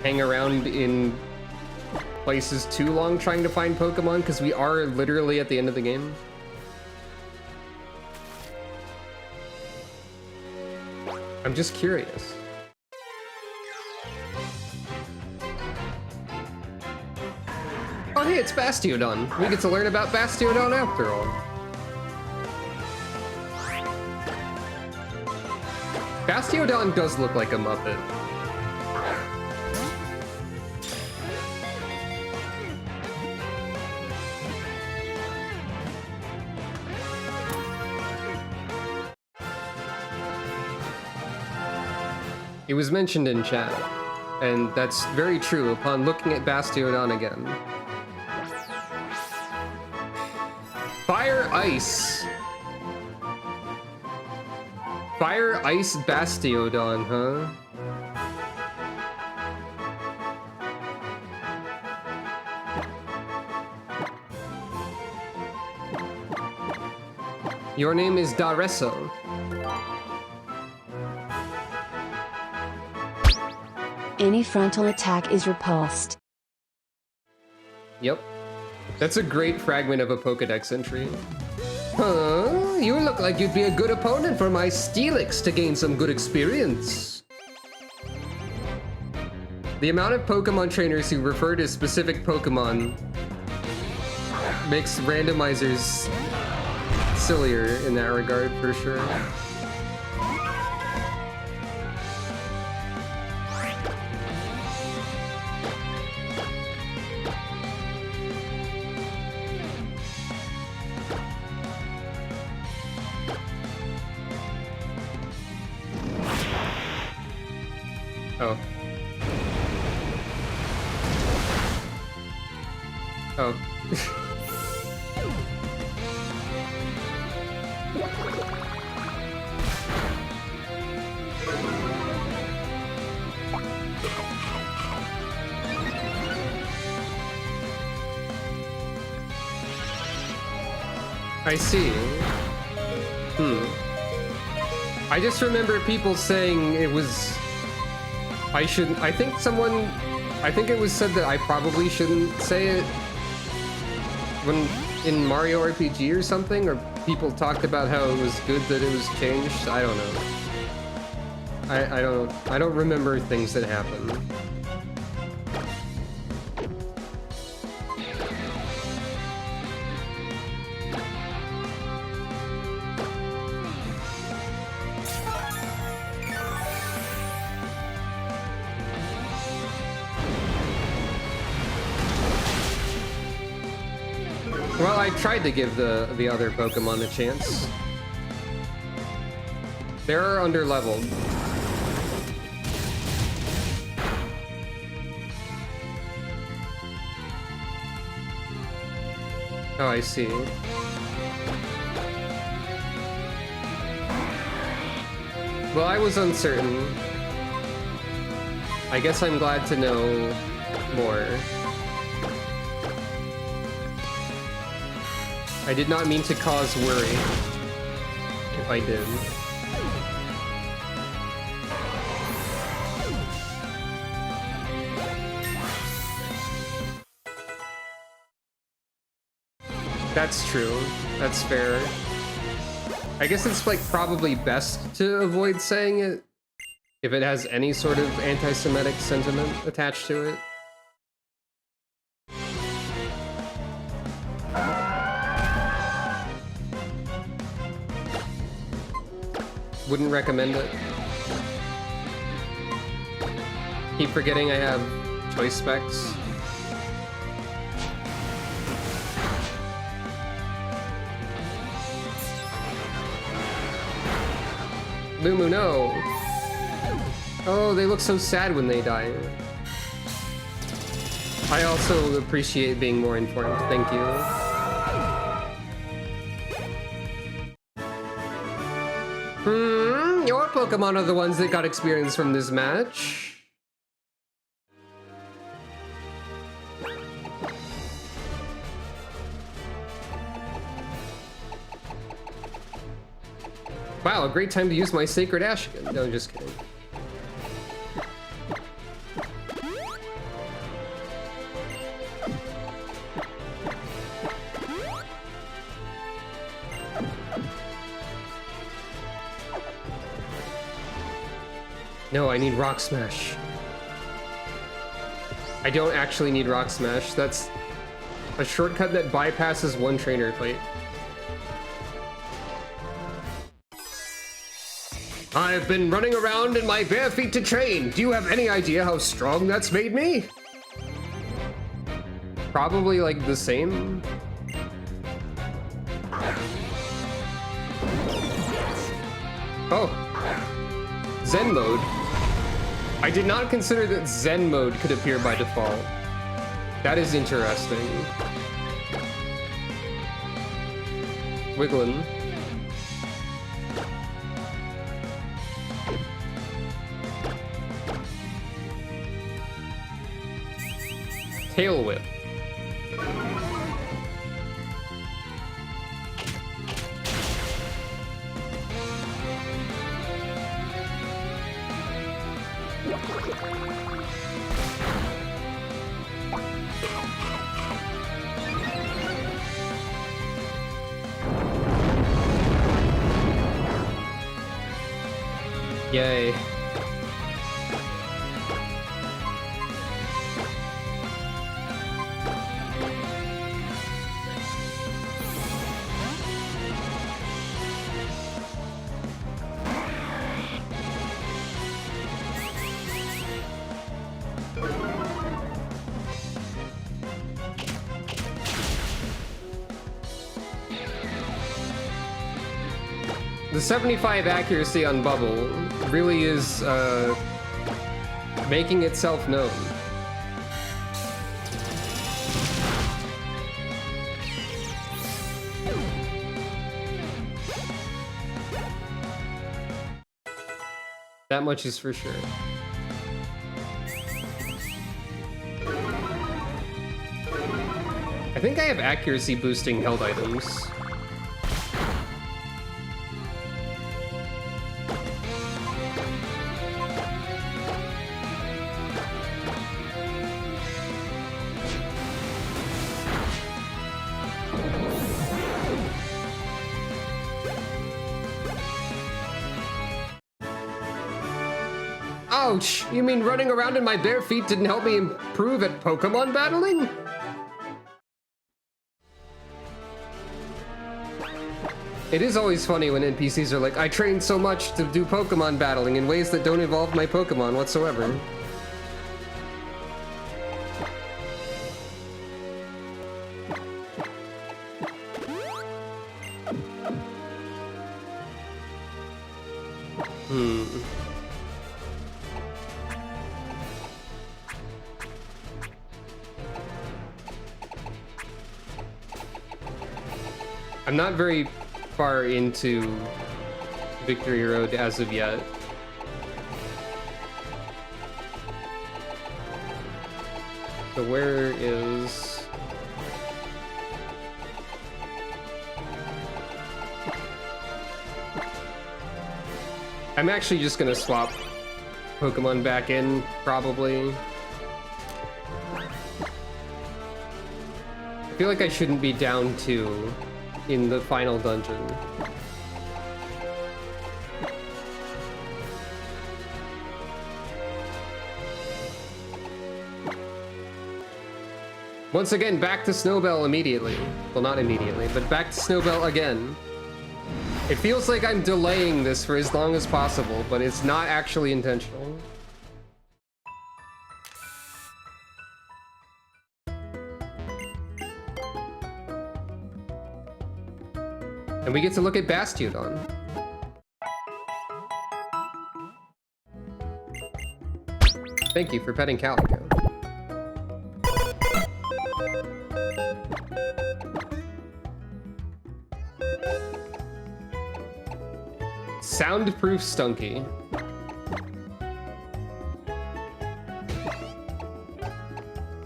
hang around in places too long trying to find Pokemon, because we are literally at the end of the game. I'm just curious. Oh hey, it's Bastiodon. We get to learn about Bastiodon after all. Bastiodon does look like a Muppet. It was mentioned in chat, and that's very true upon looking at Bastiodon again. Fire Ice! Fire Ice Bastiodon, huh? Your name is Daresso. Any frontal attack is repulsed. Yep. That's a great fragment of a Pokedex entry. Huh? You look like you'd be a good opponent for my Steelix to gain some good experience. The amount of Pokemon trainers who refer to specific Pokemon makes randomizers sillier in that regard, for sure. Oh. I see. I just remember people saying it was... I shouldn't... I think it was said that I probably shouldn't say it when in Mario RPG or something, or people talked about how it was good that it was changed. I don't know. I don't remember things that happened. Well, I tried to give the other Pokemon a chance. They're under-leveled. Oh, I see. Well, I was uncertain. I guess I'm glad to know more. I did not mean to cause worry, if I did. That's true. That's fair. I guess it's like probably best to avoid saying it if it has any sort of anti-Semitic sentiment attached to it. Wouldn't recommend it. Keep forgetting I have choice specs. Lumu, no! Oh, they look so sad when they die. I also appreciate being more informed, thank you. Your Pokemon are the ones that got experience from this match. Wow, a great time to use my Sacred Ash again. No, just kidding. No, I need Rock Smash. I don't actually need Rock Smash. That's a shortcut that bypasses one trainer plate. I've been running around in my bare feet to train. Do you have any idea how strong that's made me? Probably like the same. Oh. Zen mode. I did not consider that Zen mode could appear by default. That is interesting. Wiggling. Tail Whip. Yay. The 75 accuracy on Bubble really is making itself known. That much is for sure. I think I have accuracy boosting held items. Ouch! You mean running around in my bare feet didn't help me improve at Pokemon battling? It is always funny when NPCs are like, I trained so much to do Pokemon battling in ways that don't involve my Pokemon whatsoever. I'm not very far into Victory Road as of yet. So where is... I'm actually just gonna swap Pokemon back in, probably. I feel like I shouldn't be down 2 in the final dungeon. Once again, back to Snowbell immediately. Well, not immediately, but back to Snowbell again. It feels like I'm delaying this for as long as possible, but it's not actually intentional. And we get to look at Bastiodon. Thank you for petting Calico. Soundproof Stunky.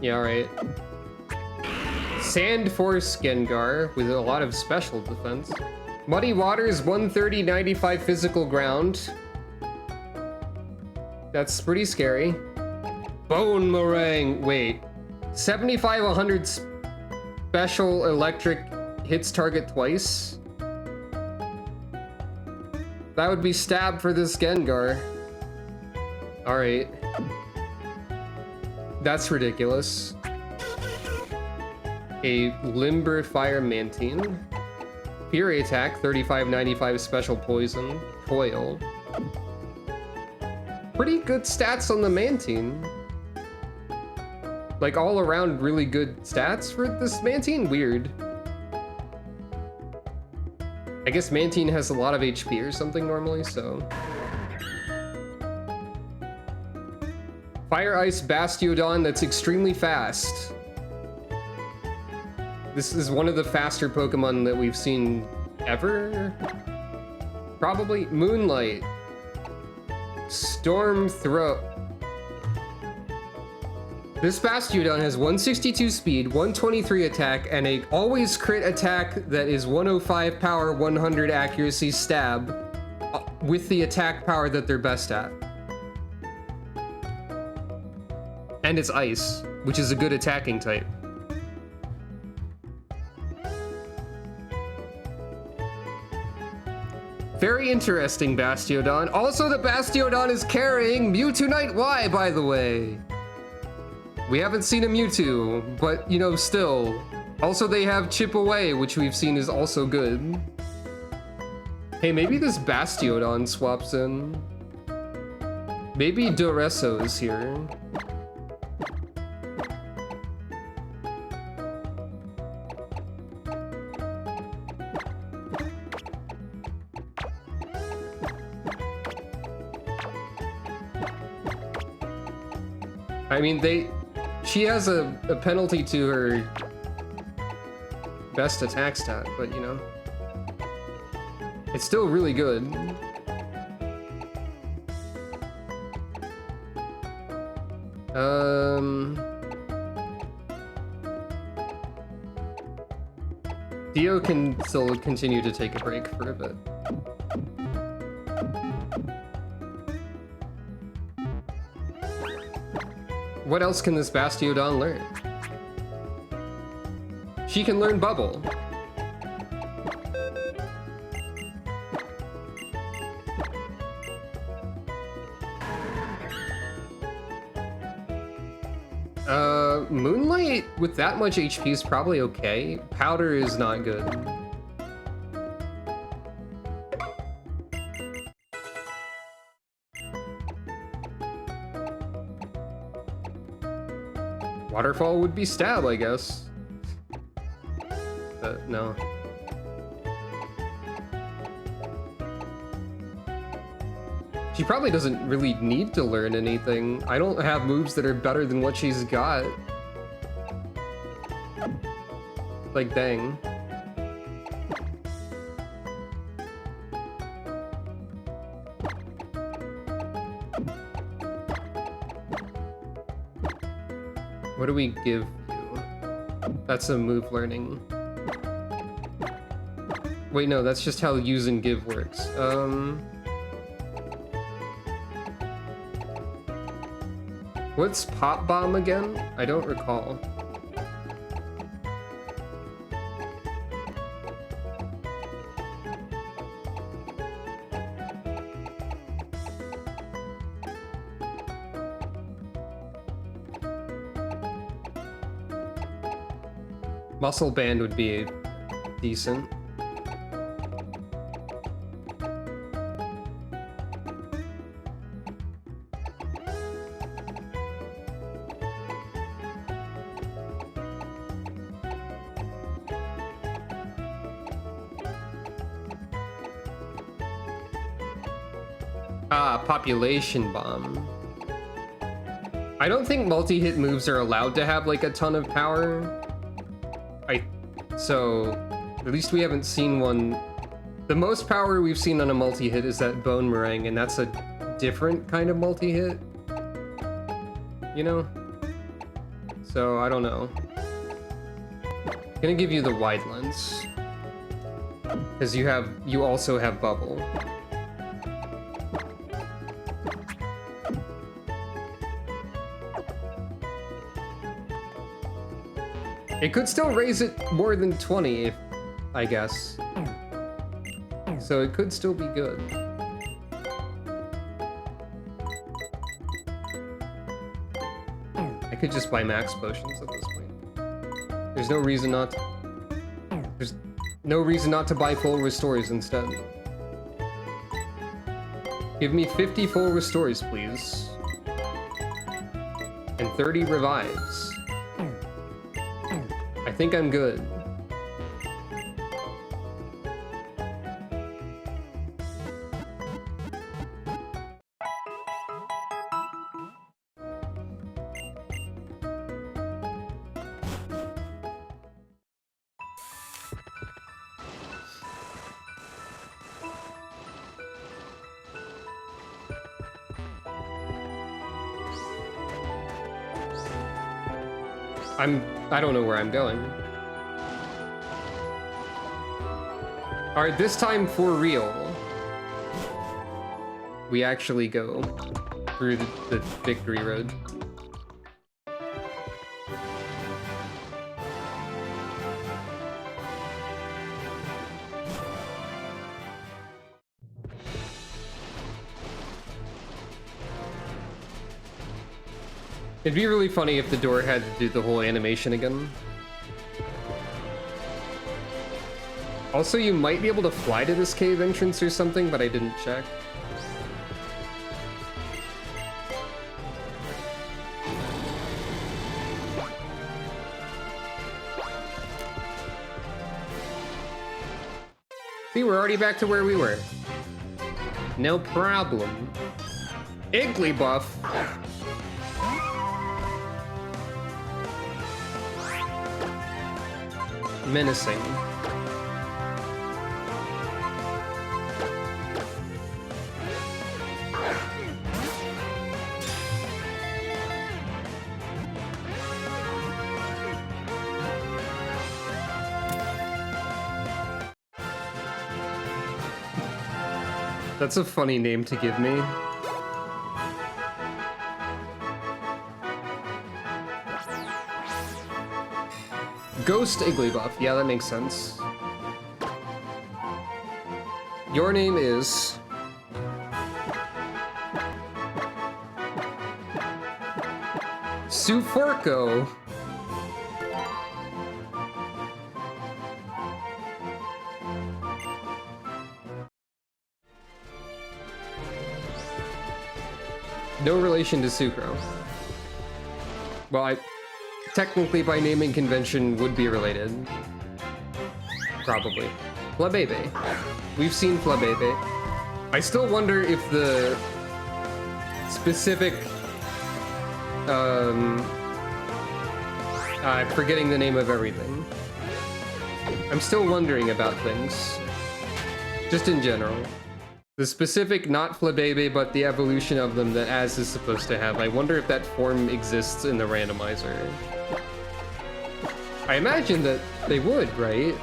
Yeah, alright. Sand Force Gengar with a lot of special defense. Muddy Waters, 130, 95 physical ground. That's pretty scary. Bone Meringue, wait. 75, 100 special electric hits target twice. That would be stab for this Gengar. Alright. That's ridiculous. A Limber Fire Mantine. Fury attack, 35, 95 special poison. Coil. Pretty good stats on the Mantine. Like all around really good stats for this Mantine? Weird. I guess Mantine has a lot of HP or something normally, so... Fire Ice Bastiodon that's extremely fast. This is one of the faster Pokemon that we've seen ever? Probably. Moonlight. Storm Throat. This Bastiodon has 162 speed, 123 attack, and a always crit attack that is 105 power, 100 accuracy stab, with the attack power that they're best at. And it's ice, which is a good attacking type. Very interesting, Bastiodon. Also, the Bastiodon is carrying Mewtwo Y, by the way. We haven't seen a Mewtwo, but, you know, still. Also, they have Chip Away, which we've seen is also good. Hey, maybe this Bastiodon swaps in. Maybe Duresso is here. I mean, she has a penalty to her best attack stat, but you know, it's still really good. Dio can still continue to take a break for a bit. What else can this Bastiodon learn? She can learn Bubble. Moonlight with that much HP is probably okay. Powder is not good. Waterfall would be Stab, I guess. No. She probably doesn't really need to learn anything. I don't have moves that are better than what she's got. Like, dang. What do we give you? That's a move learning. Wait, no, that's just how use and give works. What's Pop Bomb again? I don't recall. Muscle Band would be decent. Population Bomb. I don't think multi-hit moves are allowed to have like a ton of power. So at least we haven't seen one. The most power we've seen on a multi-hit is that Bone Meringue, and that's a different kind of multi-hit. You know? So I don't know. I'm gonna give you the wide lens. Because you also have Bubble. It could still raise it more than 20, if, I guess. So it could still be good. I could just buy max potions at this point. There's no reason not to. There's no reason not to buy full restores instead. Give me 50 full restores, please. And 30 revives. I think I'm good. I don't know where I'm going. All right, this time for real. We actually go through the victory road. It'd be really funny if the door had to do the whole animation again. Also, you might be able to fly to this cave entrance or something, but I didn't check. See, we're already back to where we were. No problem. Igglybuff. Menacing. That's a funny name to give me. Ghost Igglybuff. Yeah, that makes sense. Your name is... Suforco. No relation to Sucro. Well, I technically by naming convention would be related. Probably. Flabebe. We've seen Flabebe. I still wonder if the specific... I'm forgetting the name of everything. I'm still wondering about things. Just in general. The specific, not Flabebe, but the evolution of them that Az is supposed to have. I wonder if that form exists in the randomizer. I imagine that they would, right?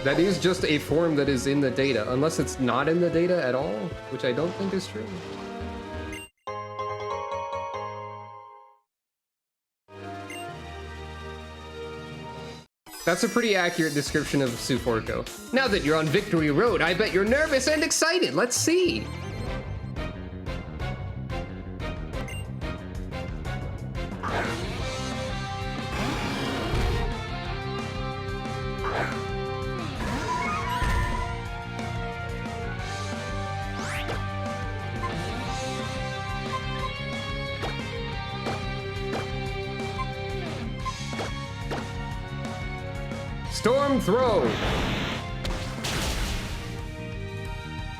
That is just a form that is in the data, unless it's not in the data at all, which I don't think is true. That's a pretty accurate description of Suforco. Now that you're on Victory Road, I bet you're nervous and excited. Let's see. Storm Throw!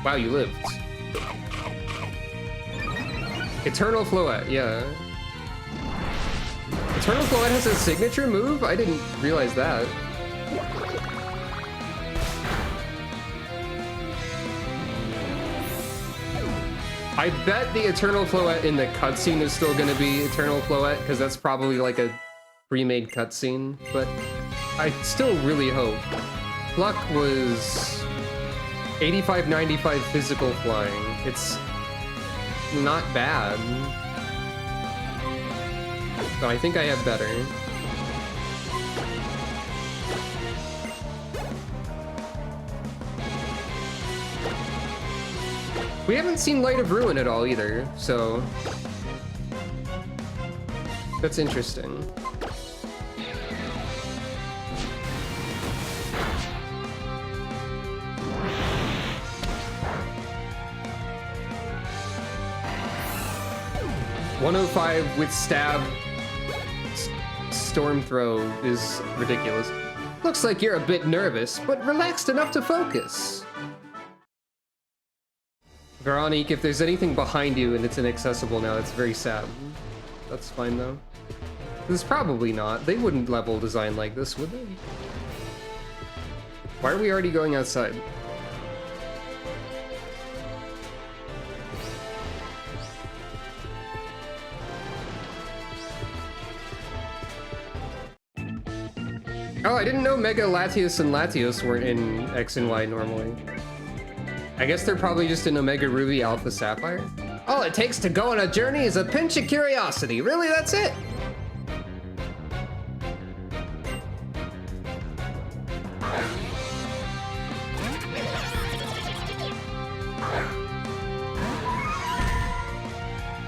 Wow, you lived. Eternal Floette, yeah. Eternal Floette has a signature move? I didn't realize that. I bet the Eternal Floette in the cutscene is still gonna be Eternal Floette, because that's probably like a pre-made cutscene, but I still really hope. Pluck was 85-95 physical flying. It's not bad, but I think I have better. We haven't seen Light of Ruin at all either, so that's interesting. .105 with stab storm throw is ridiculous. Looks like you're a bit nervous, but relaxed enough to focus. Veronique, if there's anything behind you and it's inaccessible now, that's very sad. That's fine though. This is probably not. They wouldn't level design like this, would they? Why are we already going outside? Oh, I didn't know Mega Latios and Latios weren't in X and Y normally. I guess they're probably just in Omega Ruby Alpha Sapphire. All it takes to go on a journey is a pinch of curiosity. Really, that's it?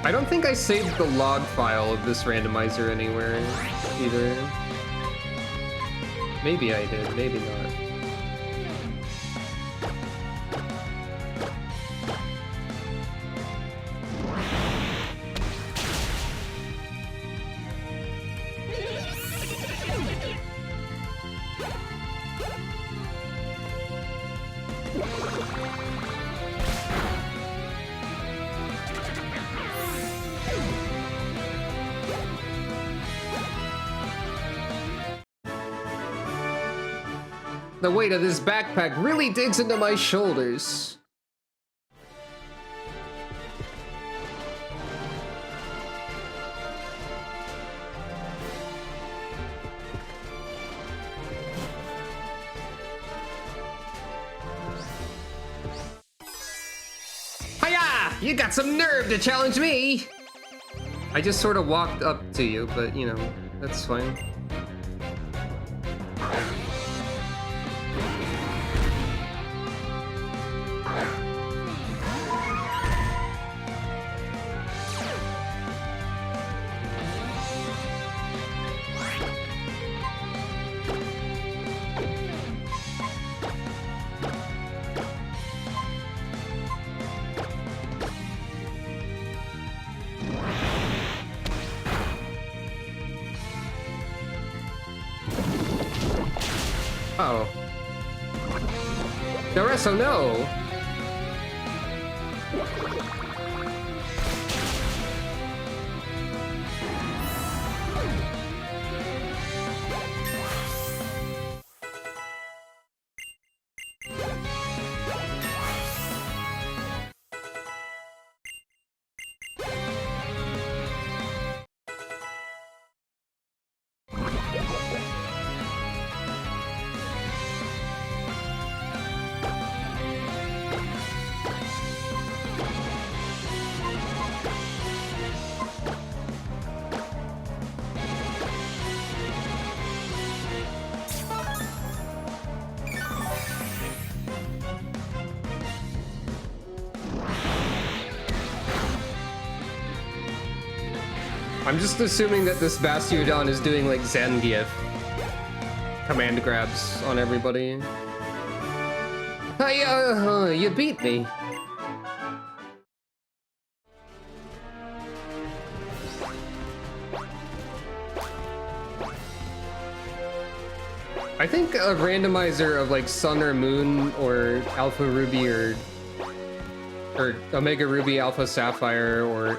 I don't think I saved the log file of this randomizer anywhere either. Maybe I did, maybe not. The weight of this backpack really digs into my shoulders. You got some nerve to challenge me! I just sort of walked up to you, but you know, that's fine. Uh-oh. Doresso, no! I'm just assuming that this Bastiodon is doing like Zangief command grabs on everybody. Hey, you beat me. I think a randomizer of like Sun or Moon or Alpha Ruby or Omega Ruby, Alpha Sapphire, or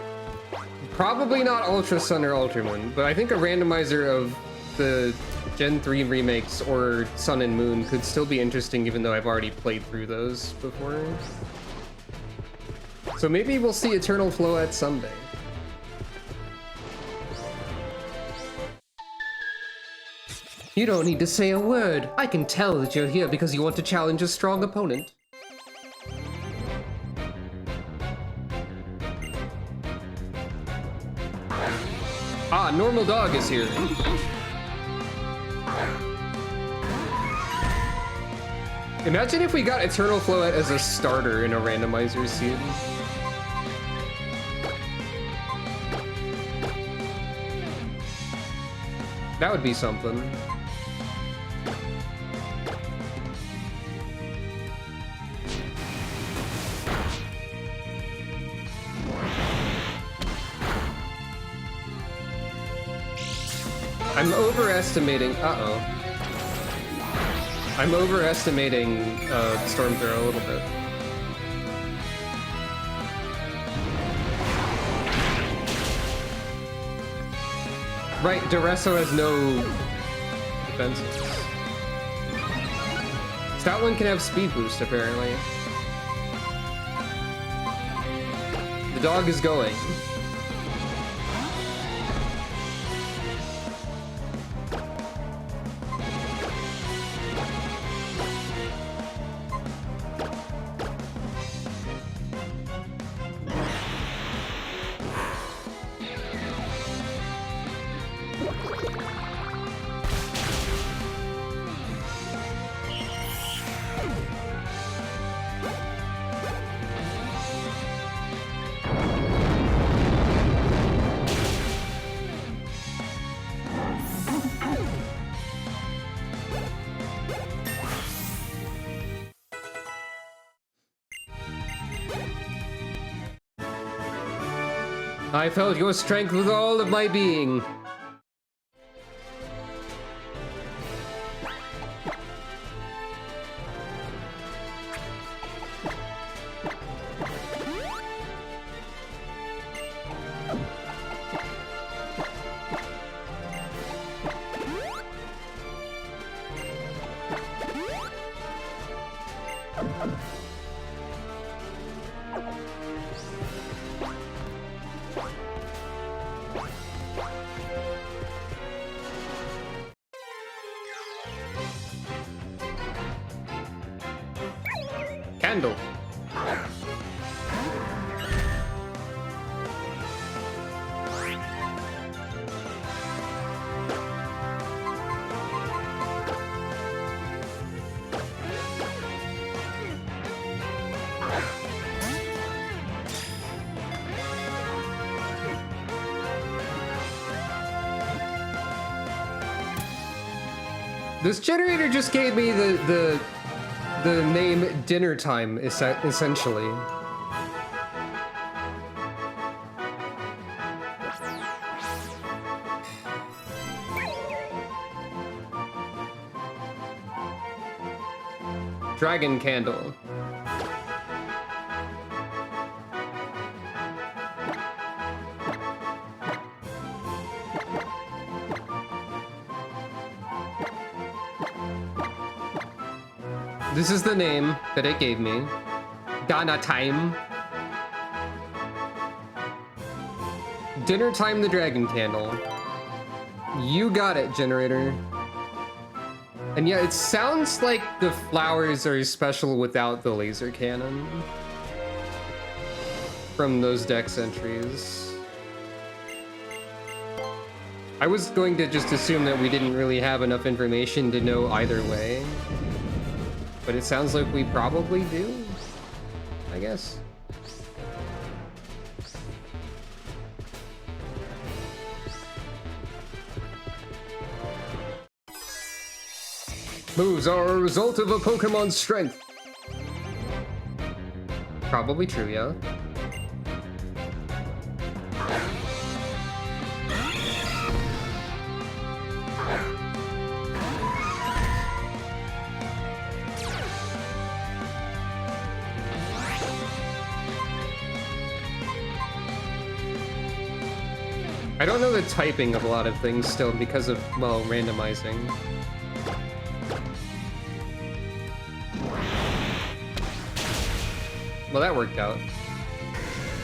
probably not Ultra Sun or Ultra Moon, but I think a randomizer of the Gen 3 remakes or Sun and Moon could still be interesting, even though I've already played through those before. So maybe we'll see Eternal Floette someday. You don't need to say a word. I can tell that you're here because you want to challenge a strong opponent. Ah, Normal Dog is here. Imagine if we got Eternal Floette as a starter in a randomizer scene. That would be something. I'm overestimating. I'm overestimating Storm Throw a little bit. Right, Doresso has no defenses. Stoutland can have speed boost, apparently. The dog is going. I felt your strength with all of my being. Candle. This generator just gave me the name Dinner Time, essentially. Dragon Candle. This is the name that it gave me. Dana Time. Dinner Time the Dragon Candle. You got it, generator. And yeah, it sounds like the flowers are special without the laser cannon from those dex entries. I was going to just assume that we didn't really have enough information to know either way. But it sounds like we probably do, I guess. Moves are a result of a Pokemon's strength. Probably true, yeah. I don't know the typing of a lot of things still because of, well, randomizing. Well, that worked out.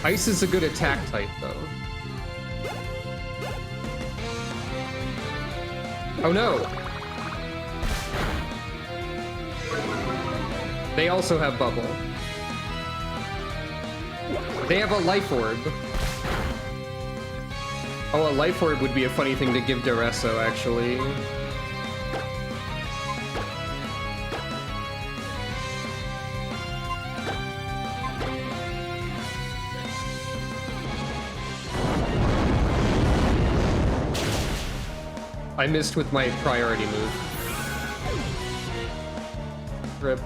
Ice is a good attack type, though. Oh no! They also have Bubble. They have a Life Orb. Oh, a Life Orb would be a funny thing to give Duresso, actually. I missed with my priority move. Rip.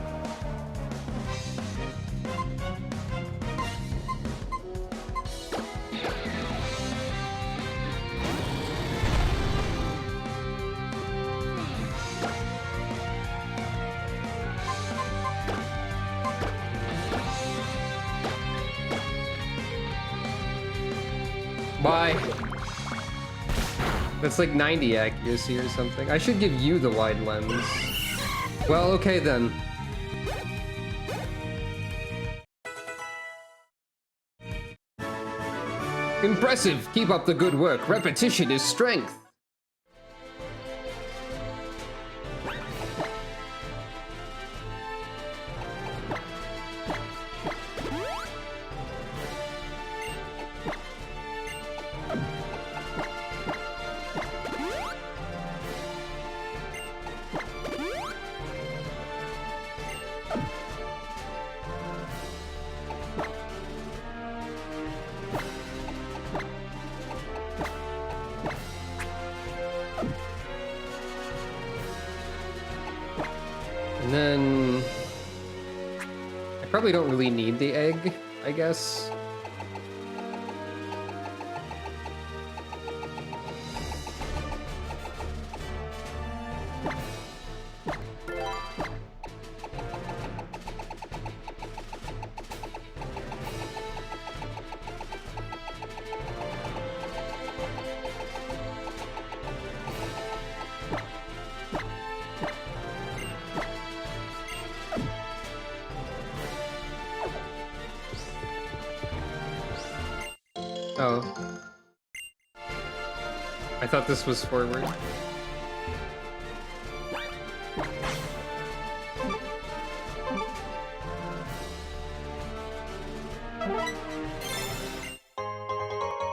Bye. That's like 90 accuracy or something. I should give you the wide lens. Well, okay then. Impressive! Keep up the good work. Repetition is strength. And then I probably don't really need the egg, I guess. Oh. I thought this was forward.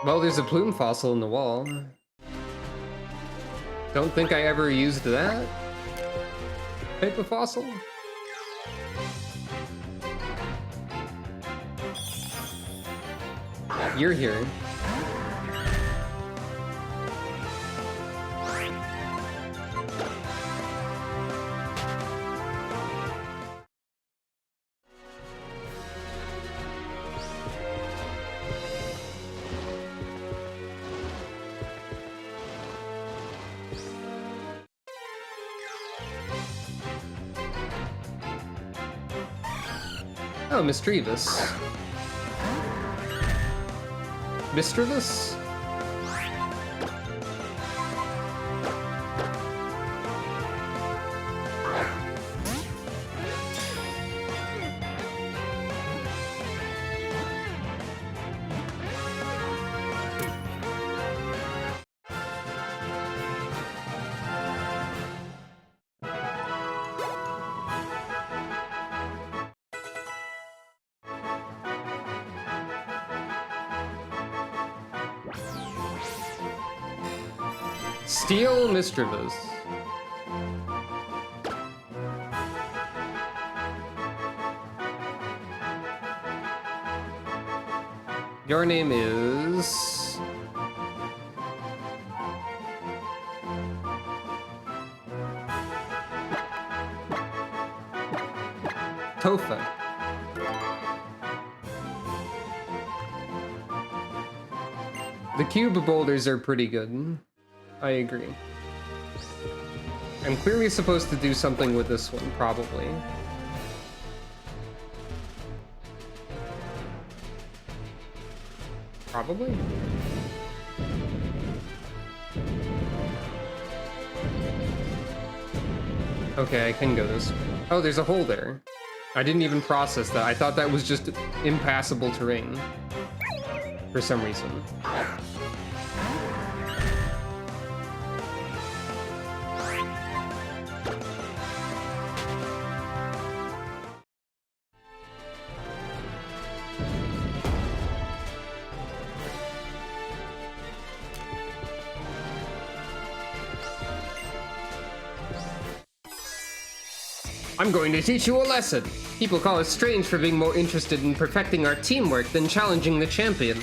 Well, there's a plume fossil in the wall. Don't think I ever used that type of fossil. You're here. Oh, mischievous. Mischievous? Steel mischievous. Your name is... Tofa. The cube boulders are pretty good. I agree. I'm clearly supposed to do something with this one, probably. Probably? Okay, I can go this way. Oh, there's a hole there. I didn't even process that. I thought that was just impassable terrain. For some reason. I'm going to teach you a lesson. People call us strange for being more interested in perfecting our teamwork than challenging the champion.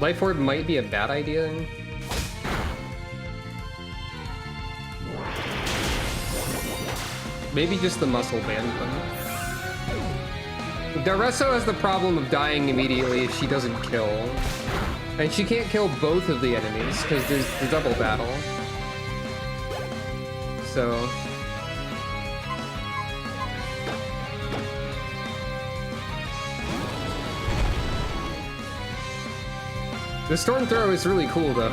Life orb might be a bad idea. Maybe just the muscle band one. Daresso has the problem of dying immediately if she doesn't kill. And she can't kill both of the enemies because there's the double battle. So... the storm throw is really cool, though.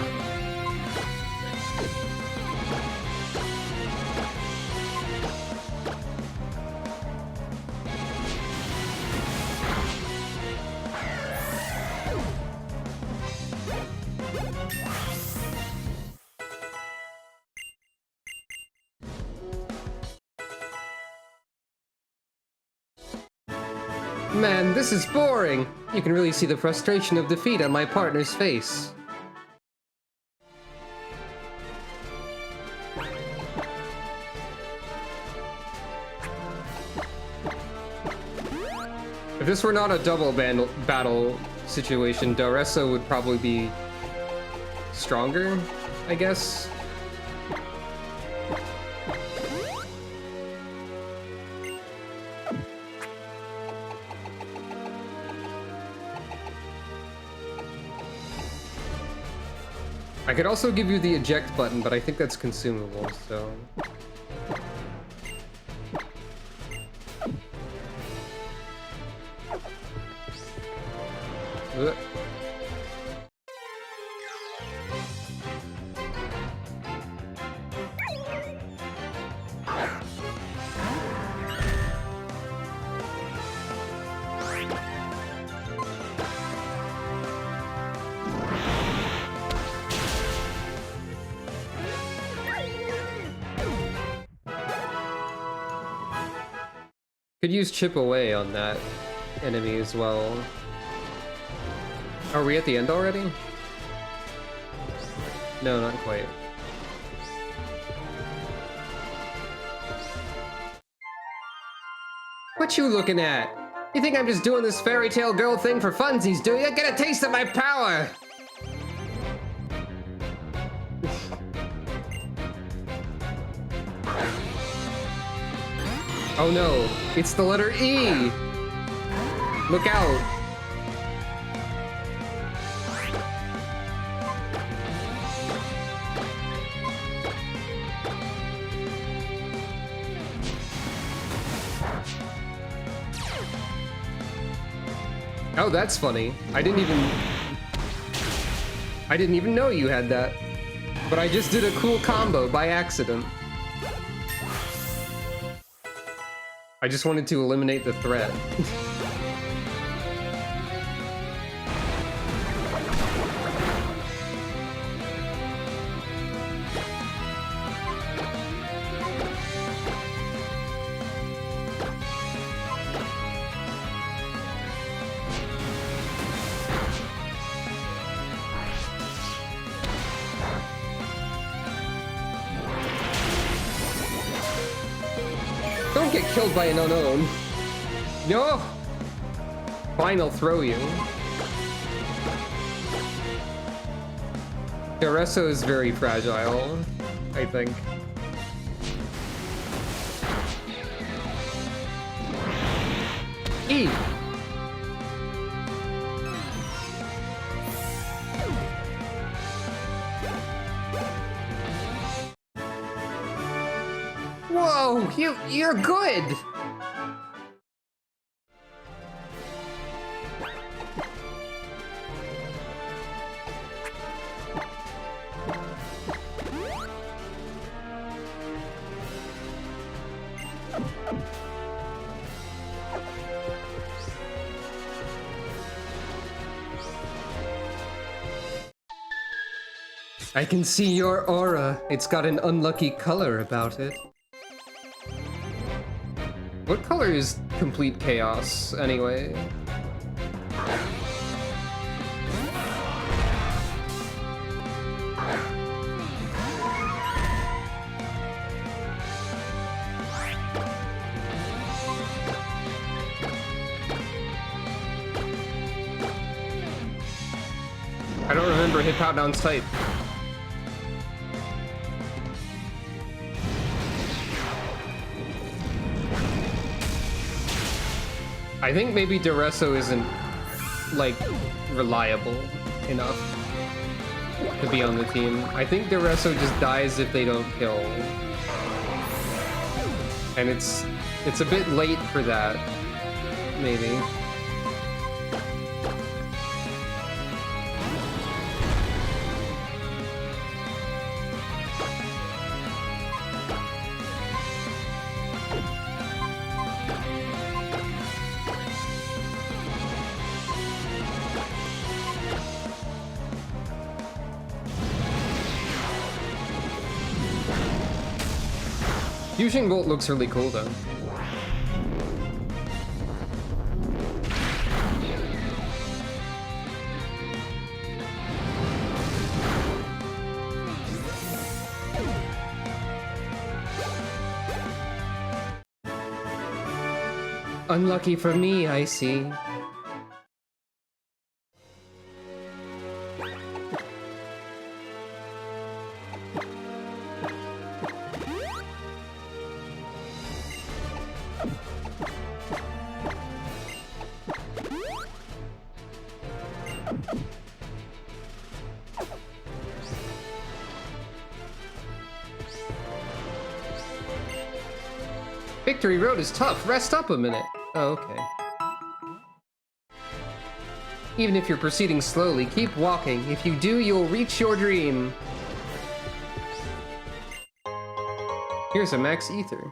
Man, this is boring! You can really see the frustration of defeat on my partner's face. If this were not a double battle situation, Daresso would probably be stronger, I guess. I could also give you the eject button, but I think that's consumable, so... Ugh. Could use chip away on that enemy as well. Are we at the end already? No, not quite. What you looking at? You think I'm just doing this fairy tale girl thing for funsies, do you? Get a taste of my power! Oh no, it's the letter E! Look out! Oh, that's funny. I didn't even know you had that. But I just did a cool combo by accident. I just wanted to eliminate the threat. Don't get killed by an unknown. No! Fine, I'll throw you. Doresso is very fragile, I think. E! Whoa, you're good! I can see your aura. It's got an unlucky color about it. What color is complete chaos, anyway? I don't remember Hippowdon's type. I think maybe Doresso isn't, like, reliable enough to be on the team. I think Doresso just dies if they don't kill. And it's a bit late for that, maybe. Fusion Bolt looks really cool, though. Unlucky for me, I see. Victory Road is tough. Rest up a minute. Oh, okay. Even if you're proceeding slowly, keep walking. If you do, you'll reach your dream. Here's a max ether.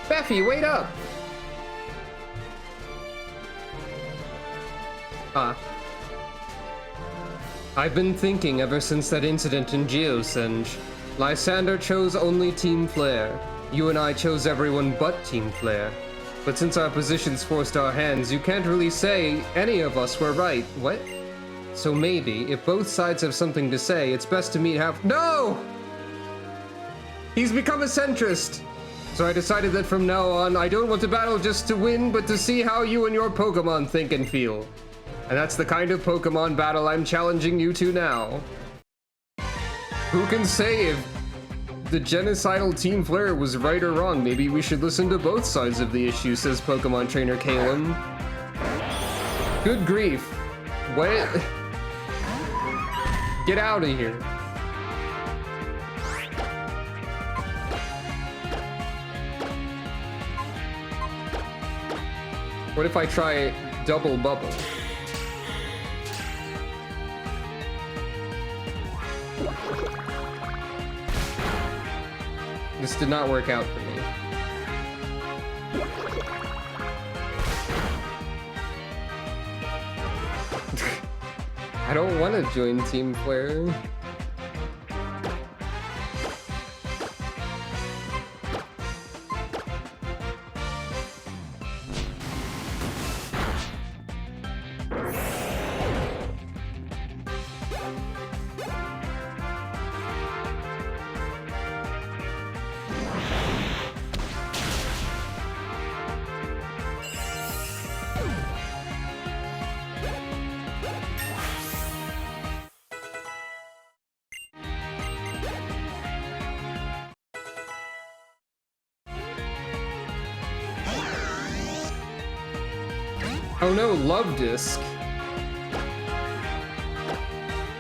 Beffy, wait up! I've been thinking ever since that incident in Geosenge. Lysander chose only Team Flare. You and I chose everyone but Team Flare. But since our positions forced our hands, you can't really say any of us were right. What? So maybe, if both sides have something to say, it's best to meet half— No! He's become a centrist. So I decided that from now on, I don't want to battle just to win, but to see how you and your Pokemon think and feel. And that's the kind of Pokemon battle I'm challenging you to now. Who can say if the genocidal Team Flare was right or wrong? Maybe we should listen to both sides of the issue, says Pokemon trainer Caleb. Good grief. What? Get out of here. What if I try double bubble? This did not work out for me. I don't want to join Team Flare. Oh no, Love Disc.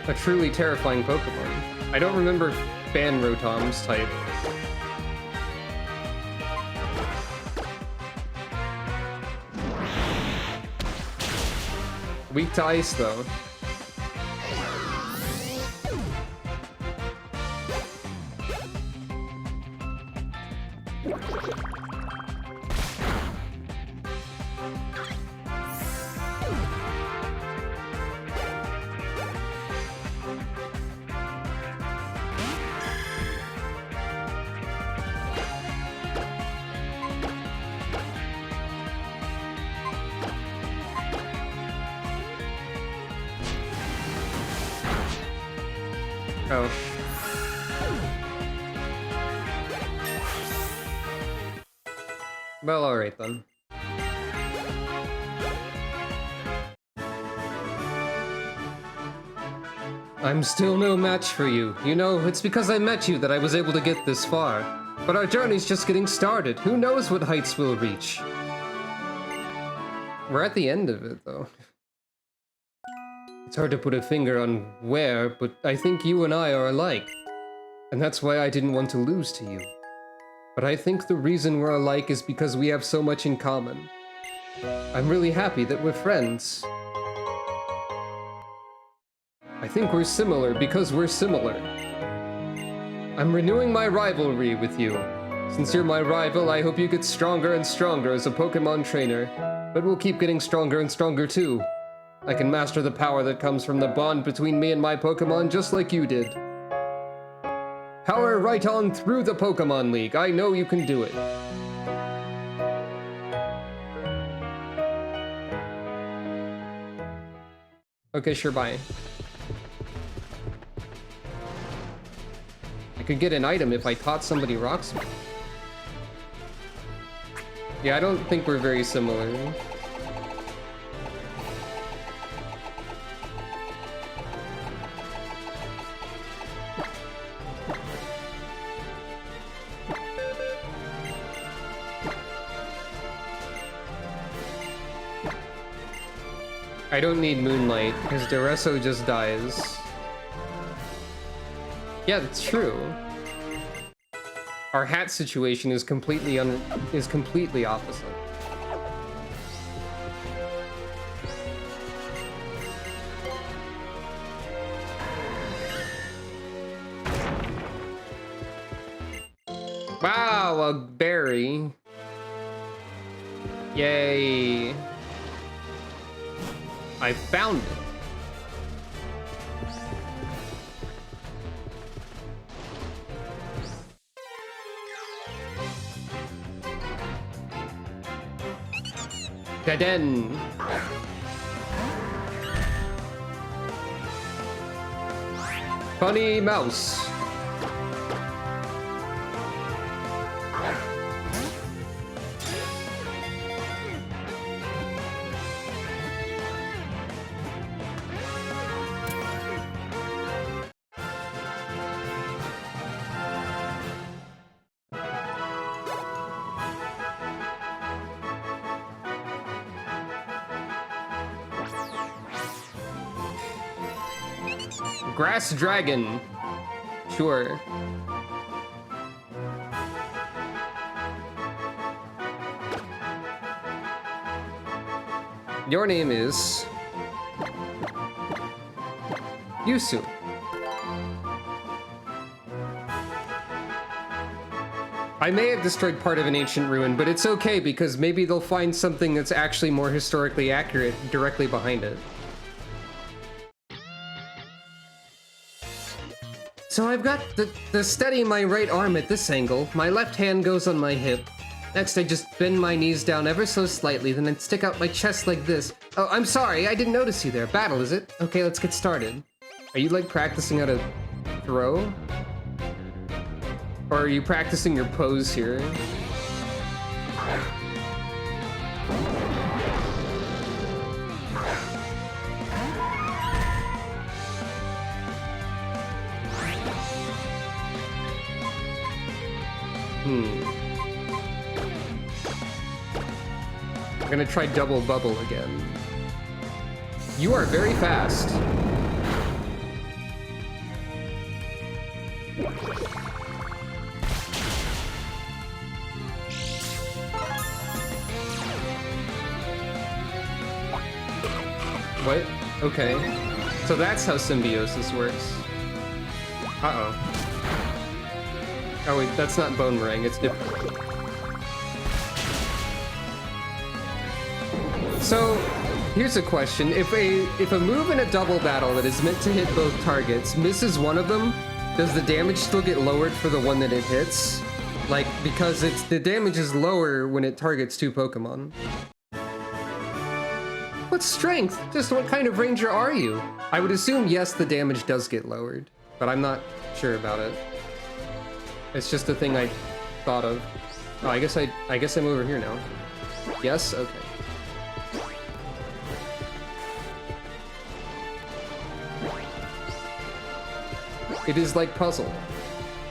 A truly terrifying Pokemon. I don't remember Fan Rotom's type. Weak to ice though. Oh. Well, alright then. I'm still no match for you. You know, it's because I met you that I was able to get this far. But our journey's just getting started. Who knows what heights we'll reach? We're at the end of it, though. It's hard to put a finger on where, but I think you and I are alike. And that's why I didn't want to lose to you. But I think the reason we're alike is because we have so much in common. I'm really happy that we're friends. I think we're similar because we're similar. I'm renewing my rivalry with you. Since you're my rival, I hope you get stronger and stronger as a Pokemon trainer. But we'll keep getting stronger and stronger too. I can master the power that comes from the bond between me and my Pokemon just like you did. Power right on through the Pokemon League. I know you can do it. Okay, sure, bye. I could get an item if I taught somebody Rock Smash. Yeah, I don't think we're very similar. I don't need Moonlight, because Duresso just dies. Yeah, that's true. Our hat situation is completely opposite. Wow, a berry. Yay. I found it. Dead-end. Funny mouse. Grass Dragon. Sure. Your name is... Yusu. I may have destroyed part of an ancient ruin, but it's okay because maybe they'll find something that's actually more historically accurate directly behind it. So I've got the steady my right arm at this angle, my left hand goes on my hip. Next I just bend my knees down ever so slightly, then I'd stick out my chest like this. Oh, I'm sorry, I didn't notice you there. Battle, is it? Okay, let's get started. Are you like practicing how to throw? Or are you practicing your pose here? I'm gonna try double bubble again. You are very fast. What? Okay. So that's how symbiosis works. Uh-oh. Oh wait, that's not bone meringue, it's different. So, here's a question. If a move in a double battle that is meant to hit both targets misses one of them, does the damage still get lowered for the one that it hits? Like, because the damage is lower when it targets two Pokemon. What strength? Just what kind of ranger are you? I would assume yes, the damage does get lowered, but I'm not sure about it. It's just a thing I thought of. Oh, I guess I'm over here now. Yes? Okay. It is like puzzle.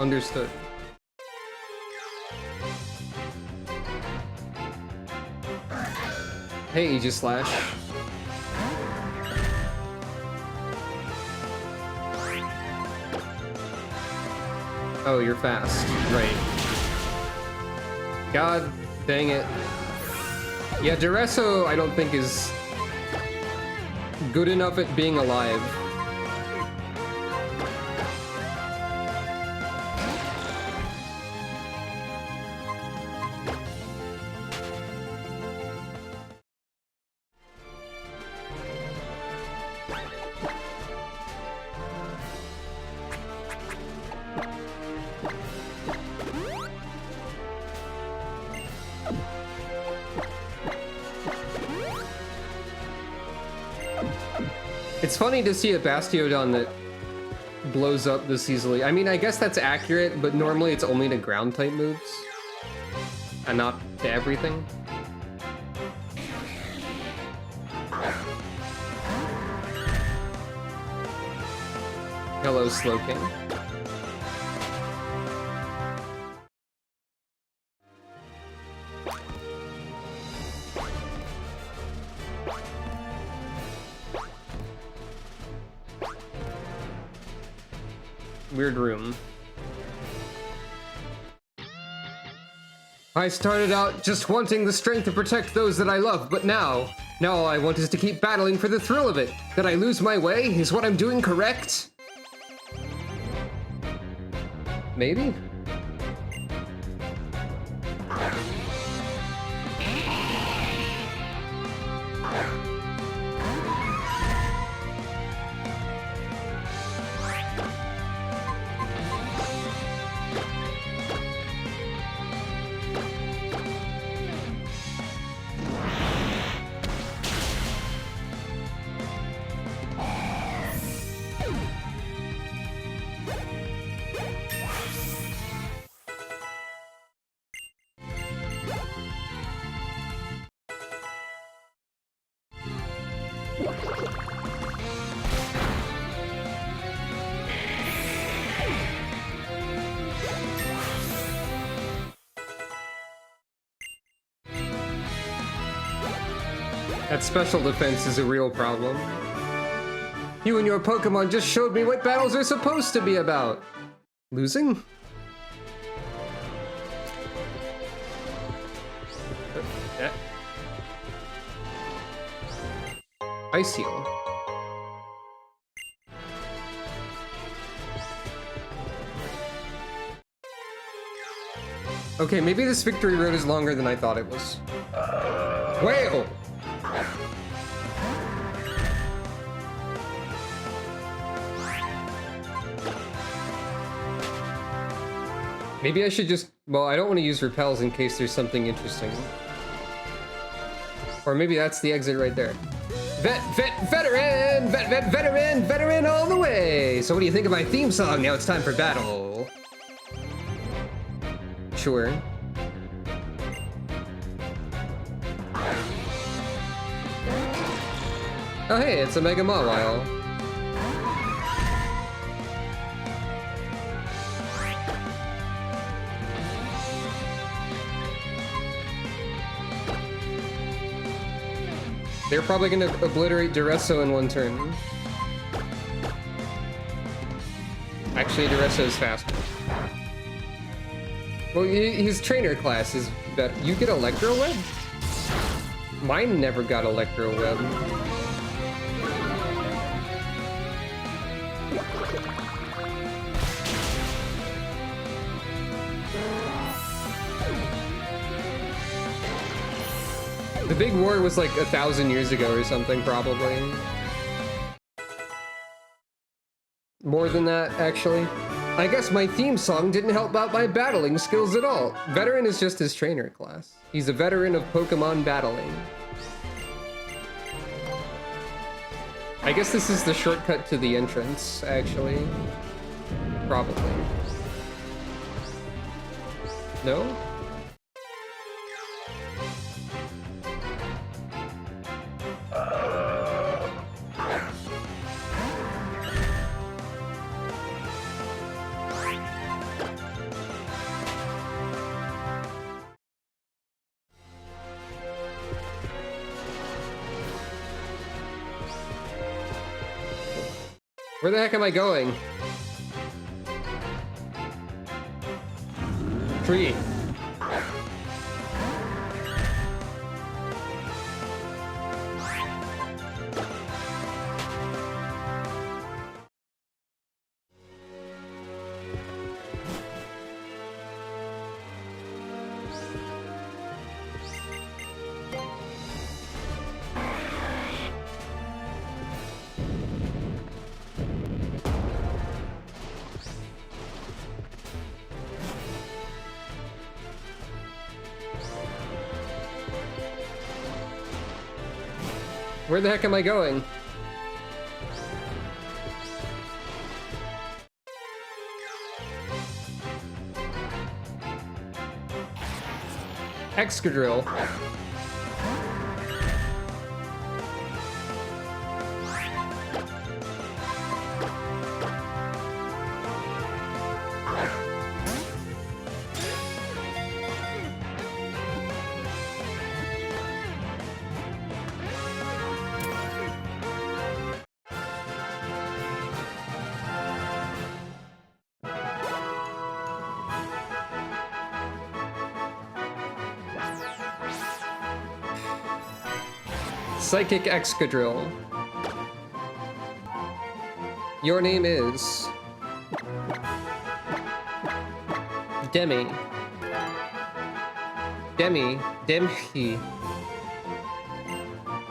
Understood. Hey, Aegis Slash. Oh, you're fast. Right. God dang it. Yeah, Duresso I don't think is good enough at being alive. It's funny to see a Bastiodon that blows up this easily. I mean, I guess that's accurate, but normally it's only to ground type moves and not to everything. Hello, Slowking. Weird room. I started out just wanting the strength to protect those that I love, but now all I want is to keep battling for the thrill of it. Did I lose my way? Is what I'm doing correct? Maybe? That special defense is a real problem. You and your Pokemon just showed me what battles are supposed to be about. Losing? Ice Heal. Okay, maybe this victory road is longer than I thought it was. Whale! Maybe I should just... Well, I don't want to use repels in case there's something interesting. Or maybe that's the exit right there. Veteran all the way! So what do you think of my theme song? Now it's time for battle. Sure. Oh hey, it's a Mega Mawile. They're probably gonna obliterate Duresso in one turn. Actually, Duresso is faster. Well, his trainer class is better. You get Electro Web? Mine never got Electro Web. The big war was like 1,000 years ago or something, probably. More than that, actually. I guess my theme song didn't help out my battling skills at all. Veteran is just his trainer class. He's a veteran of Pokemon battling. I guess this is the shortcut to the entrance, actually. Probably. No? Where the heck am I going? Tree. Where the heck am I going? Excadrill. Psychic Excadrill. Your name is... Demi. Demi.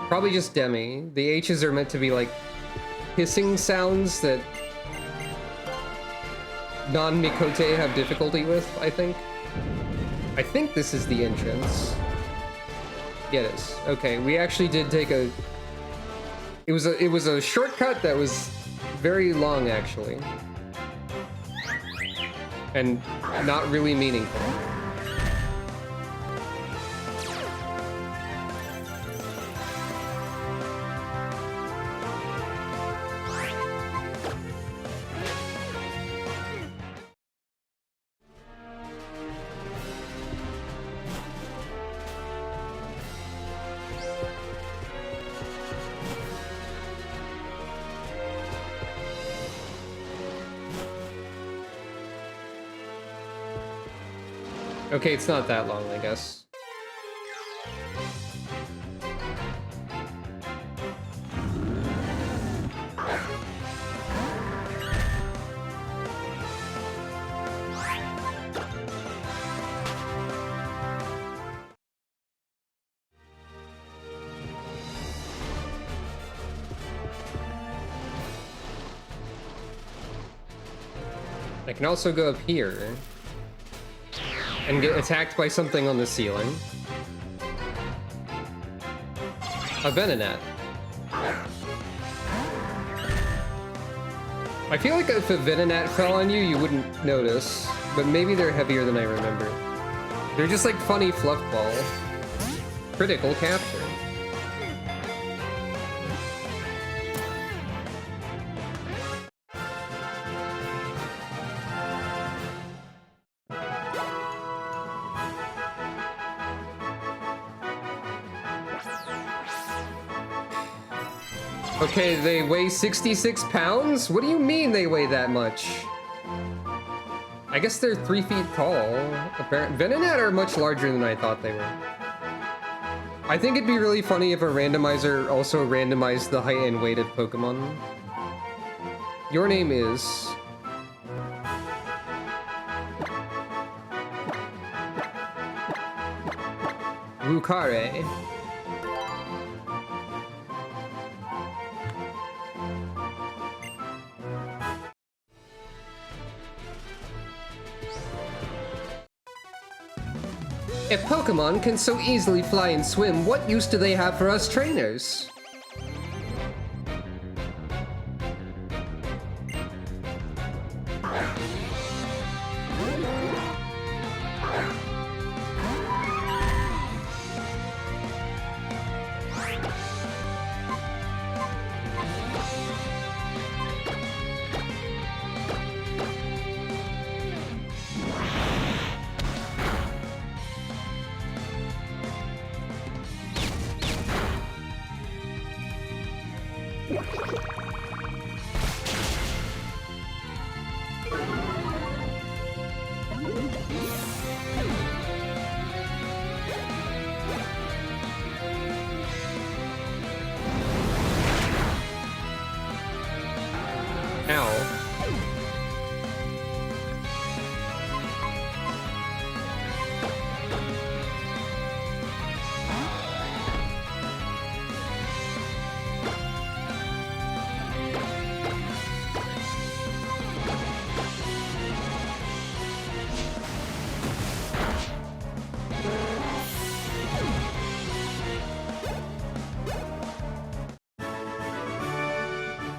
Probably just Demi. The H's are meant to be like hissing sounds that non-Mikote have difficulty with, I think. I think this is the entrance. Yeah, it is. Okay, we actually did take a... It was a shortcut that was very long, actually. And not really meaningful. Okay, it's not that long, I guess. I can also go up here and get attacked by something on the ceiling. A Venonat. I feel like if a Venonat fell on you, you wouldn't notice, but maybe they're heavier than I remember. They're just like funny fluff ball. Critical capture. Okay, they weigh 66 pounds? What do you mean they weigh that much? I guess they're 3 feet tall. Venonat are much larger than I thought they were. I think it'd be really funny if a randomizer also randomized the height and weight of Pokemon. Your name is... Rukare. If Pokemon can so easily fly and swim, what use do they have for us trainers?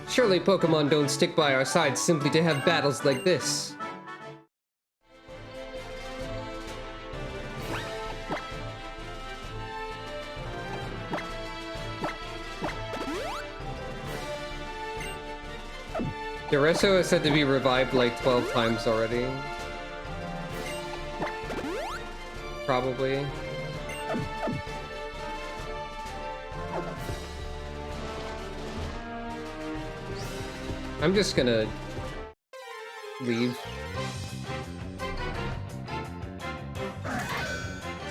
Surely Pokemon don't stick by our side simply to have battles like this. Duresso is said to be revived like 12 times already. Probably. I'm just gonna leave.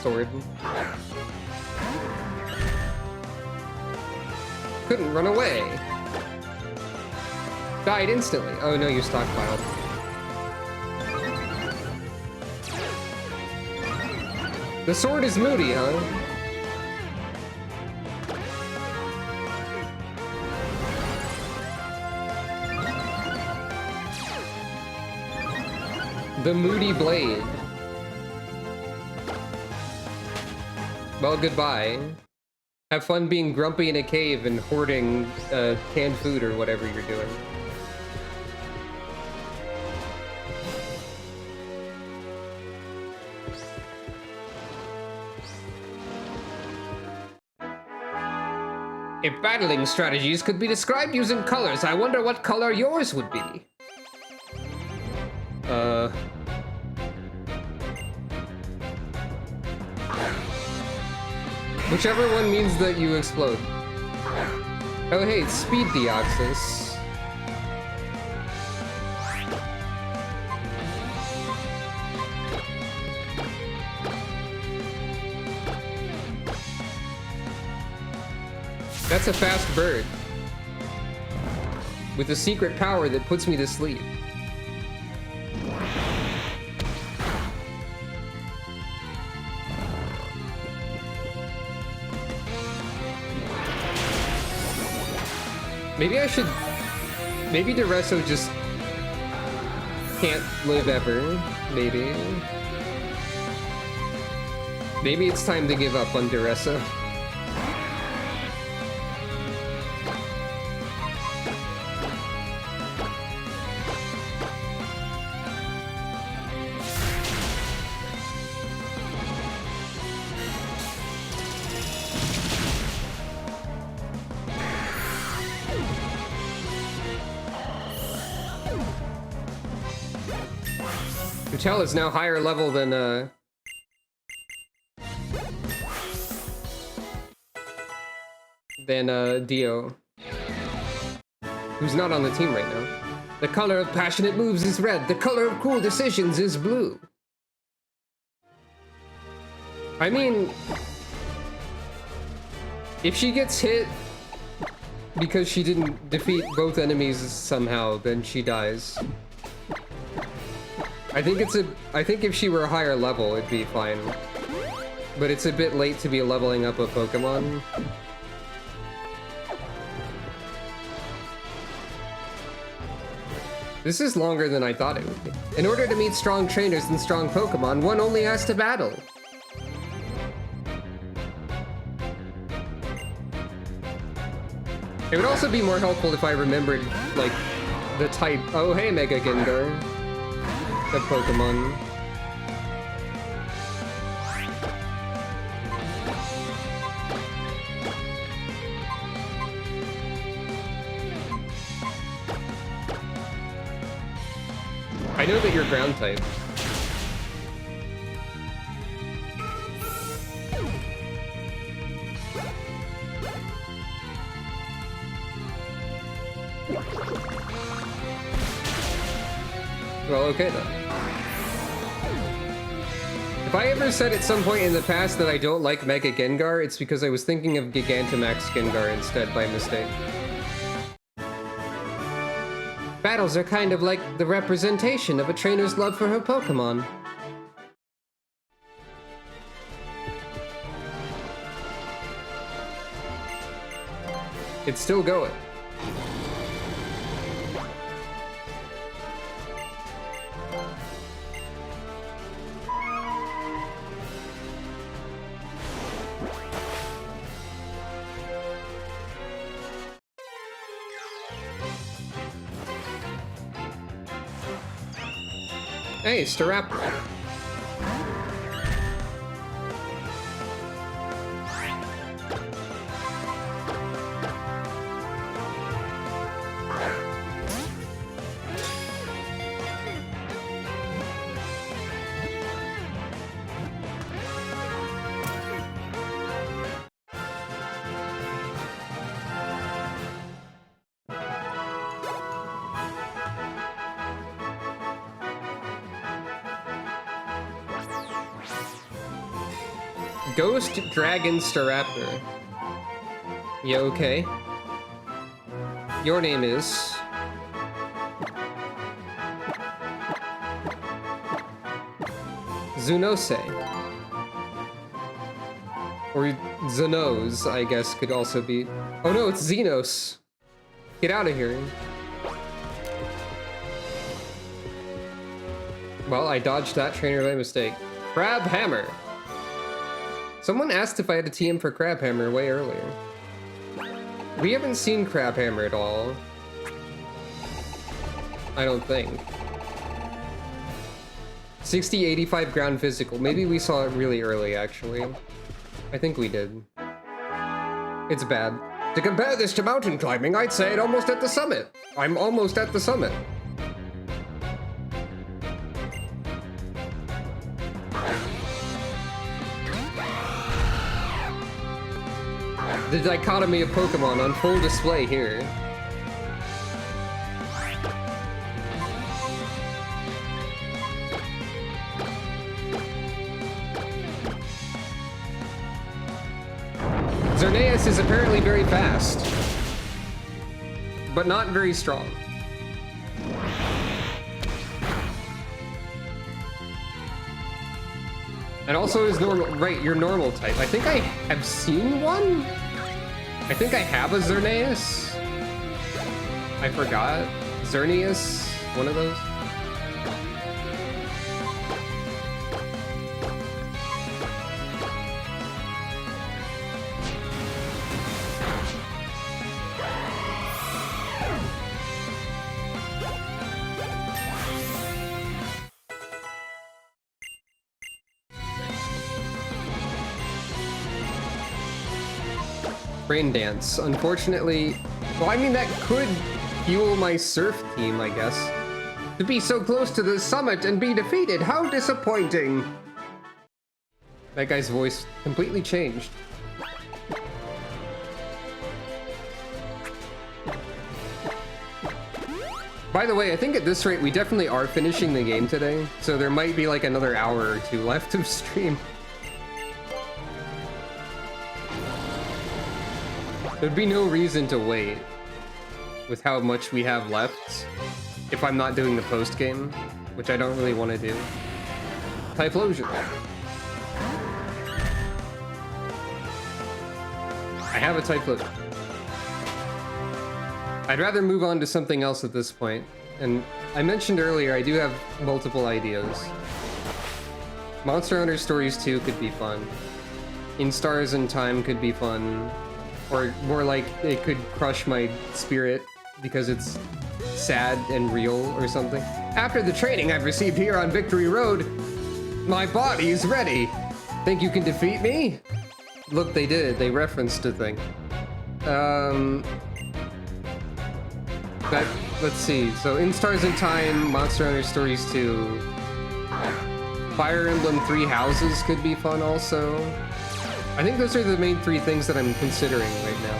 Sword. Couldn't run away. Died instantly. Oh no, you stockpiled. The sword is moody, huh? The Moody Blade. Well, goodbye. Have fun being grumpy in a cave and hoarding canned food or whatever you're doing. If battling strategies could be described using colors, I wonder what color yours would be. Whichever one means that you explode. Oh hey, it's Speed Deoxys. That's a fast bird. With a secret power that puts me to sleep. Maybe I should... Maybe Deresso just can't live ever. Maybe. Maybe it's time to give up on Deresso. Tell is now higher level than Dio, who's not on the team right now. The color of passionate moves is red. The color of cool decisions is blue. I mean, if she gets hit because she didn't defeat both enemies somehow, then she dies. I think if she were a higher level, it'd be fine. But it's a bit late to be leveling up a Pokemon. This is longer than I thought it would be. In order to meet strong trainers and strong Pokemon, one only has to battle. It would also be more helpful if I remembered, like, the type. Oh, hey, Mega Gengar. The Pokemon. I know that you're ground type. Well, okay then. If I ever said at some point in the past that I don't like Mega Gengar, it's because I was thinking of Gigantamax Gengar instead by mistake. Battles are kind of like the representation of a trainer's love for her Pokemon. It's still going. Hey, Staraptor. Ghost Dragon Staraptor. You okay? Your name is... Zunose. Or Xenos, I guess, could also be... Oh no, it's Xenos. Get out of here. Well, I dodged that trainer by mistake. Crab Hammer. Someone asked if I had a TM for Crabhammer way earlier. We haven't seen Crabhammer at all. I don't think. 60, 85 ground physical. Maybe we saw it really early, actually. I think we did. It's bad. To compare this to mountain climbing, I'd say it almost at the summit. I'm almost at the summit. The dichotomy of Pokemon on full display here. Xerneas is apparently very fast, but not very strong. And also is normal, right, your normal type. I think I have seen one? I think I have a Xerneas. I forgot. Xerneas, one of those. Brain dance. Unfortunately, well, I mean, that could fuel my surf team, I guess. To be so close to the summit and be defeated, how disappointing! That guy's voice completely changed. By the way, I think at this rate, we definitely are finishing the game today, so there might be like another hour or two left of stream. There'd be no reason to wait with how much we have left if I'm not doing the post game, which I don't really want to do. Typhlosion. I have a Typhlosion. I'd rather move on to something else at this point. And I mentioned earlier, I do have multiple ideas. Monster Hunter Stories 2 could be fun. In Stars in Time could be fun. Or more like it could crush my spirit because it's sad and real or something. After the training I've received here on Victory Road, my body is ready. Think you can defeat me? Look, they did. They referenced a thing. Let's see. So in Stars in Time, Monster Hunter Stories 2, Fire Emblem 3 Houses could be fun also. I think those are the main three things that I'm considering right now.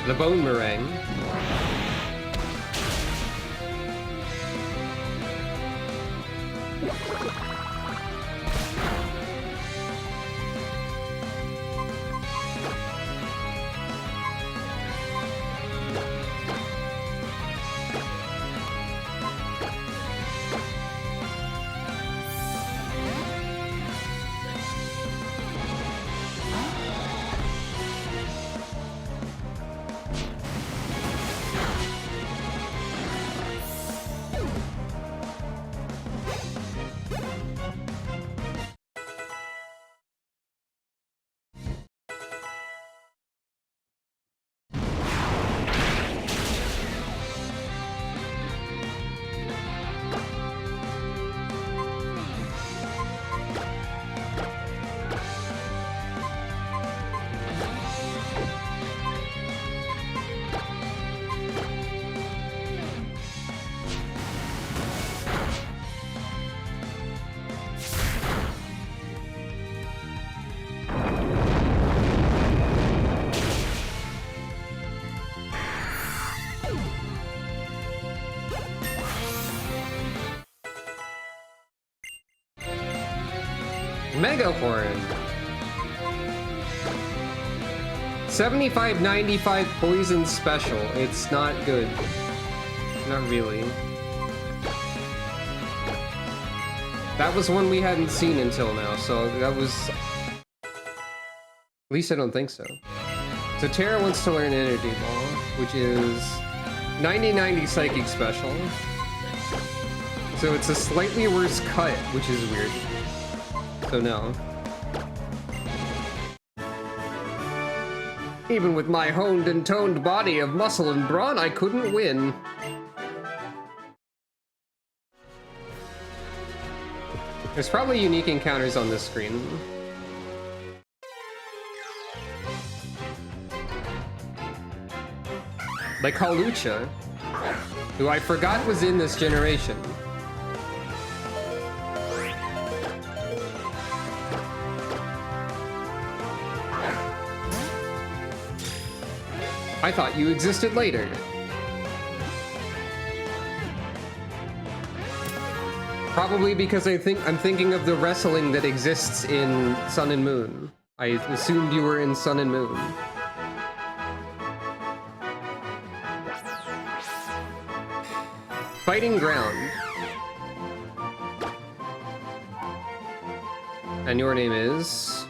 The Bone Meringue. Mega Horn. 75-95 poison special. It's not good. Not really. That was one we hadn't seen until now, so that was... At least I don't think so. So Terra wants to learn Energy Ball, which is 90-90 Psychic Special. So it's a slightly worse cut, which is weird. So no. Even with my honed and toned body of muscle and brawn, I couldn't win. There's probably unique encounters on this screen. Like Halucha, who I forgot was in this generation. I thought you existed later. Probably because I'm thinking of the wrestling that exists in Sun and Moon. I assumed you were in Sun and Moon. Fighting Ground. And your name is...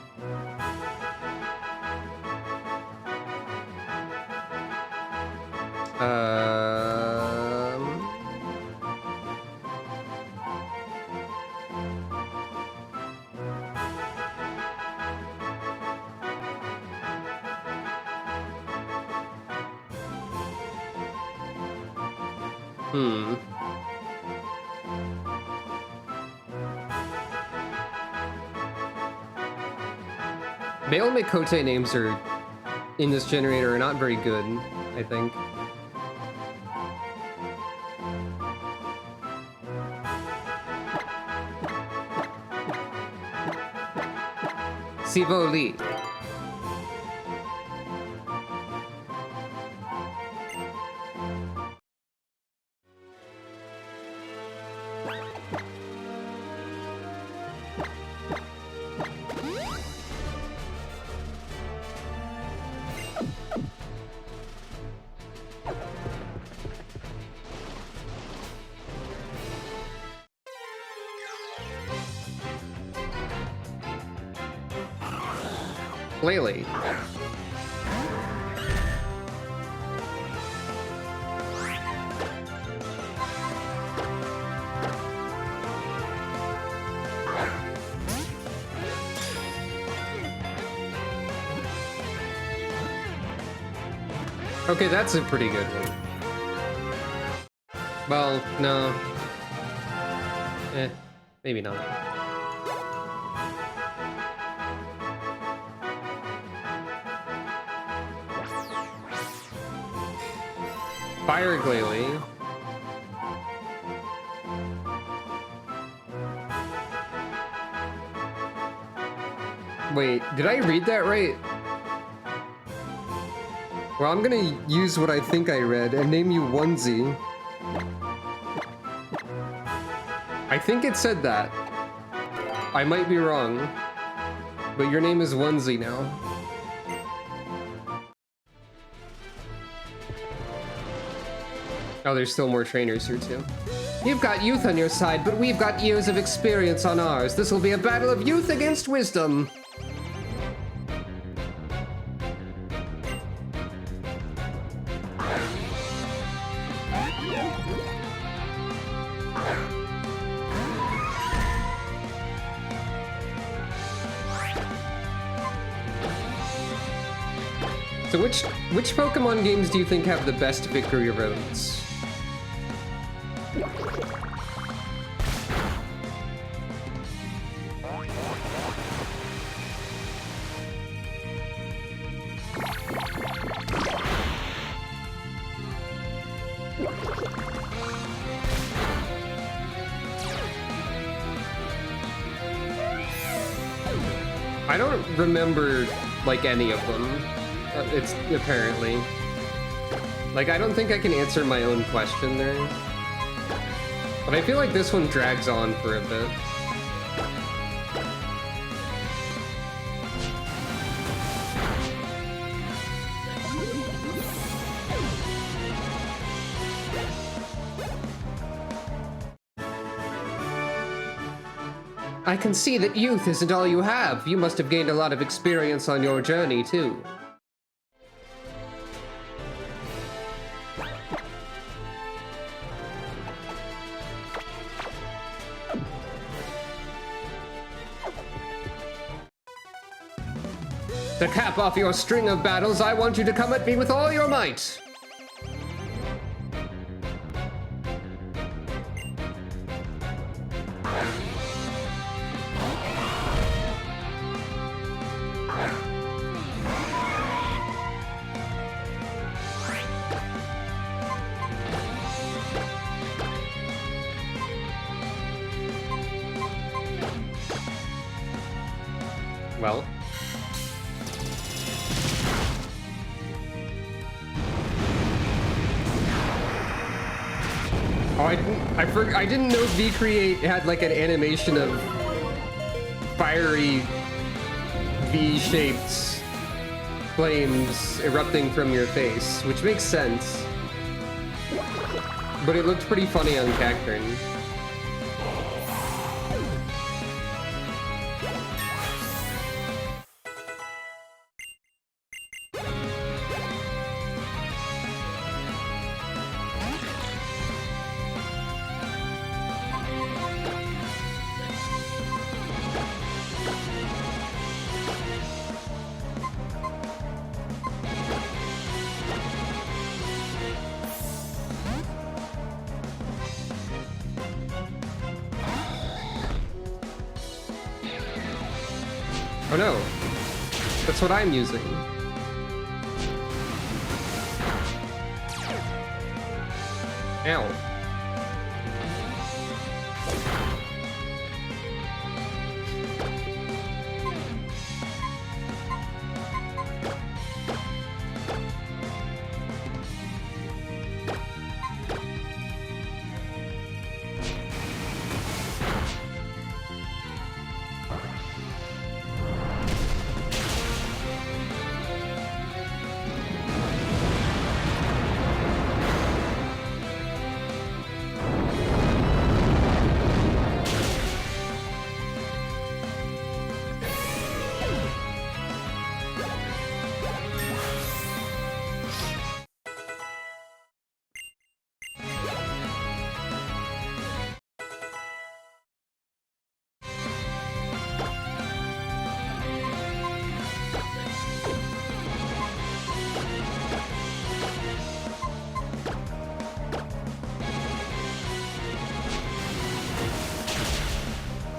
Male Mikote names are in this generator are not very good, I think. Sivo Lee. Lele. Okay, that's a pretty good one. Well, no. Maybe not. Fire Glalie. Wait, did I read that right? Well, I'm gonna use what I think I read and name you Onesie. I think it said that. I might be wrong. But your name is Onesie now. Oh, there's still more trainers here too. You've got youth on your side, but we've got years of experience on ours. This will be a battle of youth against wisdom. So which Pokemon games do you think have the best victory roads? I don't remember, like, any of them. It's apparently. Like, I don't think I can answer my own question there. But I feel like this one drags on for a bit. I can see that youth isn't all you have. You must have gained a lot of experience on your journey, too. To cap off your string of battles, I want you to come at me with all your might. Well. Oh, I didn't know V-Create had like an animation of fiery V-shaped flames erupting from your face, which makes sense. But it looked pretty funny on Cacturn. Oh no, that's what I'm using. Ow.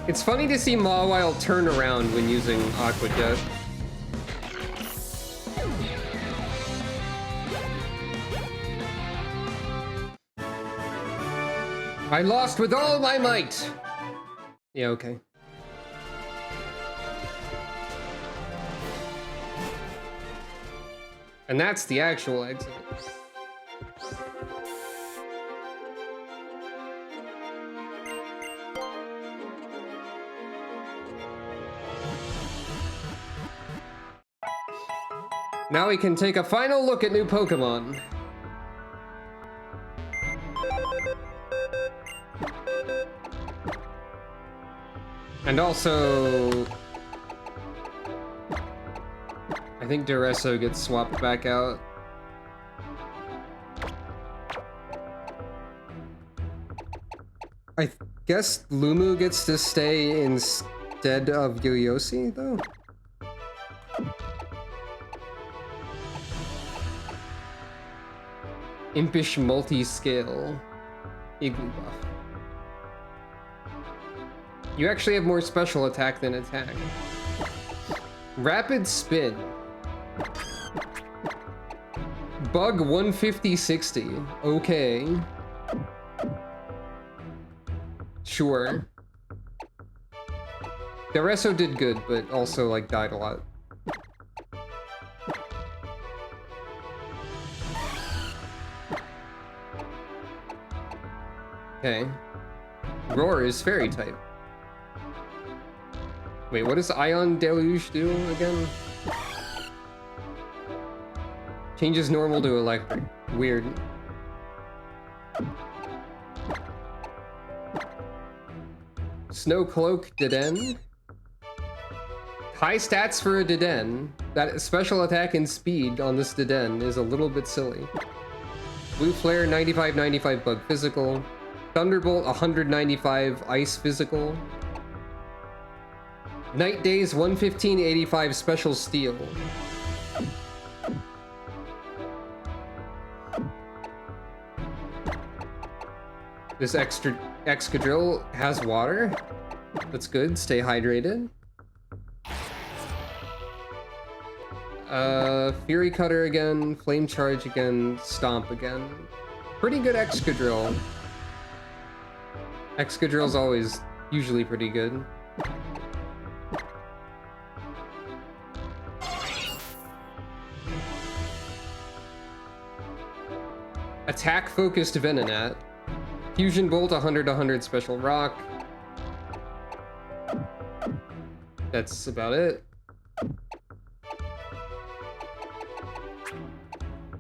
It's funny to see Mawile turn around when using Aqua Jet. I lost with all my might! Yeah, okay. And that's the actual exit. Now we can take a final look at new Pokemon. And also, I think Duresso gets swapped back out. I guess Lumu gets to stay instead of Yoyosi, though? Impish multi-scale Igloo buff. You actually have more special attack than attack. Rapid spin. Bug 150-60. Okay. Sure. Deresso did good, but also like died a lot. Okay. Roar is fairy type. Wait, what does Ion Deluge do again? Changes normal to electric. Weird. Snow Cloak Deden. High stats for a Deden. That special attack and speed on this Deden is a little bit silly. Blue Flare 95-95 bug physical. Thunderbolt 195 ice physical. Night Days 115-85 special steel. This extra Excadrill has water. That's good. Stay hydrated. Fury Cutter again, Flame Charge again, Stomp again. Pretty good Excadrill. Excadrill's always usually pretty good. Attack-focused Venonat. Fusion Bolt, 100 special rock. That's about it.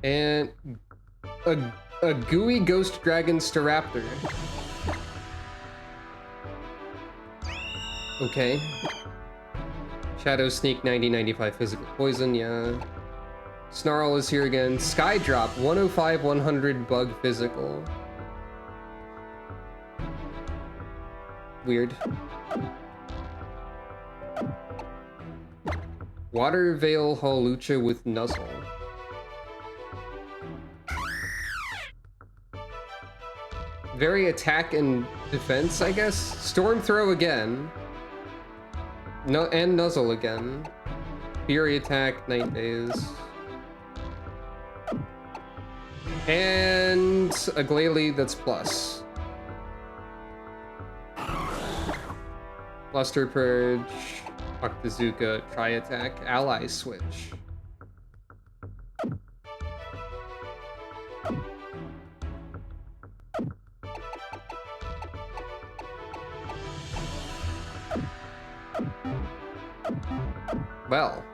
And a gooey ghost dragon Staraptor. Okay. Shadow Sneak, 90-95 physical poison, yeah. Snarl is here again. Skydrop, 105, 100 bug physical. Weird. Water Veil Holucha with Nuzzle. Very attack and defense, I guess. Storm Throw again. No, and Nuzzle again. Fury Attack, Night Days. And a Glalie that's plus. Luster Purge, Octazooka, Tri-Attack, Ally Switch. Well.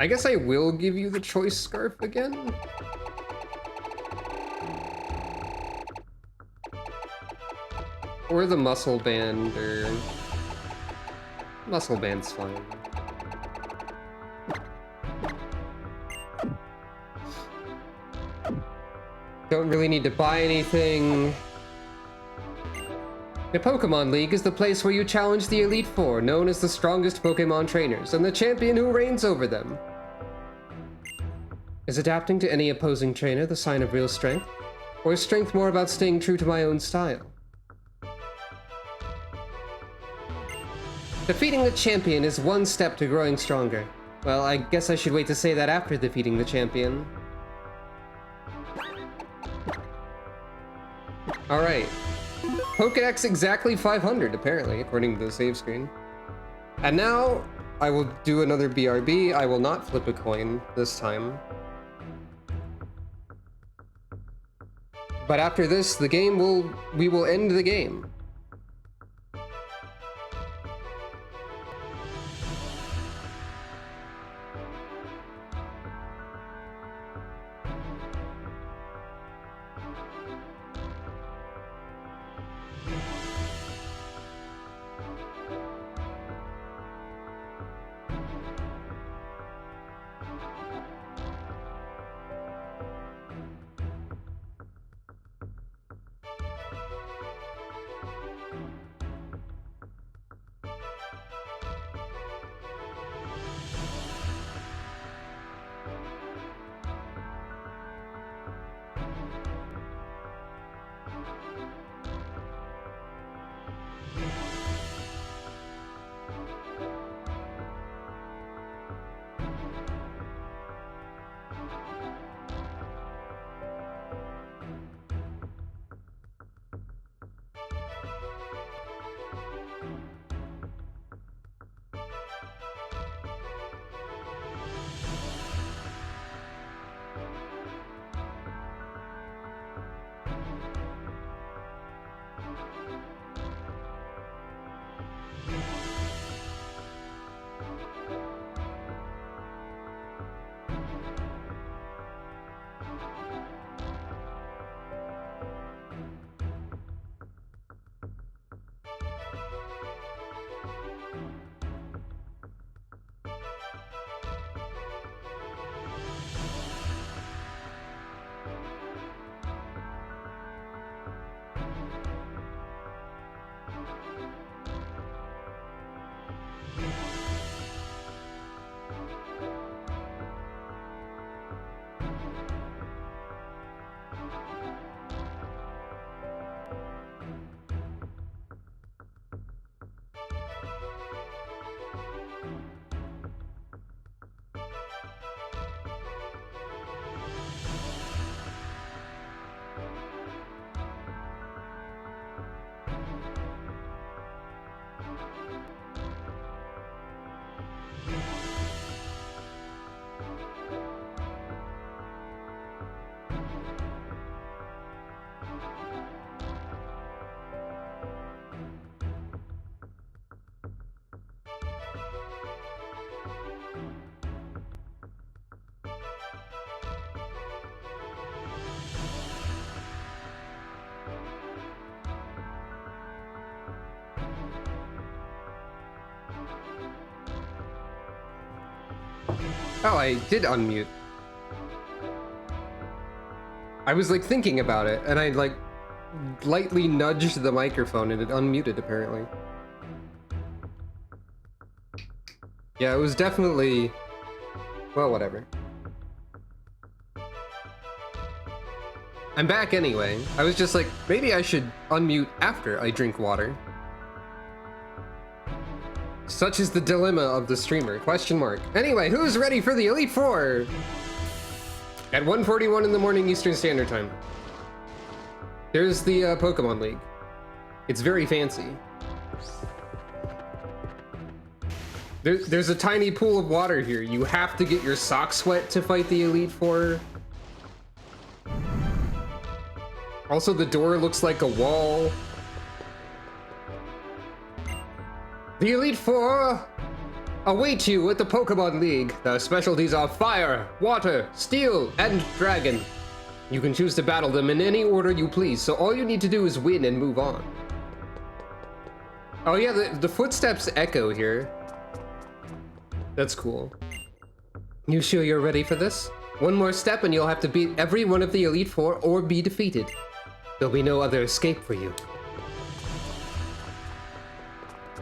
I guess I will give you the choice scarf again. Or the muscle band, or... Muscle band's fine. Don't really need to buy anything. The Pokemon League is the place where you challenge the Elite Four, known as the strongest Pokemon trainers, and the champion who reigns over them. Is adapting to any opposing trainer the sign of real strength? Or is strength more about staying true to my own style? Defeating the champion is one step to growing stronger. Well, I guess I should wait to say that after defeating the champion. Alright. Pokedex exactly 500, apparently, according to the save screen. And now, I will do another BRB. I will not flip a coin this time. But after this, we will end the game. Oh, I did unmute. I was like thinking about it, and I like lightly nudged the microphone and it unmuted apparently. Yeah, it was definitely... well, whatever. I'm back anyway. I was just like, maybe I should unmute after I drink water. Such is the dilemma of the streamer, question mark. Anyway, who's ready for the Elite Four? At 1:41 in the morning Eastern Standard Time. There's the Pokemon League. It's very fancy. There's a tiny pool of water here. You have to get your socks wet to fight the Elite Four. Also, the door looks like a wall. The Elite Four await you at the Pokemon League. The specialties are Fire, Water, Steel, and Dragon. You can choose to battle them in any order you please, so all you need to do is win and move on. Oh yeah, the footsteps echo here. That's cool. You sure you're ready for this? One more step and you'll have to beat every one of the Elite Four or be defeated. There'll be no other escape for you.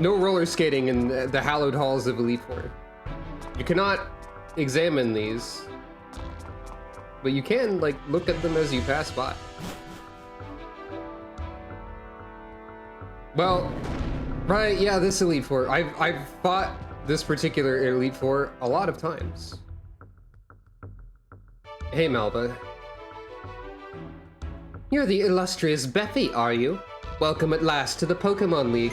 No roller skating in the hallowed halls of Elite Four. You cannot examine these, but you can like look at them as you pass by. Well, right, yeah, this Elite Four. I've fought this particular Elite Four a lot of times. Hey, Malva. You're the illustrious Beffy, are you? Welcome at last to the Pokemon League.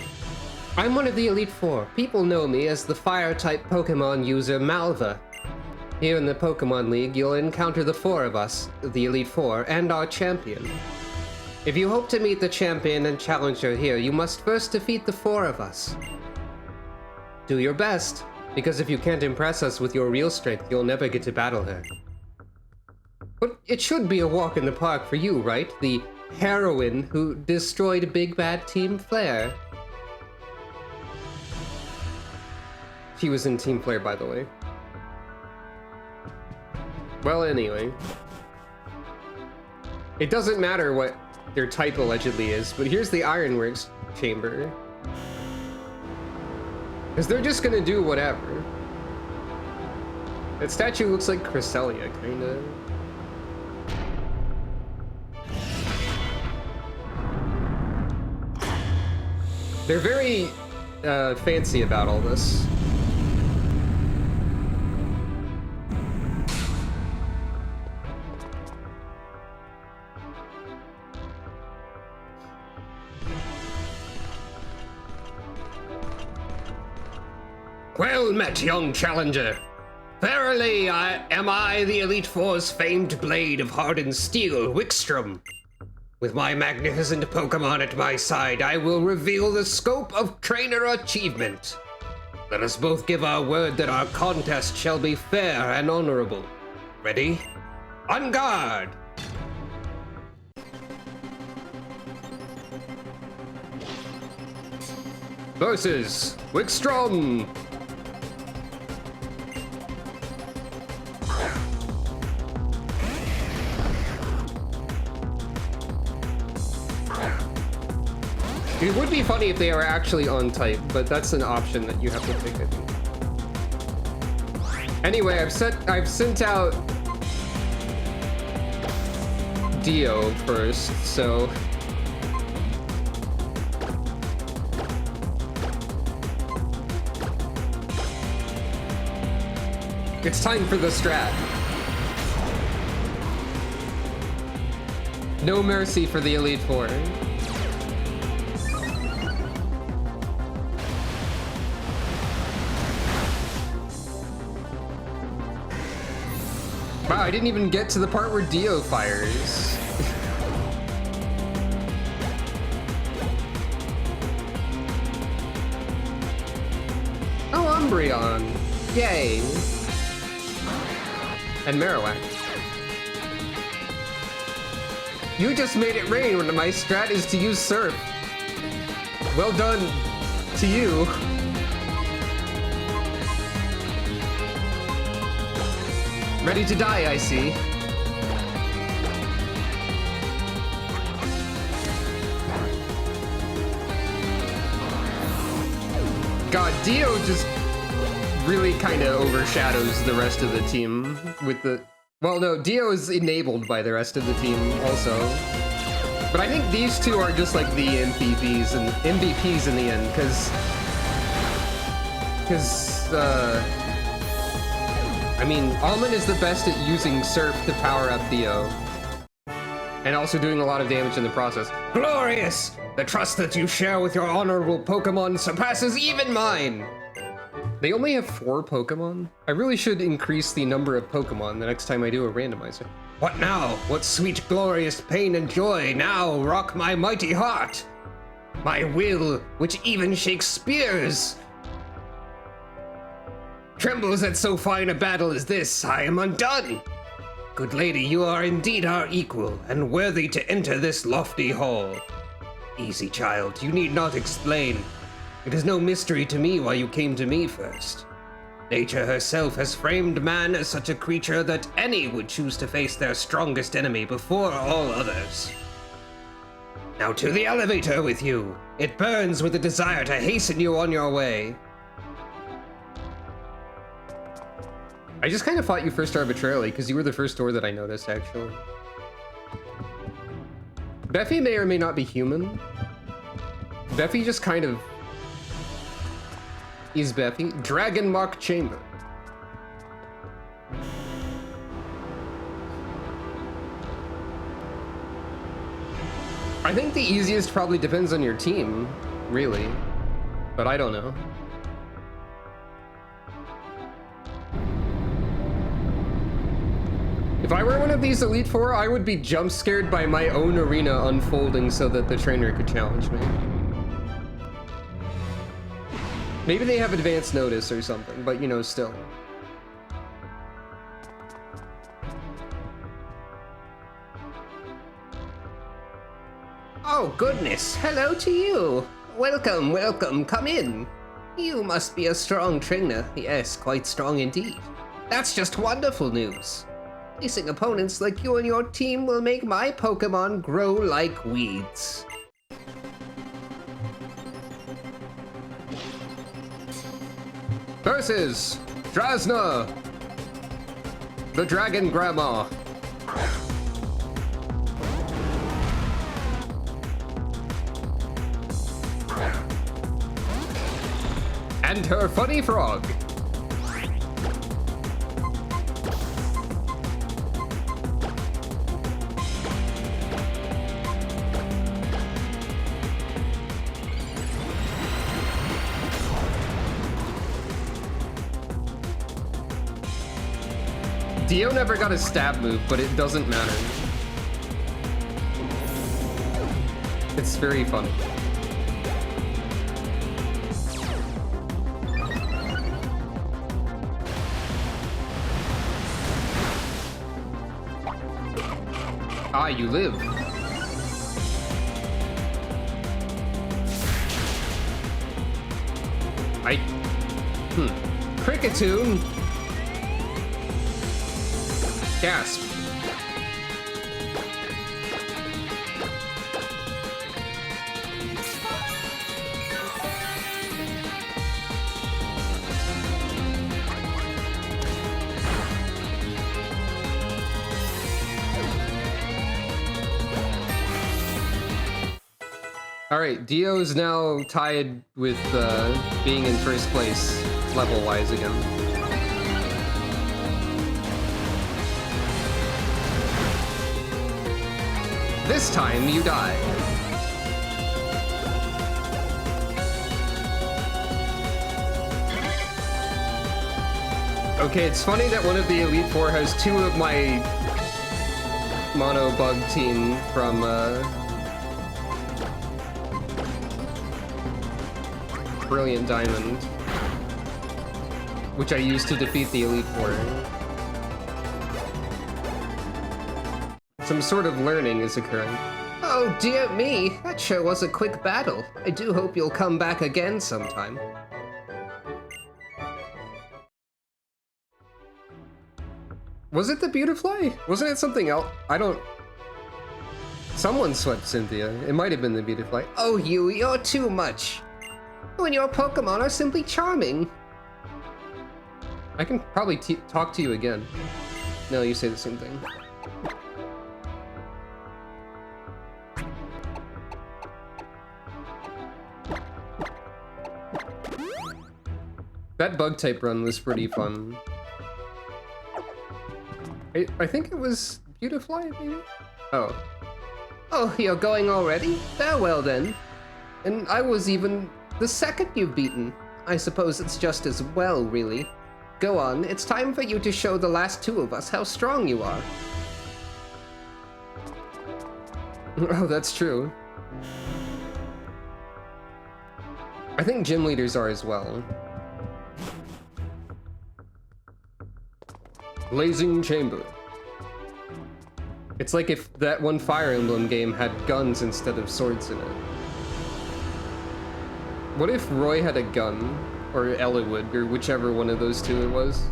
I'm one of the Elite Four. People know me as the Fire-type Pokemon user Malva. Here in the Pokemon League, you'll encounter the four of us, the Elite Four, and our champion. If you hope to meet the champion and challenger here, you must first defeat the four of us. Do your best, because if you can't impress us with your real strength, you'll never get to battle her. But it should be a walk in the park for you, right? The heroine who destroyed Big Bad Team Flare. She was in Team Flare, by the way. Well, anyway. It doesn't matter what their type allegedly is, but here's the Ironworks chamber. Because they're just gonna do whatever. That statue looks like Cresselia, kinda. They're very fancy about all this. Well met, young challenger. Verily, am I the Elite Four's famed blade of hardened steel, Wickstrom. With my magnificent Pokemon at my side, I will reveal the scope of trainer achievement. Let us both give our word that our contest shall be fair and honorable. Ready? On guard! Versus Wickstrom! It would be funny if they are actually on type, but that's an option that you have to pick, I think. Anyway, I've sent out Dio first, so it's time for the strat. No mercy for the Elite Four. Wow, I didn't even get to the part where Dio fires. Oh, Umbreon. Yay. And Marowak. You just made it rain when my strat is to use Surf. Well done to you. Ready to die, I see. God, Dio just really kind of overshadows the rest of the team with the... Well, no, Dio is enabled by the rest of the team also. But I think these two are just like the MVPs in the end, because I mean, Almond is the best at using Surf to power up Dio. And also doing a lot of damage in the process. Glorious! The trust that you share with your honorable Pokemon surpasses even mine! They only have 4 Pokemon? I really should increase the number of Pokemon the next time I do a randomizer. What now? What sweet glorious pain and joy now rock my mighty heart? My will, which even Shakespeare's trembles at so fine a battle as this, I am undone. Good lady, you are indeed our equal, and worthy to enter this lofty hall. Easy, child, you need not explain. It is no mystery to me why you came to me first. Nature herself has framed man as such a creature that any would choose to face their strongest enemy before all others. Now to the elevator with you. It burns with a desire to hasten you on your way. I just kind of fought you first arbitrarily, because you were the first door that I noticed, actually. Beffy may or may not be human. Beffy just kind of... is Beffy. Dragon Mark Chamber. I think the easiest probably depends on your team, really. But I don't know. If I were one of these Elite Four, I would be jump scared by my own arena unfolding so that the trainer could challenge me. Maybe they have advance notice or something, but you know, still. Oh goodness, hello to you. Welcome, welcome, come in. You must be a strong trainer. Yes, quite strong indeed. That's just wonderful news. Facing opponents like you and your team will make my Pokemon grow like weeds. Versus Drasna, the Dragon Grandma. And her funny frog. Dio never got a stab move, but it doesn't matter. It's very funny. Ah, you live. Cricketune. Gasp. All right, Dio is now tied with being in first place level-wise again. This time you die. Okay, it's funny that one of the Elite Four has 2 of my mono bug team from Brilliant Diamond, which I used to defeat the Elite Four. Some sort of learning is occurring. Oh dear me, that sure was a quick battle. I do hope you'll come back again sometime. Was it the Beautifly? Wasn't it something else? I don't... Someone swept Cynthia. It might have been the Beautifly. Oh, you're too much. You and your Pokemon are simply charming. I can probably talk to you again. No, you say the same thing. That bug type run was pretty fun. I think it was Beautifly, maybe? Oh. Oh, you're going already? Farewell then. And I was even the second you've beaten. I suppose it's just as well, really. Go on, it's time for you to show the last two of us how strong you are. Oh, that's true. I think gym leaders are as well. Blazing Chamber. It's like if that one Fire Emblem game had guns instead of swords in it. What if Roy had a gun? Or Eliwood, or whichever one of those two it was?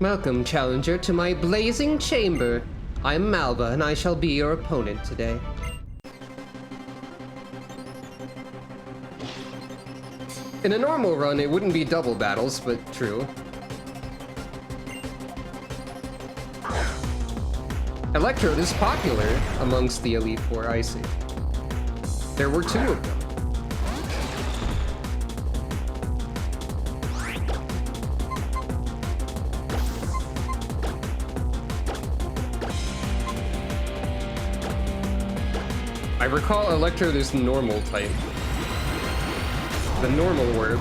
Welcome, challenger, to my blazing chamber. I'm Malva, and I shall be your opponent today. In a normal run, it wouldn't be double battles, but true. Electrode is popular amongst the Elite Four, I see. There were two of them. I recall Electrode is normal type. The normal word.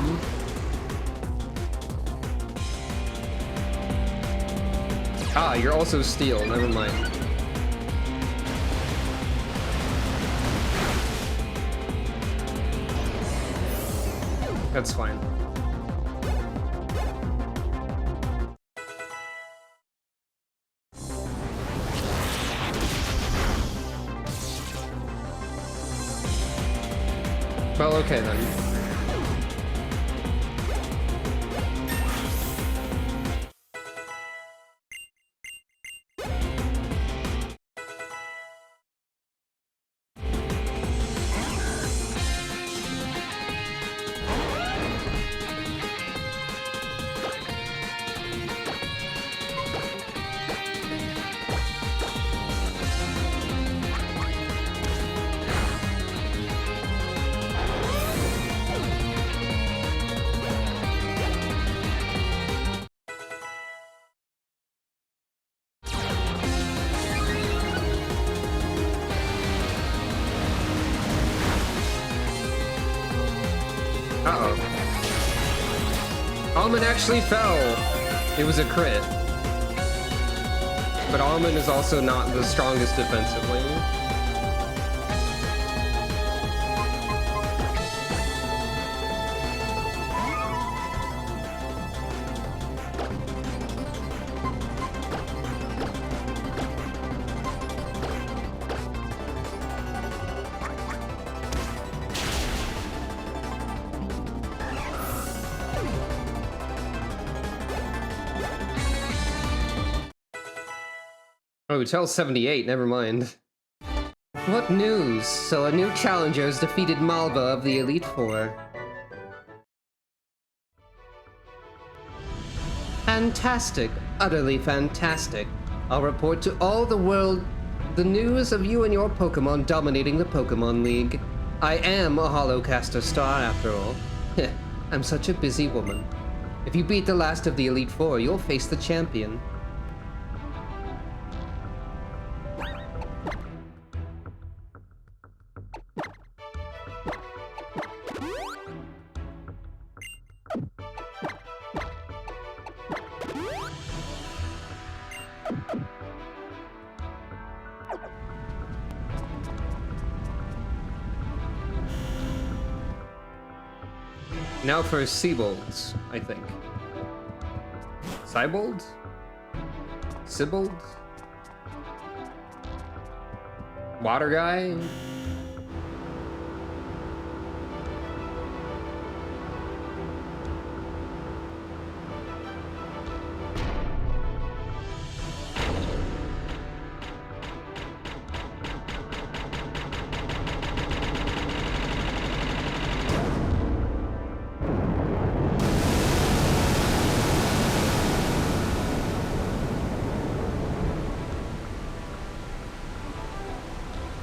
Ah, you're also steel, never mind. That's fine. Well, okay then. Uh-oh. Almond actually fell. It was a crit. But Almond is also not the strongest defensively. Oh, tell 78, never mind. What news? So a new challenger has defeated Malva of the Elite Four. Fantastic, utterly fantastic. I'll report to all the world the news of you and your Pokemon dominating the Pokemon League. I am a Holocaster star after all. I'm such a busy woman. If you beat the last of the Elite Four, you'll face the champion. Now for Seabolds, I think. Cybold? Sibold? Water guy?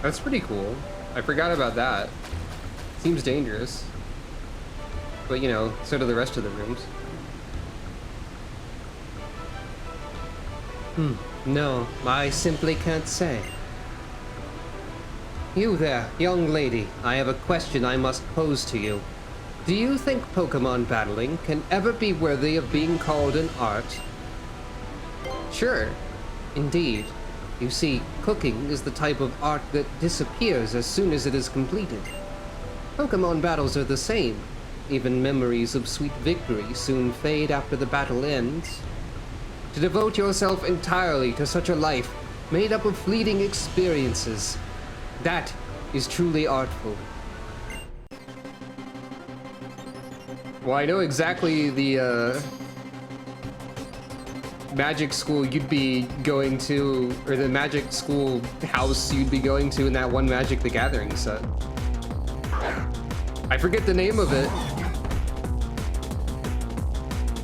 That's pretty cool. I forgot about that. Seems dangerous. But you know, so do the rest of the rooms. No, I simply can't say. You there, young lady, I have a question I must pose to you. Do you think Pokemon battling can ever be worthy of being called an art? Sure, indeed. You see, cooking is the type of art that disappears as soon as it is completed. Pokemon battles are the same. Even memories of sweet victory soon fade after the battle ends. To devote yourself entirely to such a life, made up of fleeting experiences, that is truly artful. Well, I know exactly the, magic school you'd be going to, or the magic school house you'd be going to in that one Magic the Gathering set. I forget the name of it,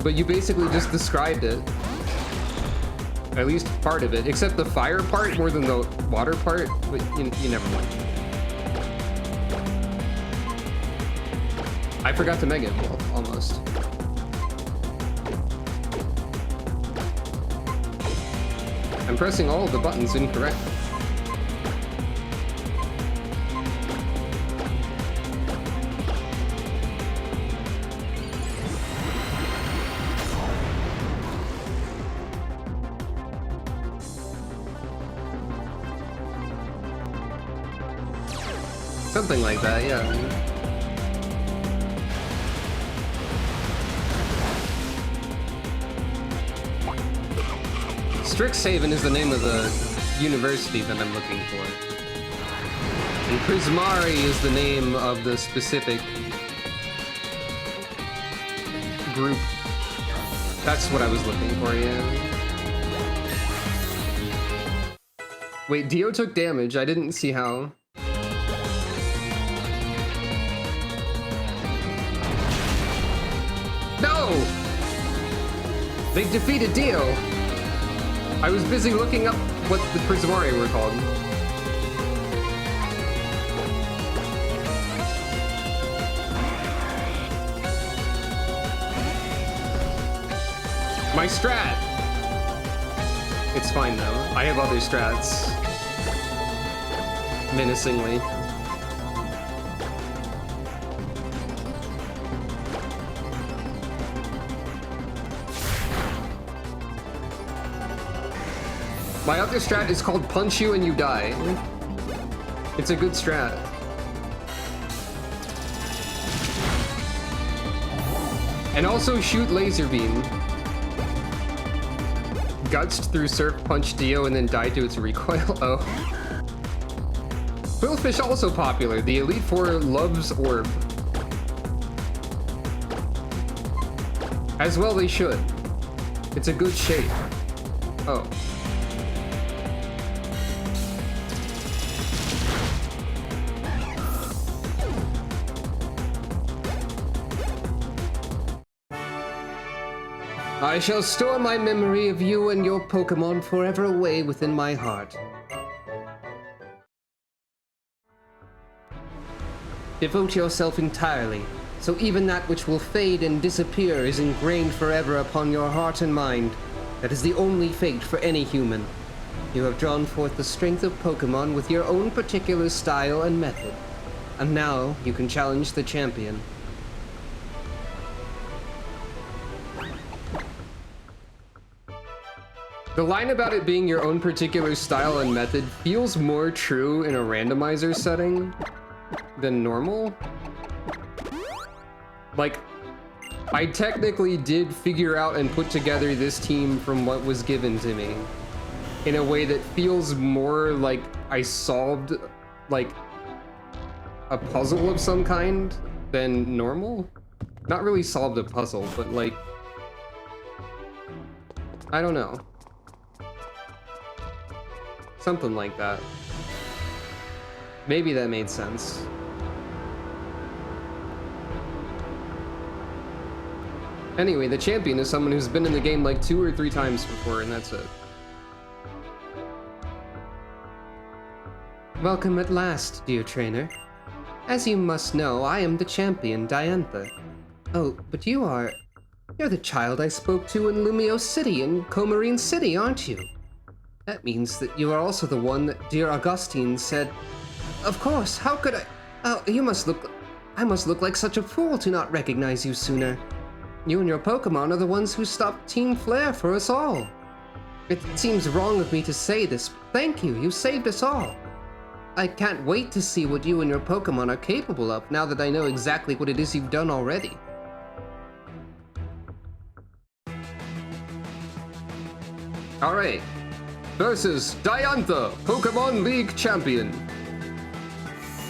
but you basically just described it. At least part of it, except the fire part more than the water part, but you never mind. I forgot to Mega Evolve, almost. I'm pressing all of the buttons incorrect. Something like that, yeah. Strixhaven is the name of the university that I'm looking for. And Prismari is the name of the specific group. That's what I was looking for, yeah. Wait, Dio took damage. I didn't see how. No! They defeated Dio! I was busy looking up what the Prismari were called. My strat! It's fine though. I have other strats. Menacingly. My other strat is called Punch You and You Die. It's a good strat. And also shoot Laser Beam. Gutsed through Surf, Punch Dio, and then died to its recoil. Oh. Quillfish also popular. The Elite Four loves Orb. As well they should. It's a good shape. Oh. I shall store my memory of you and your Pokemon forever away within my heart. Devote yourself entirely, so even that which will fade and disappear is ingrained forever upon your heart and mind. That is the only fate for any human. You have drawn forth the strength of Pokemon with your own particular style and method. And now you can challenge the champion. The line about it being your own particular style and method feels more true in a randomizer setting than normal. Like, I technically did figure out and put together this team from what was given to me in a way that feels more like I solved like a puzzle of some kind than normal. Not really solved a puzzle, but like, I don't know. Something like that. Maybe that made sense. Anyway, the champion is someone who's been in the game like 2 or 3 times before, and that's it. Welcome at last, dear trainer. As you must know, I am the champion, Diantha. Oh, but you're the child I spoke to in Lumio City in Comarine City, aren't you? That means that you are also the one that dear Augustine said... Of course, how could I... Oh, I must look like such a fool to not recognize you sooner. You and your Pokemon are the ones who stopped Team Flare for us all. It seems wrong of me to say this, but thank you, you saved us all. I can't wait to see what you and your Pokemon are capable of now that I know exactly what it is you've done already. Alright. Versus Diantha, Pokemon League Champion.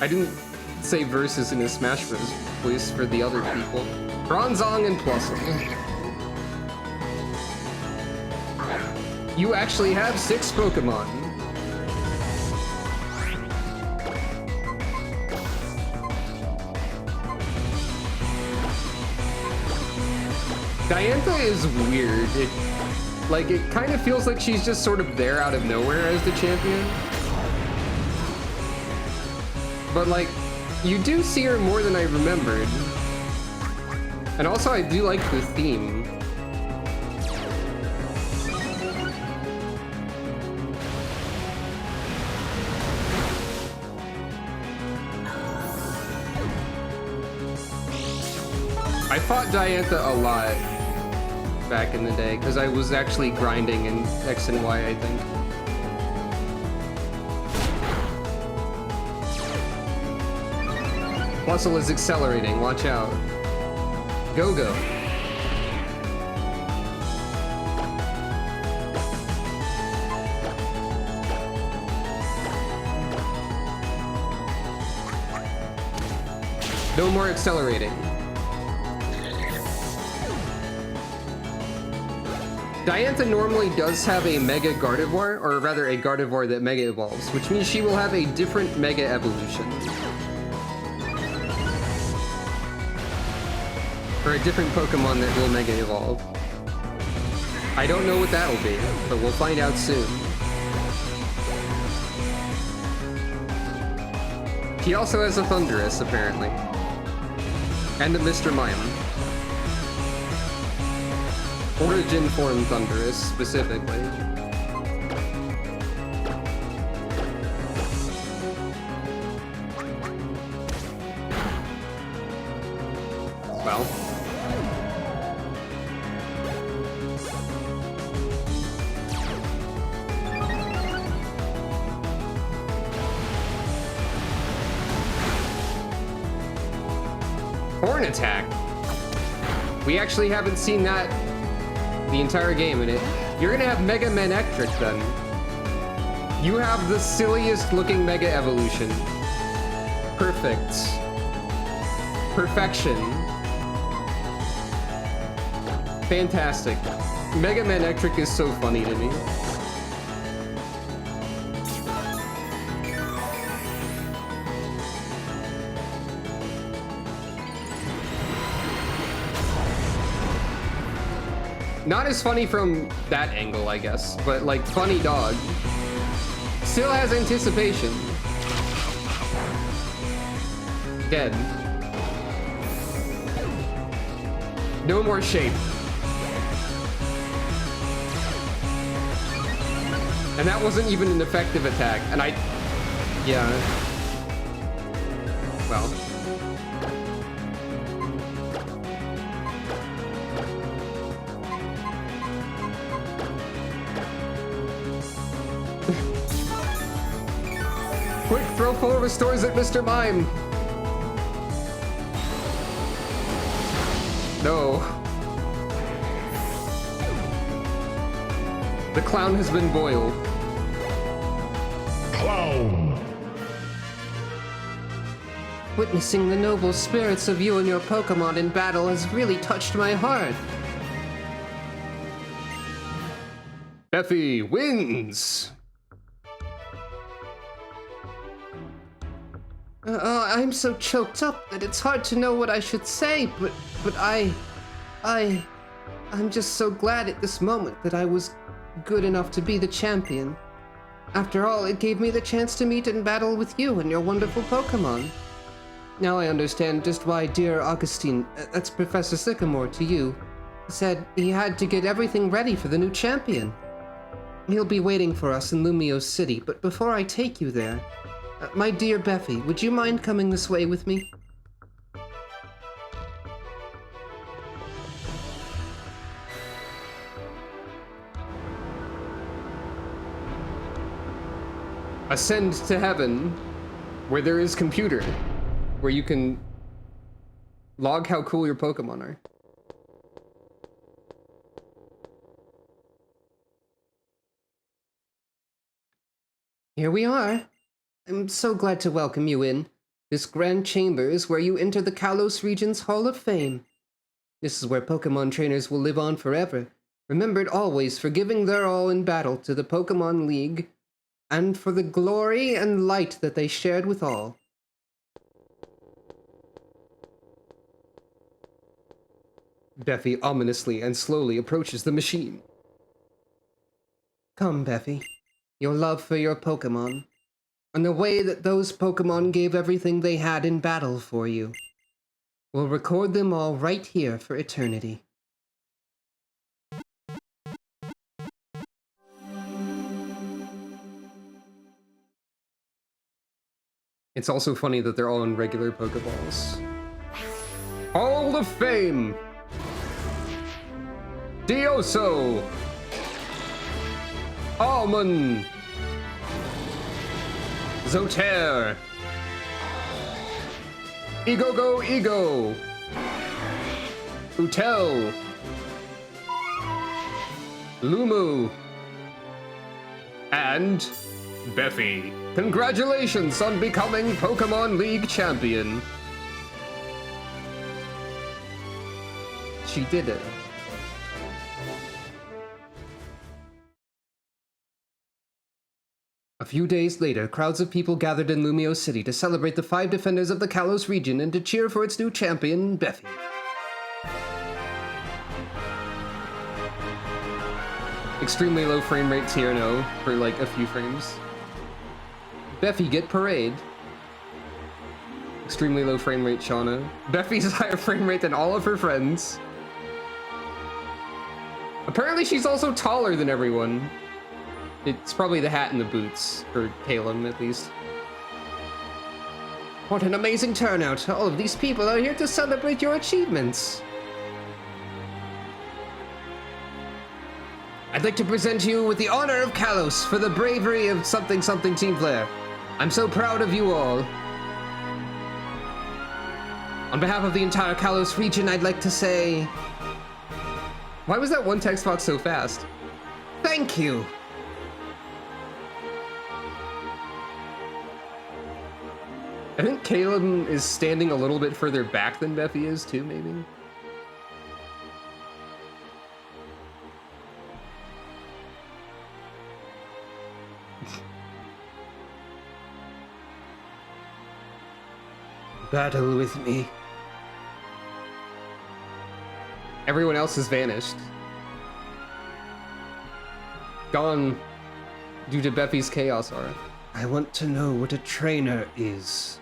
I didn't say versus in a Smash Bros. Voice for the other people. Bronzong and Plusle. You actually have 6 Pokemon. Diantha is weird. It kind of feels like she's just sort of there out of nowhere as the champion. But like, you do see her more than I remembered. And also I do like the theme. I fought Diantha a lot back in the day, because I was actually grinding in X and Y, I think. Plusle is accelerating, watch out. Go-Go. No more accelerating. Diantha normally does have a Mega Gardevoir, or rather a Gardevoir that Mega Evolves, which means she will have a different Mega Evolution. Or a different Pokemon that will Mega Evolve. I don't know what that'll be, but we'll find out soon. He also has a Thundurus, apparently. And a Mr. Mime. Origin form Thundurus, specifically. Well. Horn attack. We actually haven't seen that the entire game in it. You're gonna have Mega Manectric then. You have the silliest looking Mega Evolution. Perfect. Perfection. Fantastic. Mega Manectric is so funny to me. Not as funny from that angle, I guess, but like funny dog. Still has anticipation. Dead. No more shape. And that wasn't even an effective attack, and yeah. Well. Quick, throw full restores at Mr. Mime. No. The clown has been boiled. Clown. Witnessing the noble spirits of you and your Pokemon in battle has really touched my heart. Beffy wins! I'm so choked up that it's hard to know what I should say, but I'm just so glad at this moment that I was good enough to be the champion. After all, it gave me the chance to meet and battle with you and your wonderful Pokemon. Now I understand just why dear Augustine, that's Professor Sycamore to you, said he had to get everything ready for the new champion. He'll be waiting for us in Lumio City, but before I take you there, my dear Beffy, would you mind coming this way with me? Ascend to heaven, where there is computer, where you can log how cool your Pokemon are. Here we are. I'm so glad to welcome you in. This grand chamber is where you enter the Kalos region's Hall of Fame. This is where Pokemon trainers will live on forever, remembered always for giving their all in battle to the Pokemon League, and for the glory and light that they shared with all. Beffy ominously and slowly approaches the machine. Come, Beffy. Your love for your Pokemon, and the way that those Pokemon gave everything they had in battle for you. We'll record them all right here for eternity. It's also funny that they're all in regular Pokeballs. Hall of Fame! Dioso! Almond! Zotair! Igogo Ego! Utel! Lumu! And Beffy. Congratulations on becoming Pokemon League champion. She did it. A few days later, crowds of people gathered in Lumio City to celebrate the 5 defenders of the Kalos region and to cheer for its new champion, Beffy. Extremely low frame rate Tierno for like a few frames. Beffy get parade. Extremely low frame rate Shauna. Beffy's higher frame rate than all of her friends. Apparently she's also taller than everyone. It's probably the hat and the boots, for Caleb at least. What an amazing turnout! All of these people are here to celebrate your achievements! I'd like to present you with the honor of Kalos for the bravery of something something Team Flare. I'm so proud of you all. On behalf of the entire Kalos region, I'd like to say... Why was that one text box so fast? Thank you! I think Caleb is standing a little bit further back than Beffy is, too, maybe? Battle with me. Everyone else has vanished. Gone due to Beffy's Chaos Aura. I want to know what a trainer is.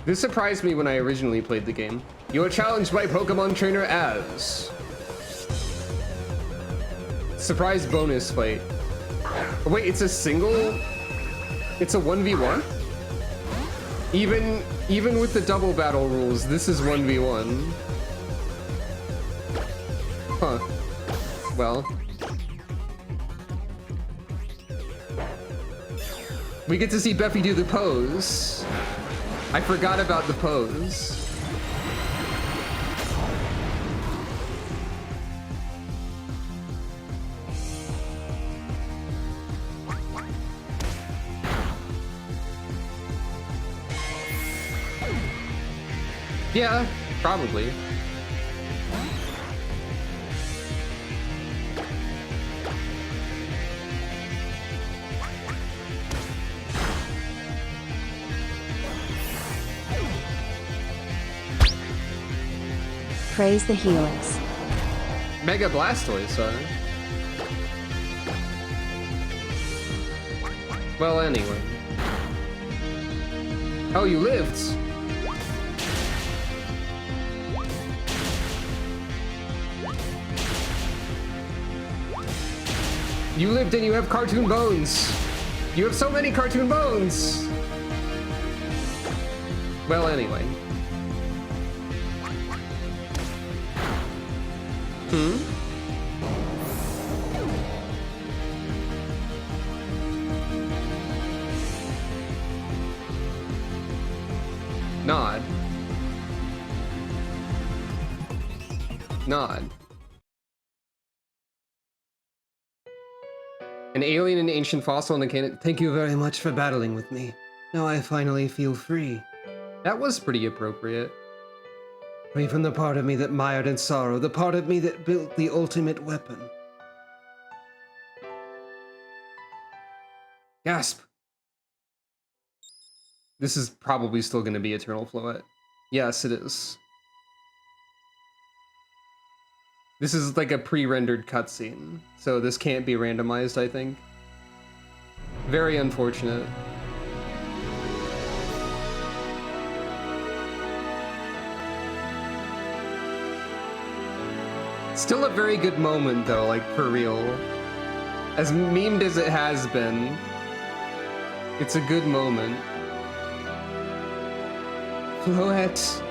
This surprised me when I originally played the game. You are challenged by Pokemon Trainer as... Surprise bonus fight. Wait, it's a single? It's a 1v1? Even with the double battle rules, this is 1v1. Huh. Well. We get to see Beffy do the pose. I forgot about the pose. Yeah, probably. Praise the Helix. Mega Blastoise, huh? Well, anyway. Oh, you lived! You lived and you have cartoon bones! You have so many cartoon bones! Well, anyway. Nod. Nod. An alien and ancient fossil in a cannon. Thank you very much for battling with me. Now I finally feel free. That was pretty appropriate. Free from the part of me that mired in sorrow, the part of me that built the ultimate weapon. Gasp! This is probably still going to be Eternal Floette. Yes, it is. This is like a pre-rendered cutscene, so this can't be randomized, I think. Very unfortunate. Still a very good moment, though, like, for real. As memed as it has been, it's a good moment. Floette.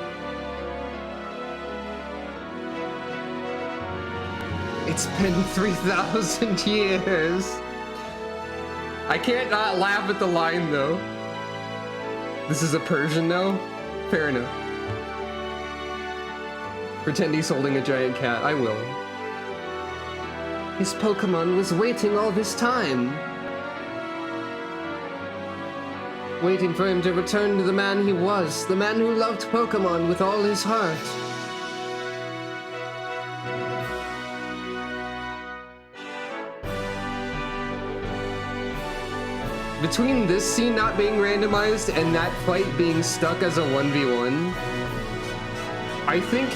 It's been 3,000 years. I can't not laugh at the line, though. This is a Persian now? Fair enough. Pretend he's holding a giant cat. I will. His Pokemon was waiting all this time. Waiting for him to return to the man he was, the man who loved Pokemon with all his heart. Between this scene not being randomized and that fight being stuck as a 1v1, I think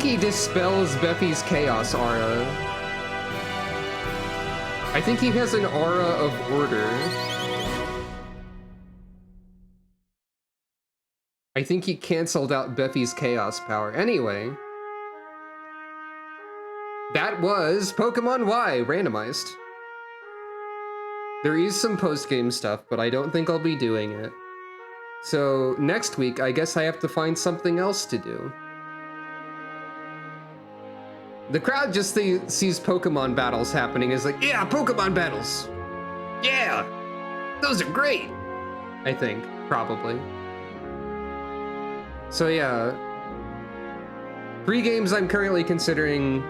he dispels Beffy's chaos aura. I think he has an aura of order. I think he canceled out Beffy's chaos power. Anyway, that was Pokemon Y randomized. There is some post-game stuff, but I don't think I'll be doing it. So next week, I guess I have to find something else to do. The crowd just sees Pokemon battles happening is like, yeah, Pokemon battles! Yeah! Those are great! I think, probably. So yeah. 3 games I'm currently considering: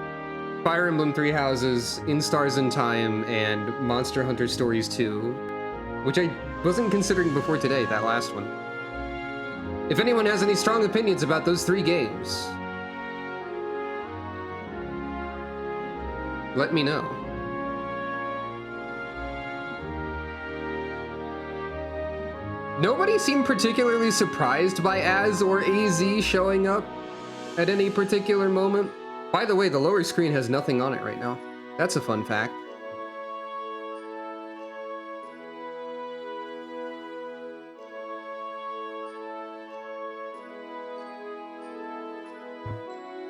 Fire Emblem Three Houses, In Stars in Time, and Monster Hunter Stories 2, which I wasn't considering before today, that last one. If anyone has any strong opinions about those 3 games, let me know. Nobody seemed particularly surprised by Az or AZ showing up at any particular moment. By the way, the lower screen has nothing on it right now. That's a fun fact.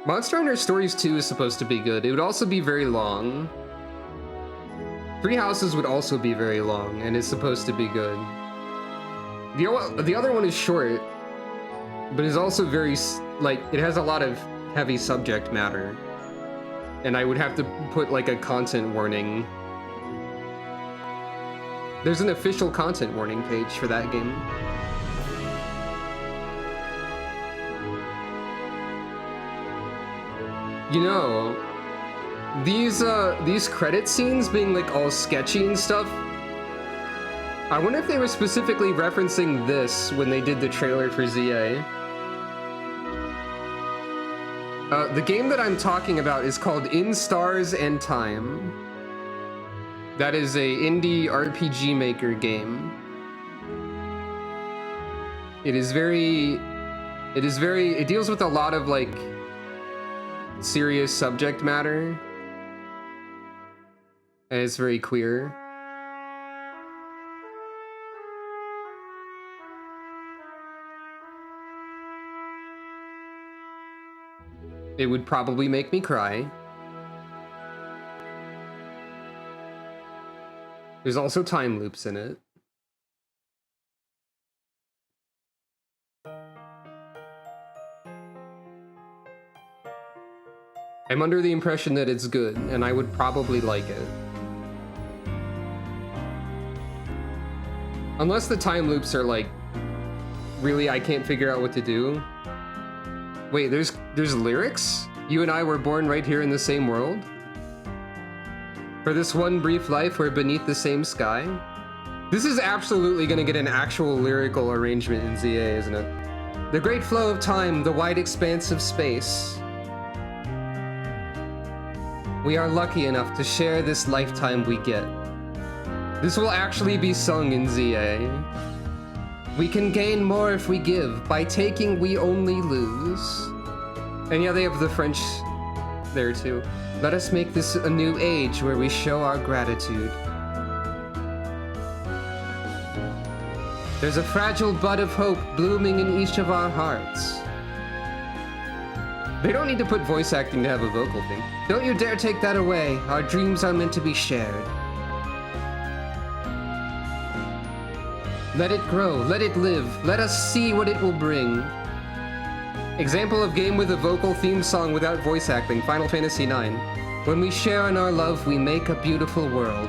Monster Hunter Stories 2 is supposed to be good. It would also be very long. Three Houses would also be very long, and it's supposed to be good. The other one is short, but is also very, like, it has a lot of heavy subject matter. And I would have to put, like, a content warning. There's an official content warning page for that game. You know, these credit scenes being like all sketchy and stuff, I wonder if they were specifically referencing this when they did the trailer for ZA. The game that I'm talking about is called In Stars and Time. That is a indie RPG Maker game. It deals with a lot of like serious subject matter. And it's very queer. It would probably make me cry. There's also time loops in it. I'm under the impression that it's good, and I would probably like it. Unless the time loops are like, really, I can't figure out what to do. Wait, there's lyrics? You and I were born right here in the same world? For this one brief life, we're beneath the same sky? This is absolutely gonna get an actual lyrical arrangement in ZA, isn't it? The great flow of time, the wide expanse of space. We are lucky enough to share this lifetime we get. This will actually be sung in ZA. We can gain more if we give. By taking, we only lose. And yeah, they have the French there too. Let us make this a new age where we show our gratitude. There's a fragile bud of hope blooming in each of our hearts. They don't need to put voice acting to have a vocal thing. Don't you dare take that away. Our dreams are meant to be shared. Let it grow, let it live, let us see what it will bring. Example of game with a vocal theme song without voice acting, Final Fantasy IX. When we share in our love, we make a beautiful world.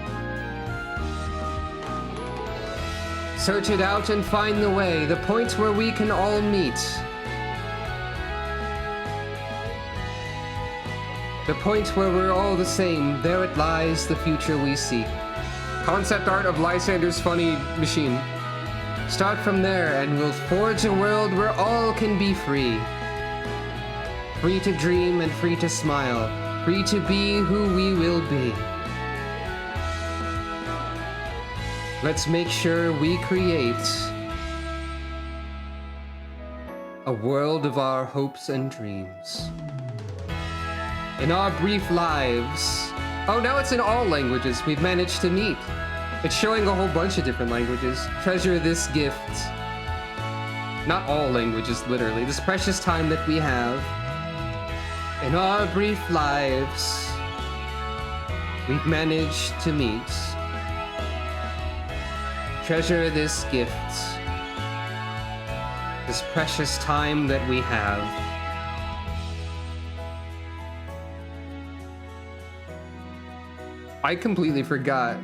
Search it out and find the way, the point where we can all meet. The point where we're all the same, there it lies, the future we seek. Concept art of Lysander's funny machine. Start from there and we'll forge a world where all can be free. Free to dream and free to smile. Free to be who we will be. Let's make sure we create a world of our hopes and dreams. In our brief lives... Oh, now it's in all languages we've managed to meet. It's showing a whole bunch of different languages. Treasure this gift. Not all languages, literally. This precious time that we have. In our brief lives, we've managed to meet. Treasure this gift. This precious time that we have. I completely forgot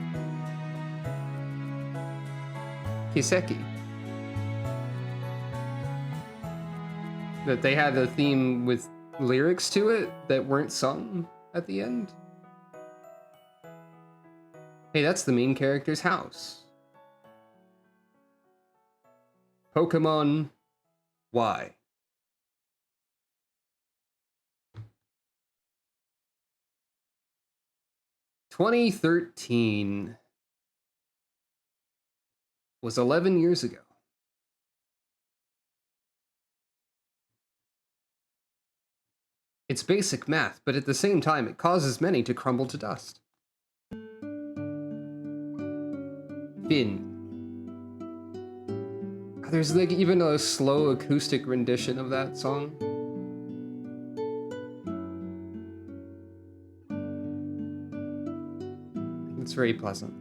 Kiseki. That they had a theme with lyrics to it that weren't sung at the end. Hey, that's the main character's house. Pokemon Y. "2013 was 11 years ago. It's basic math, but at the same time, it causes many to crumble to dust. Finn. There's like even a slow acoustic rendition of that song. It's very pleasant.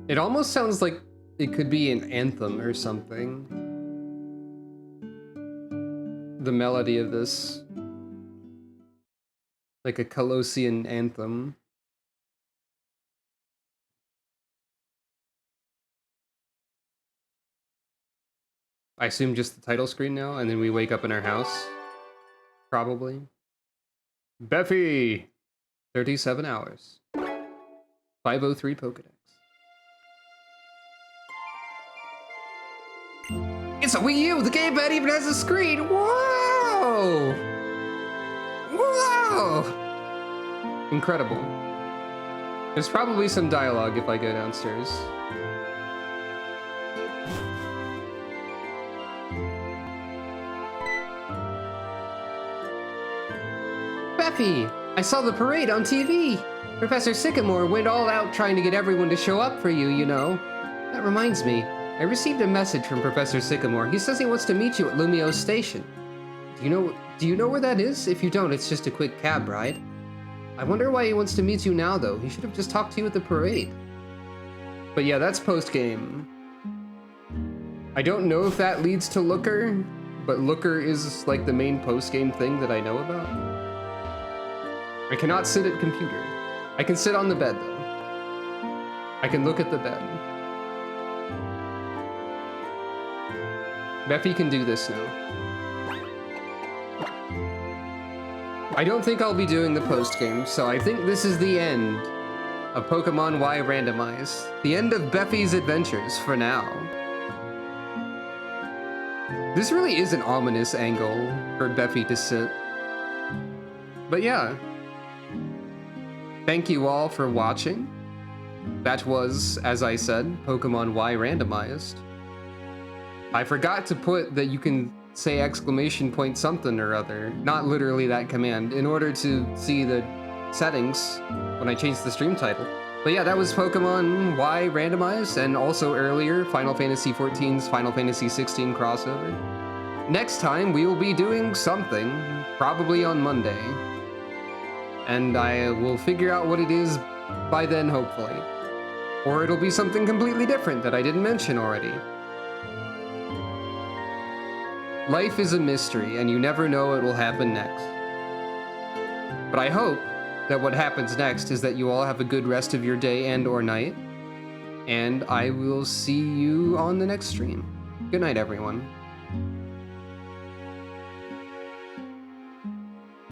It almost sounds like it could be an anthem or something. The melody of this. Like a Colossian anthem. I assume just the title screen now, and then we wake up in our house. Probably. Beffy! 37 hours. 503 Pokedex. It's a Wii U! The gamepad even has a screen! Whoa! Whoa! Incredible. There's probably some dialogue if I go downstairs. Beffy! I saw the parade on TV! Professor Sycamore went all out trying to get everyone to show up for you, you know. That reminds me, I received a message from Professor Sycamore. He says he wants to meet you at Lumio's station. Do you know where that is? If you don't, it's just a quick cab ride. I wonder why he wants to meet you now, though. He should have just talked to you at the parade. But yeah, that's post-game. I don't know if that leads to Looker, but Looker is like the main post-game thing that I know about. I cannot sit at computer. I can sit on the bed, though. I can look at the bed. Beffy can do this now. I don't think I'll be doing the post-game, so I think this is the end of Pokemon Y Randomized. The end of Beffy's adventures for now. This really is an ominous angle for Beffy to sit. But yeah. Thank you all for watching. That was, as I said, Pokemon Y Randomized. I forgot to put that you can say exclamation point something or other, not literally that command, in order to see the settings when I change the stream title. But yeah, that was Pokemon Y Randomized, and also earlier, Final Fantasy XIV's Final Fantasy XVI crossover. Next time, we will be doing something, probably on Monday. And I will figure out what it is by then, hopefully. Or it'll be something completely different that I didn't mention already. Life is a mystery, and you never know what will happen next. But I hope that what happens next is that you all have a good rest of your day and or night, and I will see you on the next stream. Good night, everyone.